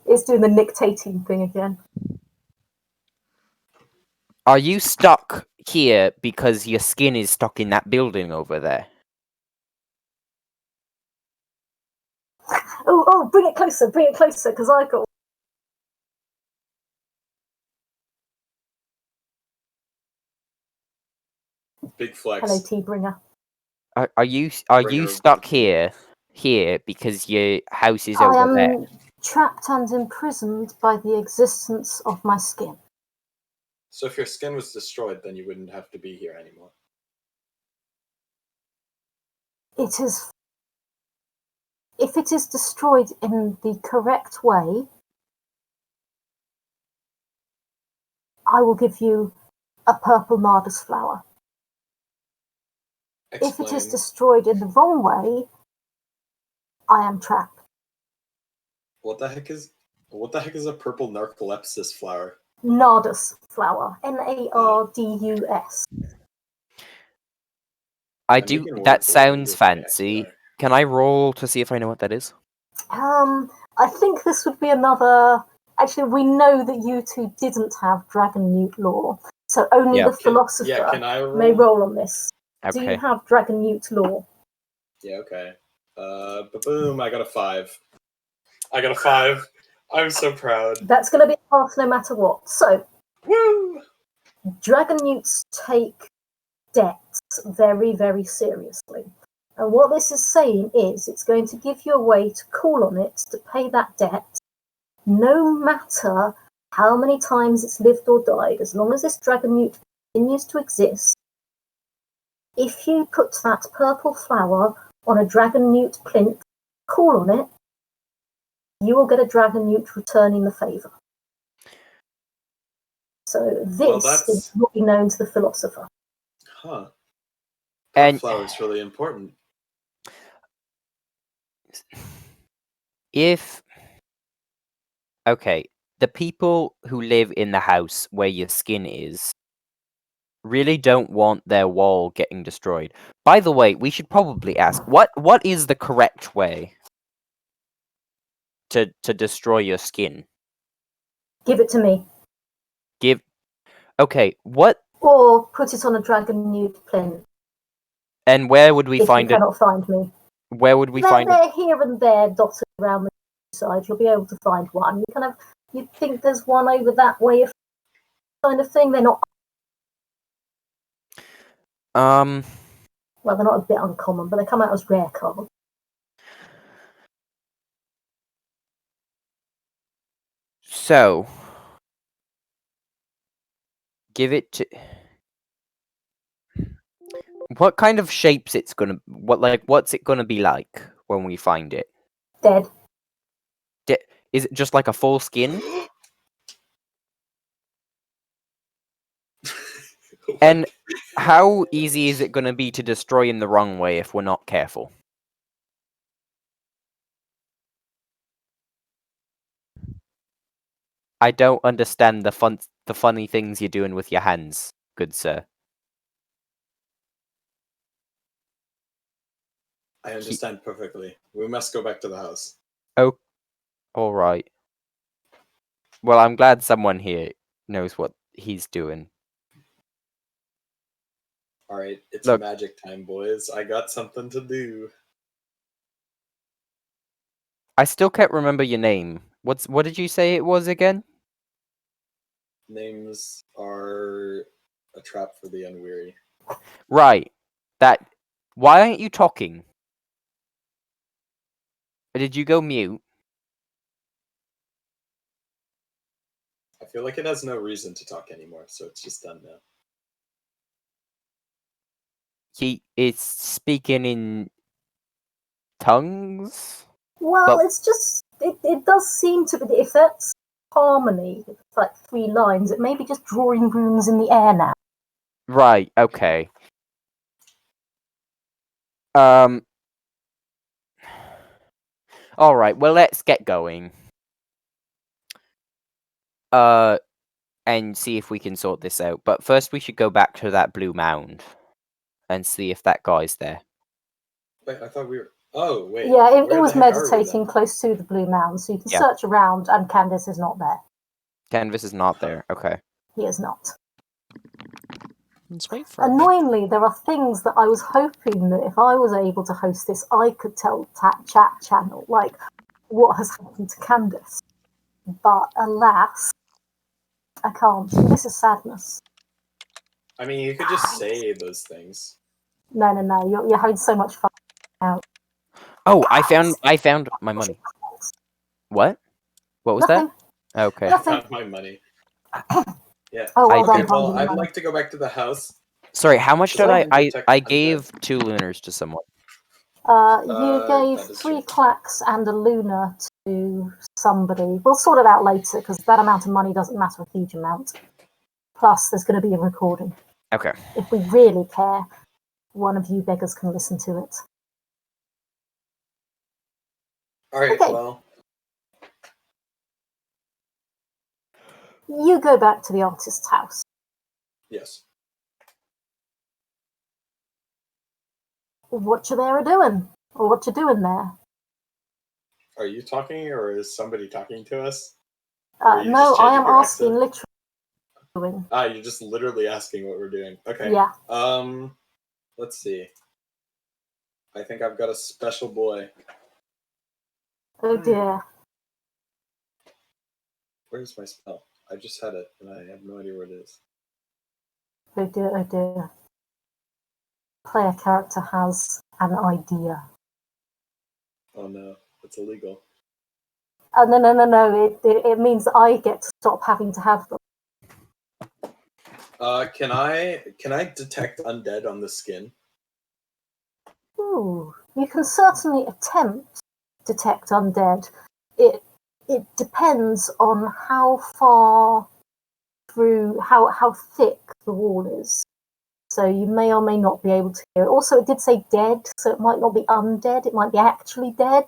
It's doing the dictating thing again. Are you stuck here because your skin is stuck in that building over there? Oh, bring it closer, because I've got. Big flex. Hello, tea bringer. Are you Bring her stuck tea. here because your house is I over am there? Trapped and imprisoned by the existence of my skin. So if your skin was destroyed, then you wouldn't have to be here anymore. It is... If it is destroyed in the correct way, I will give you a purple Nardus flower. Explain. If it is destroyed in the wrong way, I am trapped. What the heck is a purple narcolepsis flower? Nardus flower. Nardus. That sounds fancy. Can I roll to see if I know what that is? I think this would be another... Actually, we know that you two didn't have Dragon Newt lore, so only the philosopher may roll on this. Okay. Do you have Dragon Newt lore? Yeah, okay. Boom, I got a 5. I'm so proud. That's going to be a pass no matter what. So, woo! Dragon Newts take debts very, very seriously. And what this is saying is it's going to give you a way to call on it to pay that debt, no matter how many times it's lived or died, as long as this Dragon Newt continues to exist. If you put that purple flower on a Dragon Newt plinth, call on it, you will get a Dragon Newt returning the favour. So this is what we known to the philosopher. Huh. That flower is really important. Okay, the people who live in the house where your skin is really don't want their wall getting destroyed. By the way, we should probably ask, what is the correct way to destroy your skin? Give it to me. Okay, what? Or put it on a Dragon Newt plinth. And where would we find it? If you cannot find me. Where would we find it? They're here and there dotted around the side. You'll be able to find one. You think there's one over that way, kind of thing. They're not. Well, they're not a bit uncommon, but they come out as rare cards. So, give it to. What kind of shapes it's gonna? What's it gonna be like when we find it? Dead. Is it just like a full skin? And how easy is it gonna be to destroy in the wrong way if we're not careful? I don't understand the funny things you're doing with your hands, good sir. I understand perfectly. We must go back to the house. Oh, all right. Well, I'm glad someone here knows what he's doing. All right, it's magic time, boys. I got something to do. I still can't remember your name. What did you say it was again? Names are a trap for the unweary. Right. Why aren't you talking? Or did you go mute? I feel like it has no reason to talk anymore, so it's just done now. He is speaking in tongues? Well, it's just... It does seem to be... If that's harmony, if it's like 3 lines, it may be just drawing runes in the air now. Right, okay. Alright, well, let's get going. And see if we can sort this out. But first we should go back to that blue mound and see if that guy's there. Wait, I thought we were... Oh, wait. Yeah, it was meditating close to the blue mound, so you can search around, and Candace is not there. Canvas is not there, okay. He is not. Let's wait for Annoyingly, there are things that I was hoping that if I was able to host this, I could tell chat channel, like what has happened to Candace. But alas, I can't. This is sadness. I mean, you could just say those things. No. You're having so much fun now. Oh, I found my money. What? What was Nothing. that? Okay. I Nothing. found my money. Yeah. Oh, well Okay, done. well, finding I'd money. like to go back to the house. Sorry, how much did Sorry. I gave 2 lunars to someone. You gave that is 3 true. clacks and a lunar to somebody. We'll sort it out later because that amount of money doesn't matter a huge amount. Plus, there's going to be a recording. Okay. If we really care, one of you beggars can listen to it. All right, Okay. well, You go back to the artist's house. yes. What you there doing? Or what you doing there? Are you talking, or is somebody talking to us? Or are you No, just I changing am your asking accent? literally doing. You're just literally asking what we're doing. Okay. Yeah. Let's see. I think I've got a special boy. Oh dear. Where's my spell? I just had it, and I have no idea where it is. Oh dear, oh dear. Player character has an idea. Oh no, it's illegal. Oh, no. It means that I get to stop having to have them. Can I detect undead on the skin? Ooh, you can certainly attempt to detect undead. It depends on how far through, how thick the wall is. So you may or may not be able to hear it. Also, it did say dead, so it might not be undead. It might be actually dead.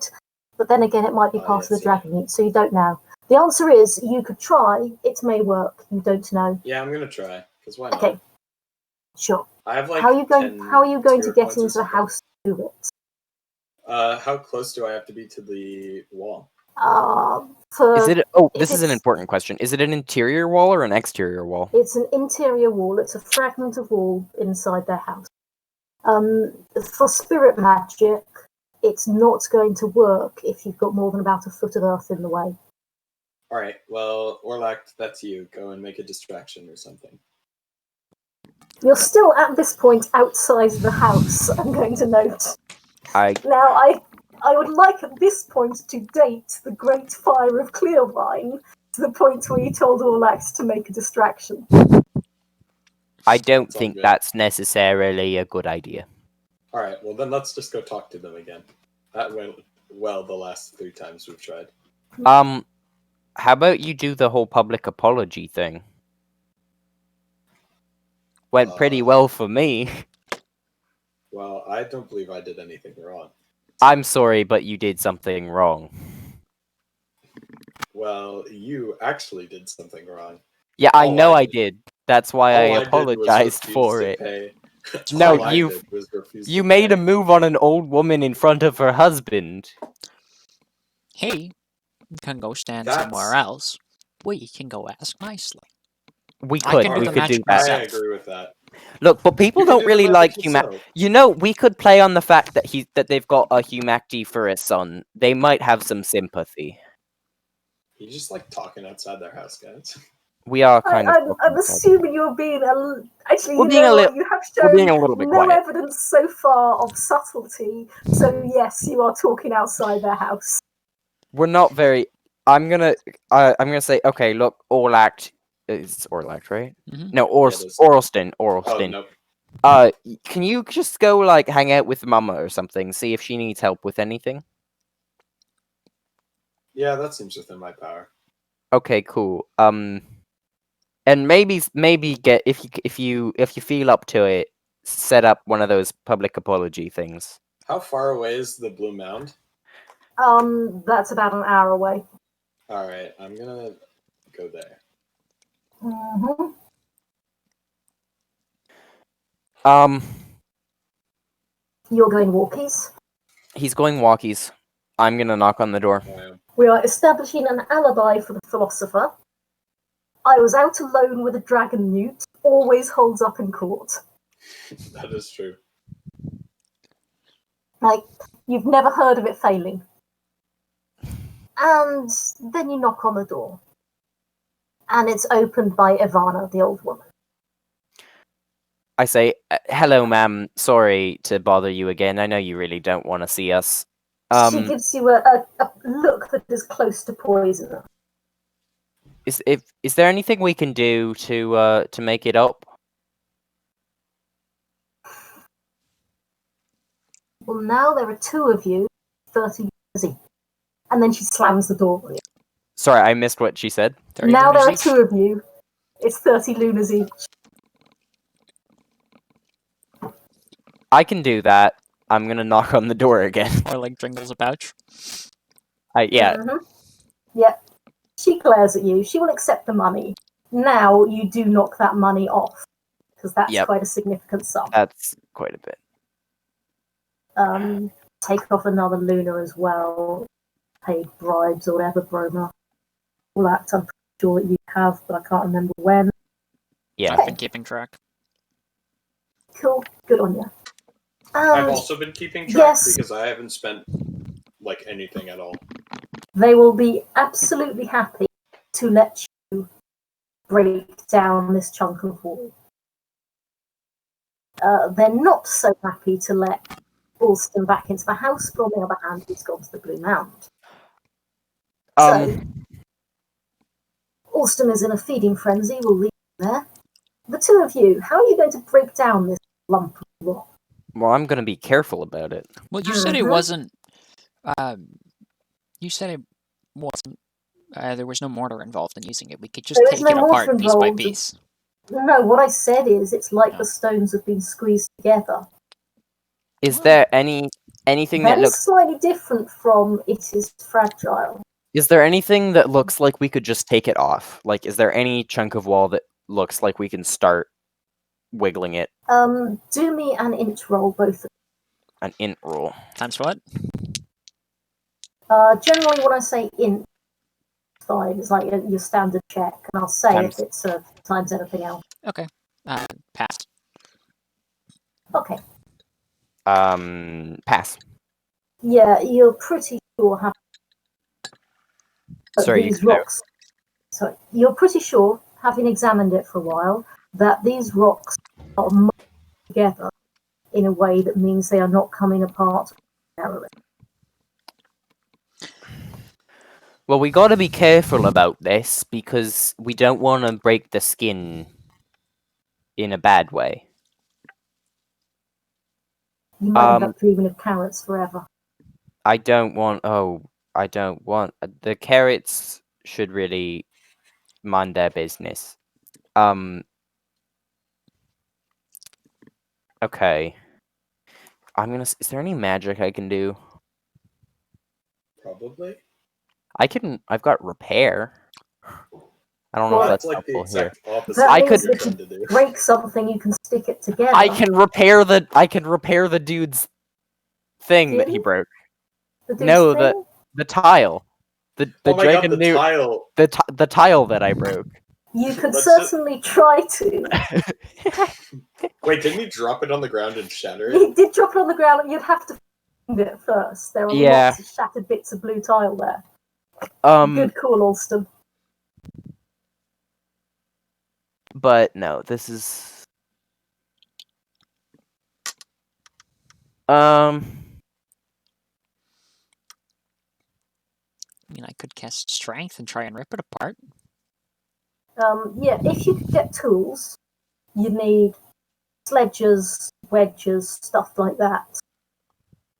But then again, it might be part of the dragon meat, so you don't know. The answer is you could try. It may work. You don't know. Yeah, I'm gonna try. Because why not? Okay, sure. I have like How are you going to get into the something. house to do it? How close do I have to be to the wall? Is it? Oh, this is an it's- important question. Is it an interior wall or an exterior wall? It's an interior wall. It's a fragment of wall inside their house. For spirit magic, it's not going to work if you've got more than about a foot of earth in the way. All right. Well, Orlac, that's you. Go and make a distraction or something. You're still at this point outside the house, I'm going to note. Now, I would like at this point to date the Great Fire of Clearvine to the point where you told Orlax to make a distraction. I don't Sounds think good. that's necessarily a good idea. All right. Well, then let's just go talk to them again. That went well the last 3 times we've tried. How about you do the whole public apology thing? Went pretty well for me. Well, I don't believe I did anything wrong. I'm sorry, but you did something wrong. Well, you actually did something wrong. Yeah, I know I did. That's why I apologized for it. No, you made a move on an old woman in front of her husband. Hey, you can go stand somewhere else. We can go ask nicely. We I could can do the do magic that. I myself. agree with that. Look, but people You can don't do really the like magic humanity. yourself. You know, we could play on the fact that they've got a humanity for a son. They might have some sympathy. You just like talking outside their house, guys. We are kind of. I'm assuming you're being actually. We're being a little. You have We're being a shown little bit no quiet. evidence so far of subtlety. So yes, you are talking outside their house. We're not very. I'm gonna say, okay, look, Orlac. It's Orlac, right? Mm-hmm. No, Orlston. Oh, nope. Can you just go like hang out with Mama or something? See if she needs help with anything. Yeah, that seems within my power. Okay, cool. And maybe get if you feel up to it, set up one of those public apology things. How far away is the Blue Mound? That's about an hour away. All right, I'm gonna go there. Mm-hmm. You're going walkies? He's going walkies. I'm gonna knock on the door. We are establishing an alibi for the philosopher. I was out alone with a dragon newt. Always holds up in court. That is true. Like, you've never heard of it failing. And then you knock on the door. And it's opened by Ivana, the old woman. I say, hello, ma'am. Sorry to bother you again. I know you really don't want to see us. She gives you a look that is close to poison. Is there anything we can do to make it up? Well, now there are 2 of you, 30 each. And then she slams the door. Sorry, I missed what she said. Now there are each. 2 of you. It's 30 lunas each. I can do that. I'm gonna knock on the door again. Or like jingles a pouch. Yeah. Yeah. She glares at you. She will accept the money. Now you do knock that money off, because that's quite a significant sum. That's quite a bit. Take off another luna as well. Paid bribes or whatever, Broma. All that I'm pretty sure that you have, but I can't remember when. Yeah. I've been keeping track. Cool. Good on you. I've also been keeping track because I haven't spent like anything at all. They will be absolutely happy to let you break down this chunk of wall. They're not so happy to let Alston back into the house, but on the other hand, he's gone to the Blue Mound. So, Alston is in a feeding frenzy, we'll leave him there. The 2 of you, how are you going to break down this lump of rock? Well, I'm gonna be careful about it. Well, you said it wasn't. You said it wasn't. There was no mortar involved in using it. We could just take it apart piece by piece. No, what I said is it's like the stones have been squeezed together. Is there anything that looks slightly different from it is fragile? Is there anything that looks like we could just take it off? Like, is there any chunk of wall that looks like we can start wiggling it? Do me an int roll, both of you. An int roll. Times what? Generally, when I say int, it's fine. It's like your standard check, and I'll say if it's times anything else. Okay. Pass. Okay. Pass. Yeah, you're pretty sure these rocks. Sorry, you're pretty sure, having examined it for a while, that these rocks are merged together in a way that means they are not coming apart narrowly. Well, we got to be careful about this because we don't want to break the skin in a bad way. You might end up dreaming of carrots forever. I don't want. The carrots should really mind their business. Okay. Is there any magic I can do? Probably. I've got repair. I don't know if that's like the helpful here. exact opposite. I could if you break something, you can stick it together. I can repair the dude's thing that he broke. The tile. The dragon God, the tile. The tile that I broke. You could certainly try to. Wait, didn't he drop it on the ground and shatter it? He did drop it on the ground, and you'd have to find it first. There are lots of shattered bits of blue tile there. Good call, Alston. But no, this is I mean, I could cast strength and try and rip it apart. Yeah, if you could get tools, you need sledges, wedges, stuff like that.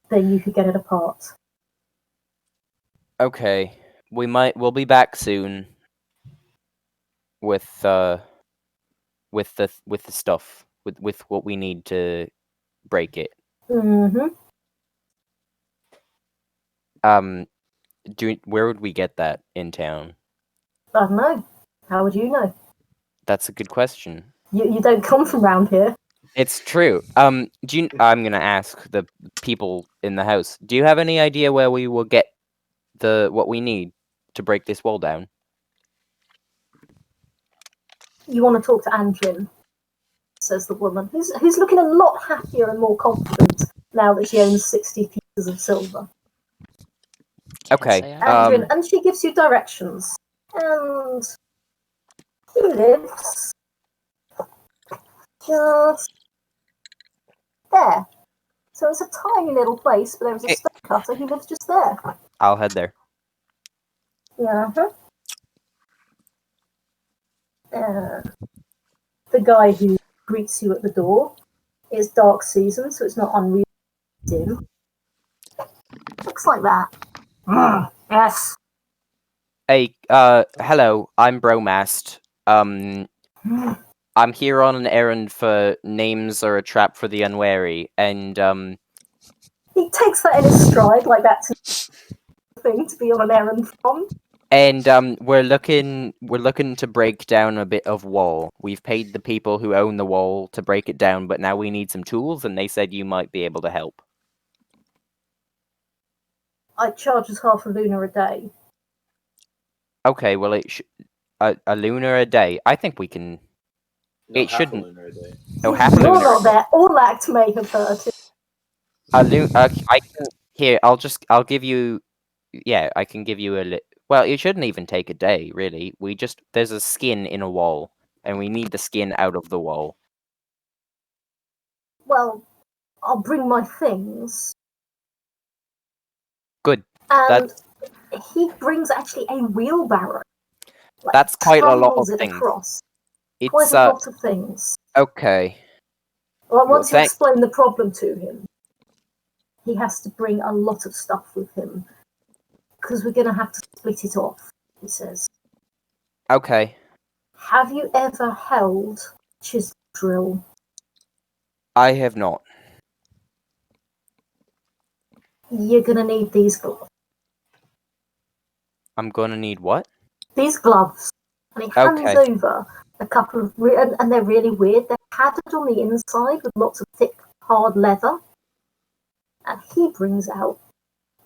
Then you could get it apart. okay. We'll be back soon with the stuff with what we need to break it. Where would we get that in town? I don't know. How would you know? That's a good question. You don't come from around here. It's true. I'm gonna ask the people in the house. Do you have any idea where we will get what we need to break this wall down? You want to talk to Angelin, says the woman, who's looking a lot happier and more confident now that she owns 60 pieces of silver. Okay. Angelin, and she gives you directions. And he lives just there. So it's a tiny little place, but there's a stonecutter who lives just there. I'll head there. Yeah. the guy who greets you at the door. It's dark season, so it's not unreal to do. Looks like that. Yes. Hey, hello, I'm Bromast. I'm here on an errand for names are a trap for the unwary, and He takes that in his stride, like that's a thing to be on an errand from. And we're looking to break down a bit of wall. We've paid the people who own the wall to break it down, but now we need some tools, and they said you might be able to help. I charge us half a lunar a day. Okay, well a lunar a day. I think we can. No, it half shouldn't. a lunar a day. Oh, half a You're lunar. not there. Orlac may have heard it. I can. Here, I'll give you. Yeah, I can give you a. Well, it shouldn't even take a day, really. There's a skin in a wall, and we need the skin out of the wall. Well, I'll bring my things. Good. And he brings actually a wheelbarrow. Like, That's quite a lot of tumbles it things. across. It's Quite a lot of things. Okay. Well, once you explain the problem to him, he has to bring a lot of stuff with him. Because we're going to have to split it off, he says. Okay. Have you ever held chisel drill? I have not. You're going to need these gloves. I'm gonna need what? These gloves. And he hands over a couple of... And they're really weird. They're padded on the inside with lots of thick, hard leather. And he brings out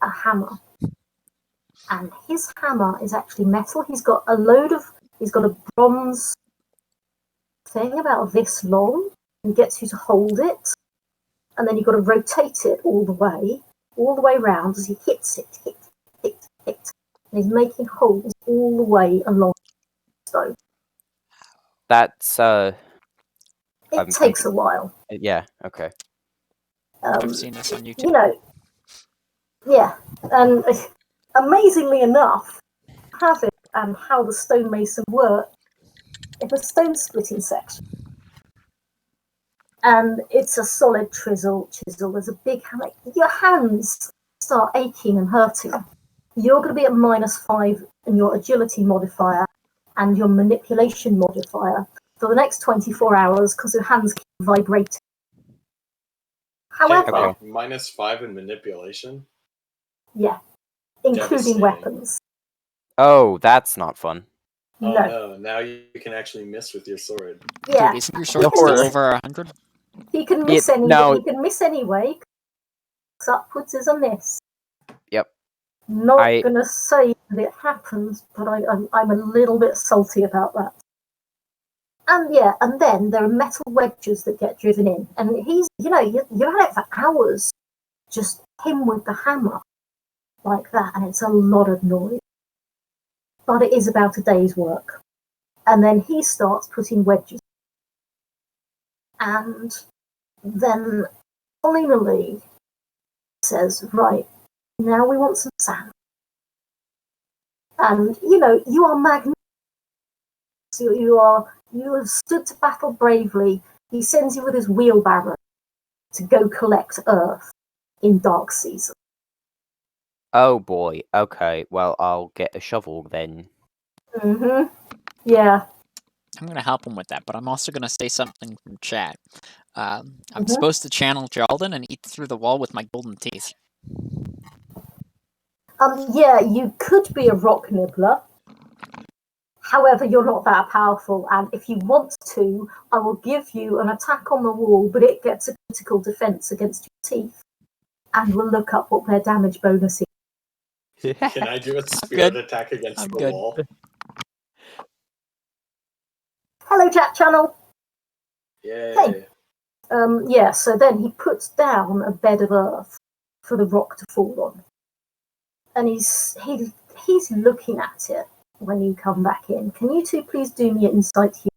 a hammer. And his hammer is actually metal. He's got a bronze thing about this long and gets you to hold it. And then you've got to rotate it all the way round as he hits it, hit. And he's making holes all the way along the stone. That's It takes a while. Yeah, okay. I've seen this on YouTube. You know, yeah. And amazingly enough, have it and how the stonemason works in the stone splitting section. And it's a solid chisel. There's a big hammer. Your hands start aching and hurting. You're going to be at -5 in your agility modifier and your manipulation modifier for the next 24 hours because your hands keep vibrating. However, -5 in manipulation? Yeah, including weapons. Oh, that's not fun. Oh no, now you can actually miss with your sword. Yeah. Dude, isn't your sword still over 100? He can miss he can miss anyway. Upwards is a miss. Yep. Not gonna say that it happens, but I'm a little bit salty about that. And yeah, and then there are metal wedges that get driven in, and he's you're at it for hours, just him with the hammer, like that, and it's a lot of noise. But it is about a day's work. And then he starts putting wedges. And then finally says, right, now we want some sand. And, you are magnificent. You have stood to battle bravely. He sends you with his wheelbarrow to go collect earth in dark season. Oh boy, okay, well, I'll get a shovel then. Yeah. I'm going to help him with that, but I'm also going to say something from chat. I'm supposed to channel Jalden and eat through the wall with my golden teeth. Yeah, you could be a rock nibbler. However, you're not that powerful, and if you want to, I will give you an attack on the wall, but it gets a critical defense against your teeth. And we'll look up what their damage bonus is. Can I do a spirit attack against the wall? Hello, chat channel. Yay. Hey. Yeah, so then he puts down a bed of earth for the rock to fall on. And he's looking at it when you come back in. Can you two please do me an insight here?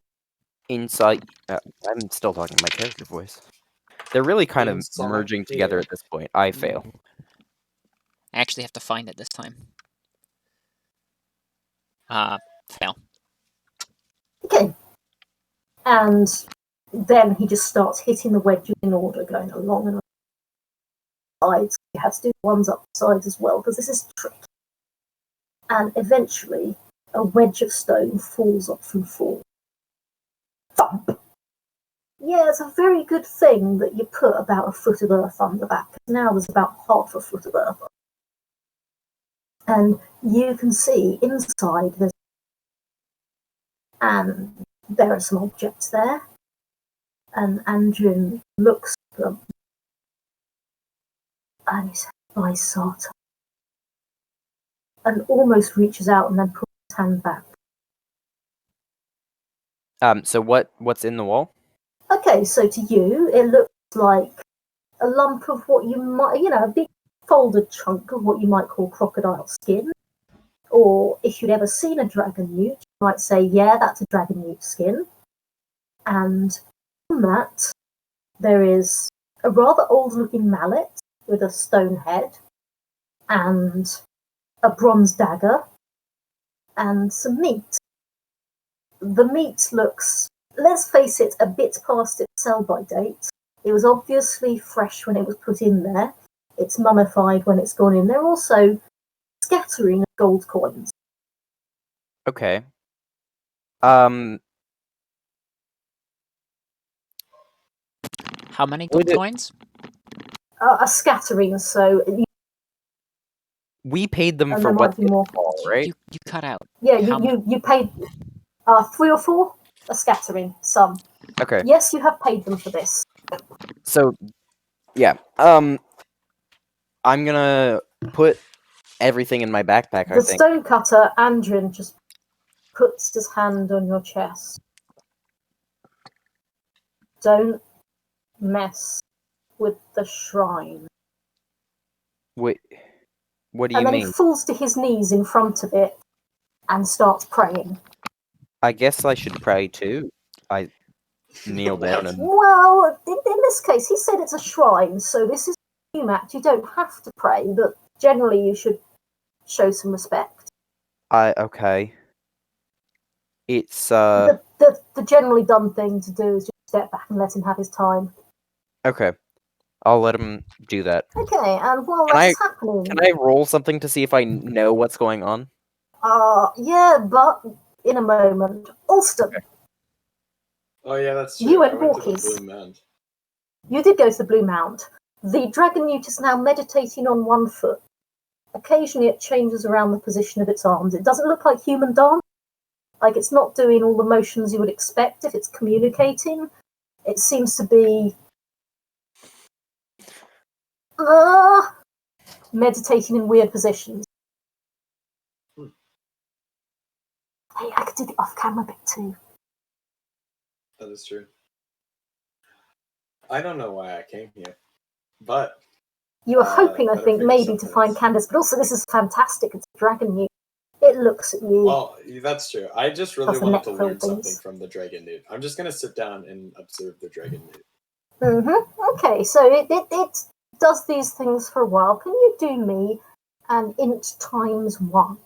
Insight? I'm still talking my character voice. They're really kind of merging together at this point. I fail. I actually have to find it this time. Fail. Okay, And then he just starts hitting the wedges in order, going along and along. Sides. You have to do the ones up the sides as well, because this is tricky. And eventually, a wedge of stone falls off and falls. Thump! Yeah, it's a very good thing that you put about a foot of earth under that, because now there's about half a foot of earth. And you can see inside there's, and there are some objects there. And Andrew looks at them and he says, "By Sata," and almost reaches out and then puts his hand back. So what's in the wall? Okay, so to you, it looks like a lump of what you might, a big folded chunk of what you might call crocodile skin. Or if you'd ever seen a dragon newt, you might say, yeah, that's a dragon newt skin. And on that, there is a rather old-looking mallet with a stone head and a bronze dagger and some meat. The meat looks, let's face it, a bit past its sell-by date. It was obviously fresh when it was put in there. It's mummified when it's gone in. There are also scattering of gold coins. Okay. How many gold coins? A scattering, so we paid them and for there what's might be more. right? You cut out. Yeah, you paid 3 or 4? A scattering, some. Okay. Yes, you have paid them for this. So, yeah. I'm gonna put everything in my backpack, I The think. stonecutter, Andrin, just puts his hand on your chest. Don't mess with the shrine. Wait, what do And you then mean? he falls to his knees in front of it and starts praying. I guess I should pray too. I kneel down and... Well, in this case, he said it's a shrine, so this is a game act. You don't have to pray, but generally you should show some respect. Okay. It's, The generally done thing to do is just step back and let him have his time. Okay. I'll let him do that. Okay, and while that's happening... Can I roll something to see if I know what's going on? Yeah, but in a moment. Alston. Okay. Oh yeah, that's true. You went I went to the walkies. Blue Mound. You did go to the Blue Mound. The dragon newt is now meditating on one foot. Occasionally it changes around the position of its arms. It doesn't look like human dance. Like it's not doing all the motions you would expect if it's communicating. It seems to be meditating in weird positions. Hey, I could do the off-camera bit too. That is true. I don't know why I came here, but... You were hoping, I think, maybe to find Candace, but also this is fantastic. It's a dragon newt. It looks at you. Well, that's true. I just really wanted to learn something from the dragon newt. I'm just going to sit down and observe the dragon newt. Okay, so it does these things for a while. Can you do me an int times 1?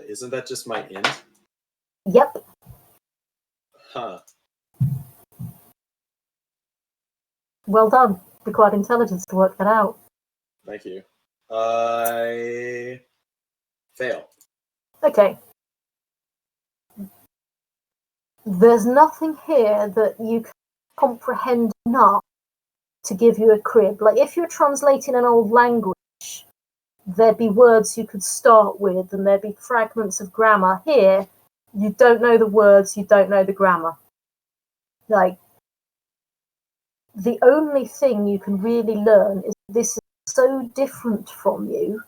Isn't that just my int? Yep. Huh. Well done. Required intelligence to work that out. Thank you. I fail. Okay. There's nothing here that you can comprehend enough to give you a crib. Like, if you're translating an old language, there'd be words you could start with, and there'd be fragments of grammar. Here, you don't know the words, you don't know the grammar. Like, the only thing you can really learn is this is so different from you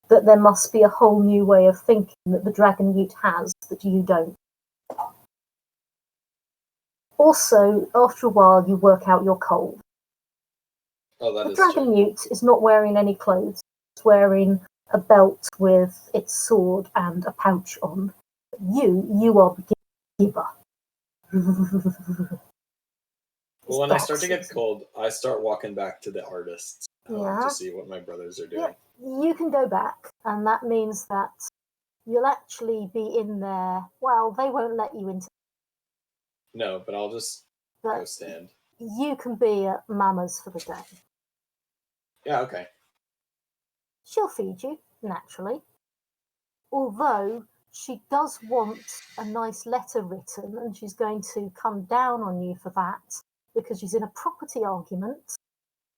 that there must be a whole new way of thinking that the dragon newt has that you don't. Also, after a while, you work out you're cold. The dragon newt is not wearing any clothes. It's wearing a belt with its sword and a pouch on. You are giver. Well, when I start to get cold, I start walking back to the artists to see what my brothers are doing. Yeah, you can go back, and that means that you'll actually be in there. Well, they won't let you into. No, but I'll just go stand. You can be at Mama's for the day. Yeah, okay. She'll feed you, naturally. Although she does want a nice letter written, and she's going to come down on you for that because she's in a property argument.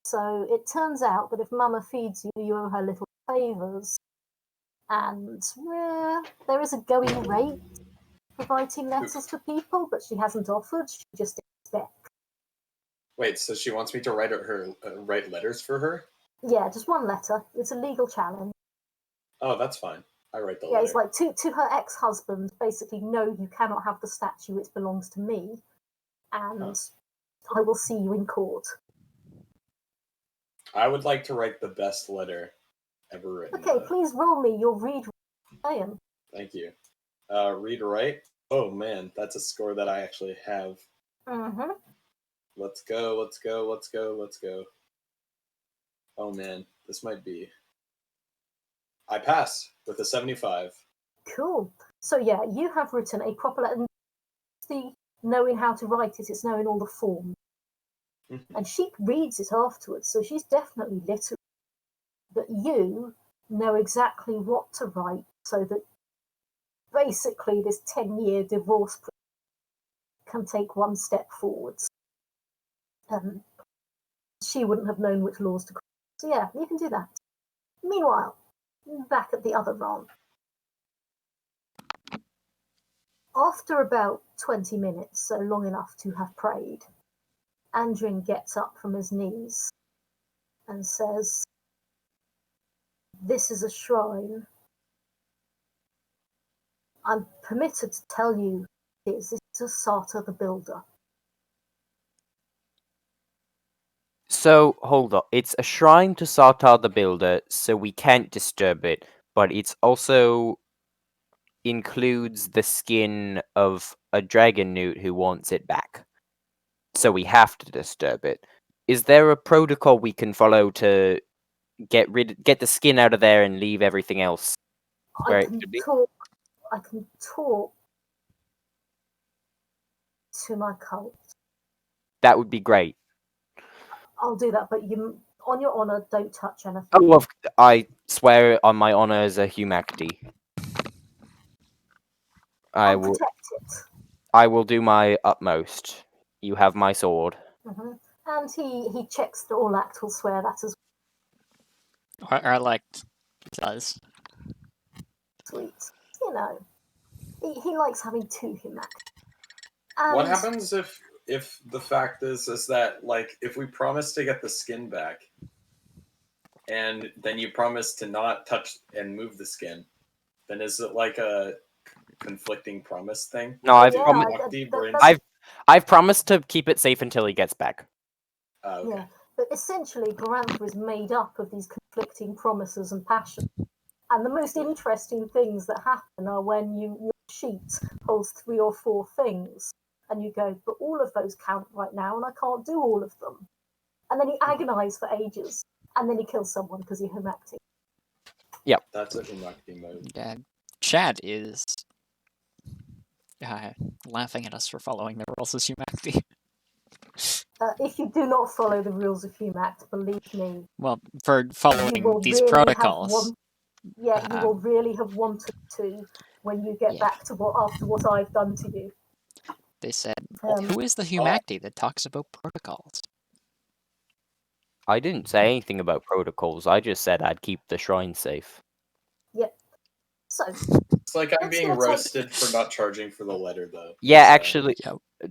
So it turns out that if Mama feeds you, you owe her little favours. And there is a going rate for writing letters for people, but she hasn't offered. She just expects. Wait, so she wants me to write letters for her? Yeah, just one letter. It's a legal challenge. Oh, that's fine. I write the Yeah, letter. it's like to her ex-husband, basically, no, you cannot have the statue, it belongs to me, and I will see you in court. I would like to write the best letter ever written. Okay, please roll me your read. Thank you. Read write. Oh man, that's a score that I actually have. Mm-hmm. Let's go, let's go, let's go, let's go. Oh man, this might be. I pass with a 75. Cool. So yeah, you have written a proper letter. The knowing how to write it, it's knowing all the forms. And she reads it afterwards, so she's definitely literate. But you know exactly what to write, so that basically this 10-year divorce can take one step forwards. She wouldn't have known which laws to cross. So yeah, you can do that. Meanwhile, back at the other ranch. After about 20 minutes, so long enough to have prayed, Andrin gets up from his knees and says, "This is a shrine. I'm permitted to tell you this is Asata the Builder." So, hold on. It's a shrine to Sartar the Builder, so we can't disturb it, but it's also includes the skin of a dragon newt who wants it back. So we have to disturb it. Is there a protocol we can follow to get the skin out of there and leave everything else where it should be? I can talk to my cult. That would be great. I'll do that, but you, on your honor, don't touch anything. Oh, well, I swear on my honor as a Humacti. I'll protect it. I will do my utmost. You have my sword. Mm-hmm. And he checks that all act will swear that as well. Or like does. Sweet. You know, he likes having two Humacti. What happens if the fact is that, like, if we promise to get the skin back, and then you promise to not touch and move the skin, then is it like a conflicting promise thing? No, I've promised to keep it safe until he gets back. Okay. Yeah, but essentially, Glorantha is made up of these conflicting promises and passions. And the most interesting things that happen are when your sheet holds 3 or 4 things, and you go, but all of those count right now, and I can't do all of them. And then you agonize for ages, and then you kill someone because you're Humacti. Yep. That's a Humacti mode. Yeah, Chad is laughing at us for following the rules as Humacti. If you do not follow the rules of Humact, believe me. Well, for following these protocols. You will really have wanted to when you get back to after what I've done to you. They said, who is the Humacti that talks about protocols? I didn't say anything about protocols. I just said I'd keep the shrine safe. Yep. So it's like I'm being roasted for not charging for the letter, though. Yeah, actually,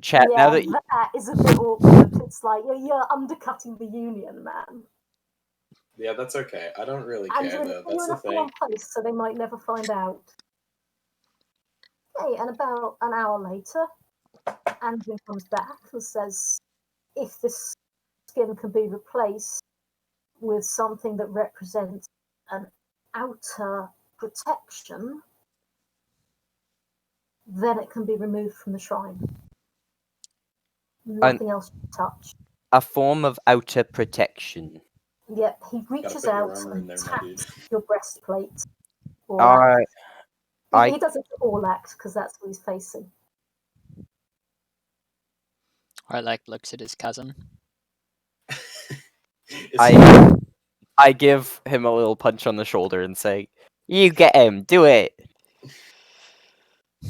Chad. Yeah, now that is a bit awkward. It's like you're undercutting the union, man. Yeah, that's okay. I don't really care, though. That's the thing. You're in a place, so they might never find out. Okay, and about an hour later, Andrew comes back and says, if this skin can be replaced with something that represents an outer protection, then it can be removed from the shrine. Nothing else you touch. A form of outer protection. Yeah, he reaches out and taps your breastplate. He doesn't all act because that's what he's facing. Orlek looks at his cousin. I give him a little punch on the shoulder and say, "You get him, do it.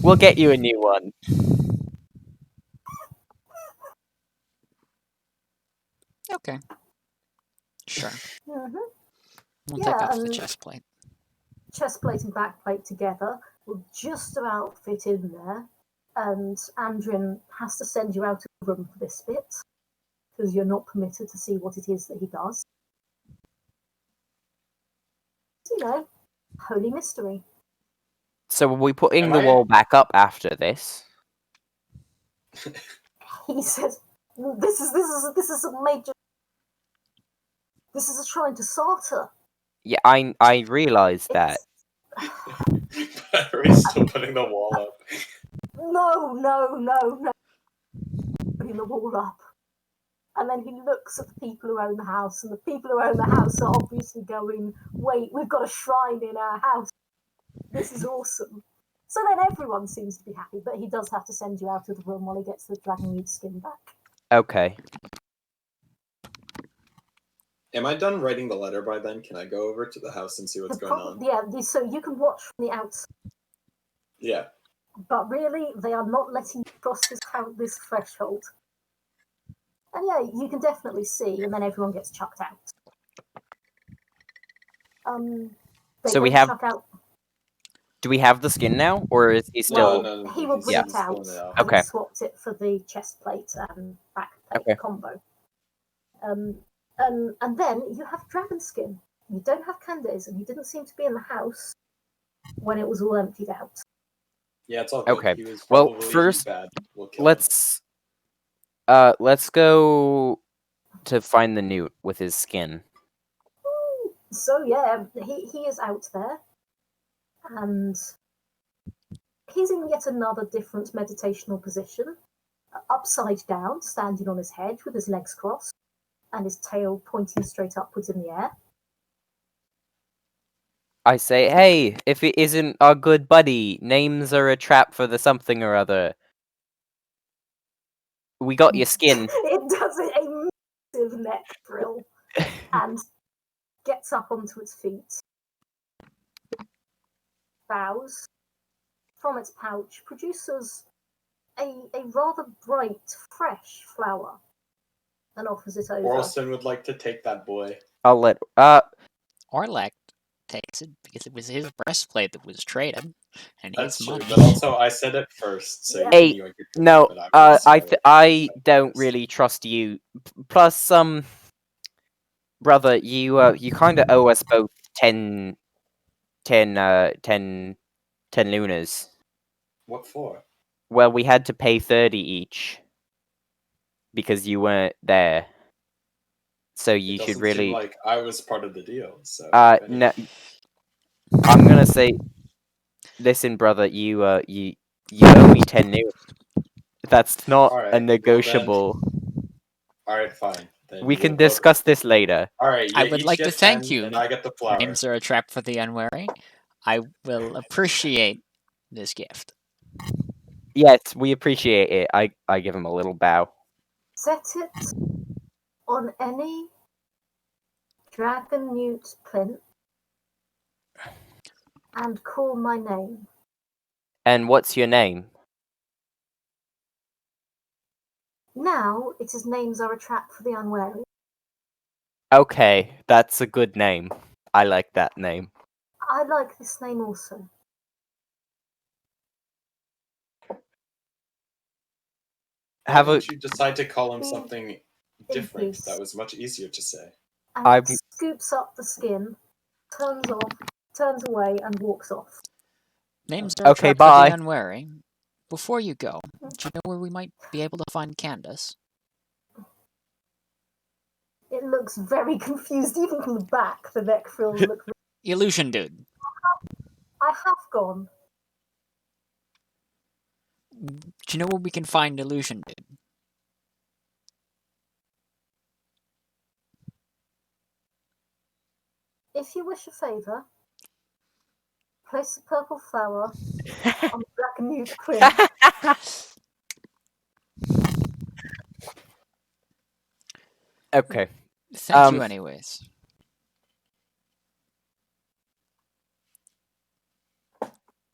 We'll get you a new one." Okay. Sure. Mm-hmm. We'll Yeah, take off the chest plate. Chest plate and back plate together will just about fit in there, and Andrin has to send you out of the room for this bit because you're not permitted to see what it is that he does. You know, holy mystery. So are we putting the wall back up after this? He says, "This is a major. This is a shrine to Sartor." Yeah, I realised that. Are we still putting the wall up? No. Putting the wall up. And then he looks at the people who own the house, and the people who own the house are obviously going, "Wait, we've got a shrine in our house. This is awesome." So then everyone seems to be happy, but he does have to send you out of the room while he gets the dragon meat skin back. Okay. Am I done writing the letter by then? Can I go over to the house and see what's going on? Yeah, so you can watch from the outside. Yeah. But really, they are not letting you cross this threshold. And yeah, you can definitely see, and then everyone gets chucked out. So we have. Do we have the skin now, or is he still? No, he will bring it out. Okay. He swapped it for the chest plate and back plate combo. And then you have dragon skin. You don't have Candace, and he didn't seem to be in the house when it was all emptied out. Yeah, it's all good. Okay. He was Well, probably first, bad. let's go to find the newt with his skin. So yeah, he is out there, and he's in yet another different meditational position, upside down, standing on his head with his legs crossed and his tail pointing straight upwards in the air. I say, "Hey, if it isn't our good buddy, names are a trap for the something or other. We got your skin." It does a massive neck frill and gets up onto its feet, bows, from its pouch produces a rather bright, fresh flower and offers it over. Orlston would like to take that boy. I'll let. Orlek takes it because it was his breastplate that was traded, and That's he's true, money. but also I said it first, so Hey, you no, but I don't really trust you. Plus, brother, you kind of owe us both 10 lunas. What for? Well, we had to pay 30 each because you weren't there. So you should really. Seem like I was part of the deal. So no, I'm gonna say, listen, brother, you owe me 10 lunas. That's not a negotiable. All right, fine. Then We can discuss this later. All right, I would like to thank 10, you. and I get the flower. Names are a trap for the unwary. I will appreciate this gift. Yes, we appreciate it. I give him a little bow. Set it on any dragon newt plinth and call my name. And what's your name? Now it is names are a trap for the unwary. Okay, that's a good name. I like that name. I like this name also. Why didn't you decide to call him something different? Please. That was much easier to say. And he scoops up the skin, turns away, and walks off. Names are a trap for the unwary. Before you go, do you know where we might be able to find Candace? It looks very confused, even from the back. The neck frills look. Illusion dude. I have gone. Do you know where we can find Illusion dude? If you wish a favour, place a purple flower on the dragon newt queen. Okay. Thank you anyways.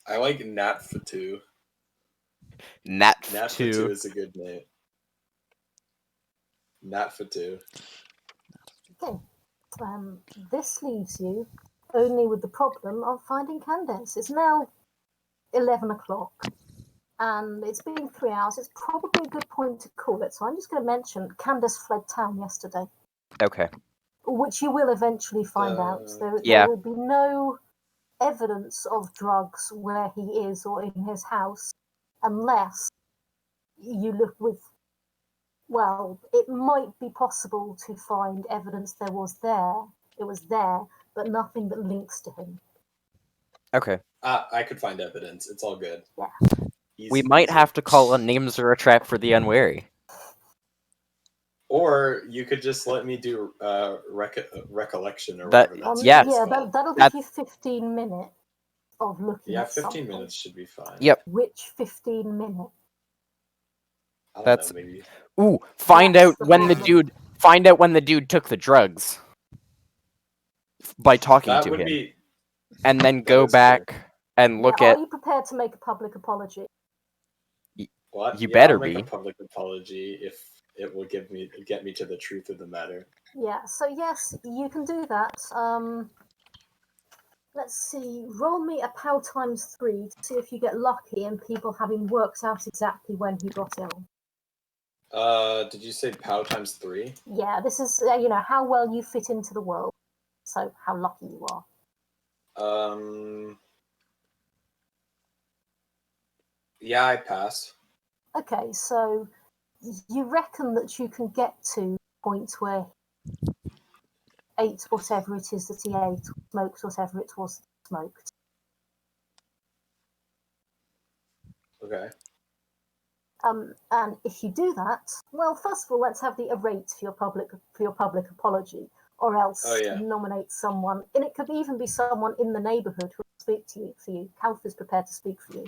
I like Nat Fatu. Nat Nat Fatu is a good name. Nat Fatu. Okay. This leaves you only with the problem of finding Candace. It's now 11 o'clock, and it's been 3 hours. It's probably a good point to call it. So I'm just going to mention Candace fled town yesterday. Okay. Which you will eventually find out. There will be no evidence of drugs where he is or in his house unless you look with, well, it might be possible to find evidence it was there, but nothing that links to him. Okay. I could find evidence. It's all good. Yeah. We might have to call on names or a trap for the unwary. Or you could just let me do recollection or whatever that's that'll give you 15 minutes of looking at 15 something. minutes should be fine. Yep. Which 15 minutes? I don't know, maybe. Ooh, find out when the dude took the drugs by talking to him. And then go back and look at. Are you prepared to make a public apology? What? You better I'll make be. a public apology if it will get me to the truth of the matter. Yeah, so yes, you can do that. Let's see, roll me a POW times 3 to see if you get lucky and people having worked out exactly when he got ill. Did you say POW times 3? Yeah, this is, how well you fit into the world. So, how lucky you are. Yeah, I pass. Okay, so you reckon that you can get to the point where he ate whatever it is that he ate, or smoked whatever it was that he smoked. Okay. And if you do that, well, first of all, let's have the arrate for your public apology, or else nominate someone, and it could even be someone in the neighbourhood who will speak to you for you. Calf is prepared to speak for you.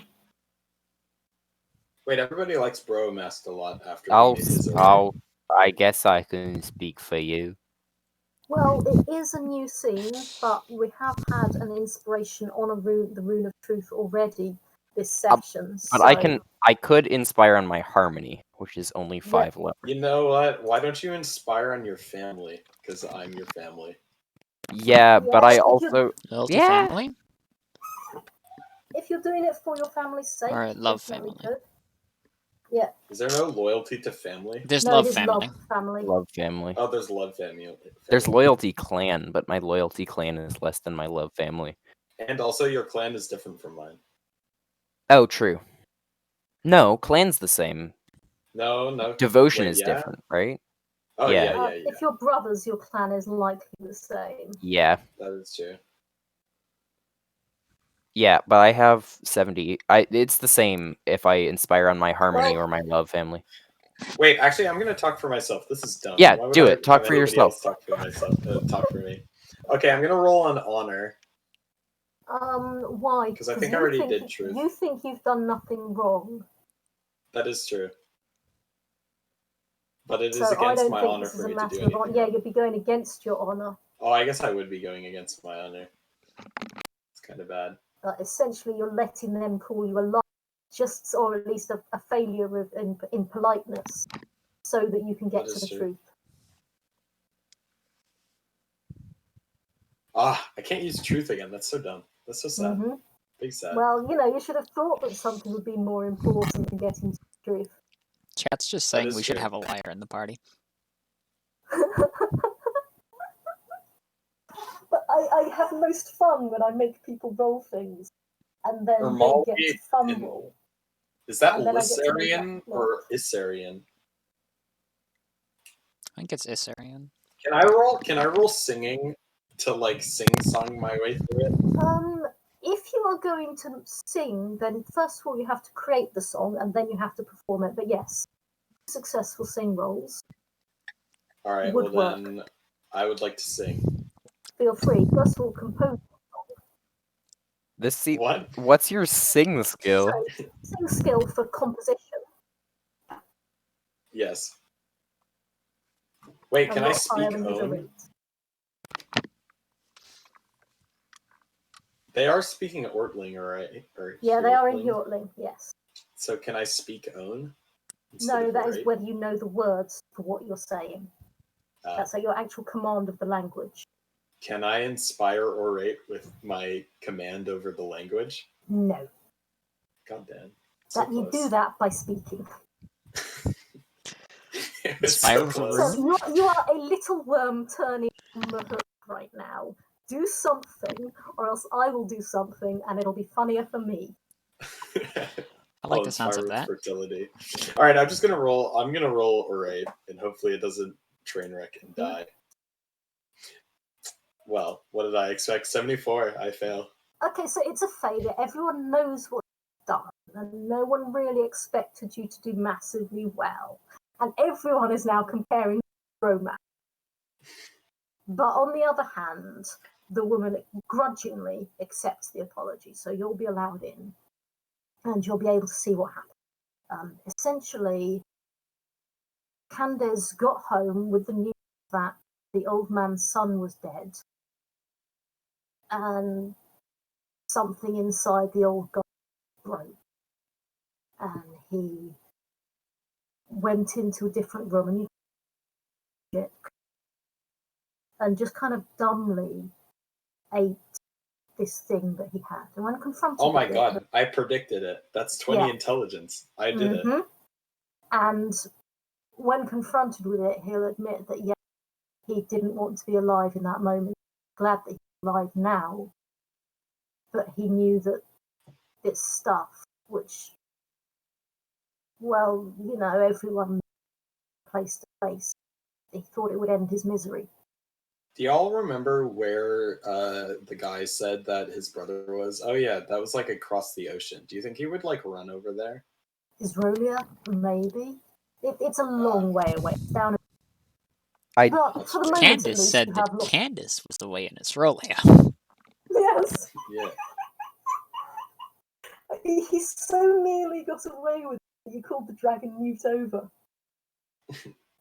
Wait, everybody likes Bromask a lot after I guess I can speak for you. Well, it is a new scene, but we have had an inspiration on the Rune of Truth already this session. But so... I could inspire on my harmony, which is only 5 left. You know what? Why don't you inspire on your family? Because I'm your family. Yeah, but I also... Family? If you're doing it for your family's sake, or love family. Could. Yeah. Is there no loyalty to family? There's love family. Love family. Oh, there's love family. There's loyalty clan, but my loyalty clan is less than my love family. And also your clan is different from mine. Oh, true. No, clan's the same. No. Devotion is different, right? Oh, yeah. If you're brothers, your clan is likely the same. Yeah. That is true. Yeah, but I have 70. It's the same if I inspire on my harmony or my love family. Wait, actually, I'm gonna talk for myself. This is dumb. Yeah, do it. Talk for yourself. Talk for myself. Talk for me. Okay, I'm gonna roll on honor. Why? Because I think I already did truth. You think you've done nothing wrong. That is true. But it is against my honor for me to do anything. Yeah, you'd be going against your honor. Oh, I guess I would be going against my honor. It's kind of bad. Essentially, you're letting them call you a liar, or at least a failure in politeness, so that you can get to the truth. I can't use truth again. That's so dumb. That's so sad. Mm-hmm. Big sad. Well, you should have thought that something would be more important than getting to the truth. Chat's just saying we should have a liar in the party. But I have most fun when I make people roll things, and then they get to fumble. Is that Lissarian or Isarian? I think it's Isarian. Can I roll singing to sing song my way through it? If you are going to sing, then first of all you have to create the song, and then you have to perform it. But yes, successful sing rolls. All right. Well, then I would like to sing. Feel free. First of all, compose. What's your sing skill? So, sing skill for composition. Yes. Wait, I'm can I not speak hiring you to own? read. They are speaking Ortling, right? Or Yeah, they are in Hjortling. Hjortling, yes. So can I speak own? No, that is right? whether you know the words for what you're saying. That's like your actual command of the language. Can I inspire orate with my command over the language? No. God damn. That you do that by speaking. Inspire with a So rune? you are a little worm turning on the hook right now. Do something, or else I will do something, and it'll be funnier for me. I like the sounds of with that. fertility. All right, I'm gonna roll orate, and hopefully it doesn't train wreck and die. Well, what did I expect? 74. I fail. Okay, so it's a failure. Everyone knows what you've done, and no one really expected you to do massively well. And everyone is now comparing romance. But on the other hand, the woman grudgingly accepts the apology, so you'll be allowed in, and you'll be able to see what happened. Essentially, Candace got home with the news that the old man's son was dead, and something inside the old guy broke, and he went into a different room and just kind of dumbly ate this thing that he had. And when confronted oh my with god, it, I predicted it. That's 20 intelligence. I did it. And when confronted with it, he'll admit that, yeah, he didn't want to be alive in that moment. Glad that he's alive now. But he knew that this stuff, which, well, you know, everyone place to place, he thought it would end his misery. Do y'all remember where the guy said that his brother was? Oh yeah, that was like across the ocean. Do you think he would like run over there? Isrolia, maybe. It's a long way away. It's down. I- But for the moment, at Candace least, said you that have lost. Candace was away in Australia. Yes. Yeah. He so nearly got away with it. You called the dragon mute over.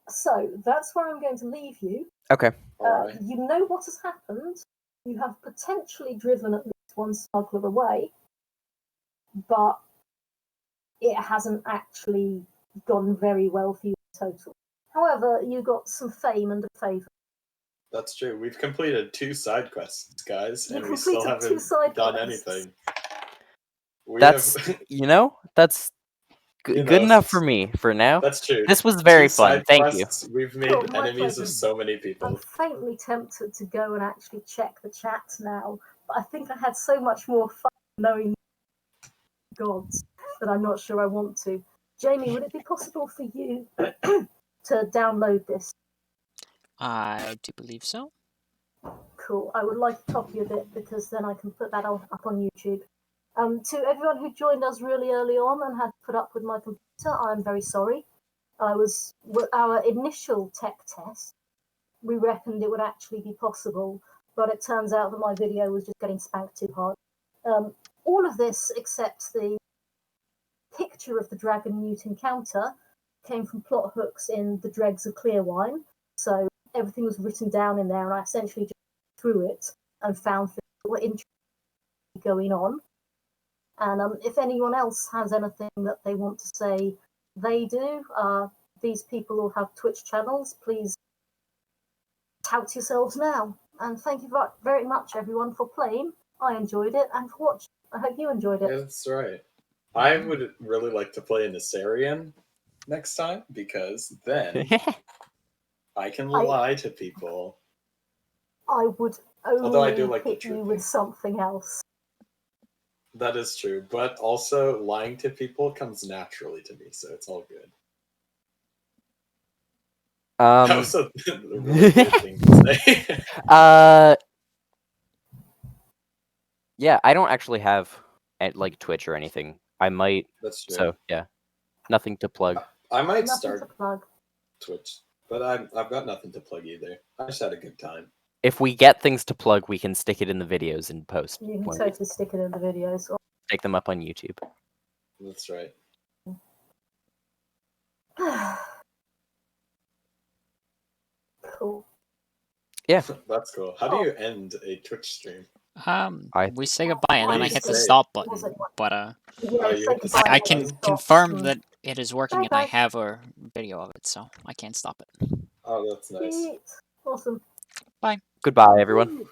So that's where I'm going to leave you. Okay. Alright. You know what has happened. You have potentially driven at least one smuggler away, but it hasn't actually gone very well for you in total. However, you got some fame and a favour. That's true. We've completed 2 side quests, guys, You and we still completed 2 haven't side done quests. anything. That's that's good enough for me for now. That's true. This was very 2 fun. side Thank quests, you. We've made Cool, my enemies pleasure. of so many I'm people. faintly tempted to go and actually check the chat now, but I think I had so much more fun knowing gods that I'm not sure I want to. Jamie, would it be possible for you to download this? I do believe so. Cool. I would like a copy of it because then I can put that up on YouTube. To everyone who joined us really early on and had to put up with my computer, I'm very sorry. Our initial tech test. We reckoned it would actually be possible, but it turns out that my video was just getting spanked too hard. All of this, except the picture of the dragon mute encounter, came from plot hooks in the Dregs of Clearwine. So everything was written down in there, and I essentially just threw it and found things that were interesting going on. And if anyone else has anything that they want to say they do, these people all have Twitch channels. Please tout yourselves now. And thank you very much, everyone, for playing. I enjoyed it, and for watching. I hope you enjoyed it. Yeah, that's right. I would really like to play an Assyrian next time, because then I can lie to people. I would Although I do only like the hit you truth with thing. something else. That is true, but also lying to people comes naturally to me, so it's all good. That was a really weird thing to say. Yeah, I don't actually have like Twitch or anything. I might. That's true. So yeah, nothing to plug. I might Nothing start to plug. Twitch, but I've got nothing to plug either. I just had a good time. If we get things to plug, we can stick it in the videos and post. You can totally stick it in the videos. Stick them up on YouTube. That's right. Cool. Yeah. That's cool. How do you end a Twitch stream? We say goodbye, and then I hit the Say. stop button. But Yeah, you say hit the goodbye stop I and can then stop confirm and- that it is working, Bye, and I guys. have a video of it, so I can't stop it. Oh, that's nice. Sweet. Awesome. Goodbye, everyone. Woo.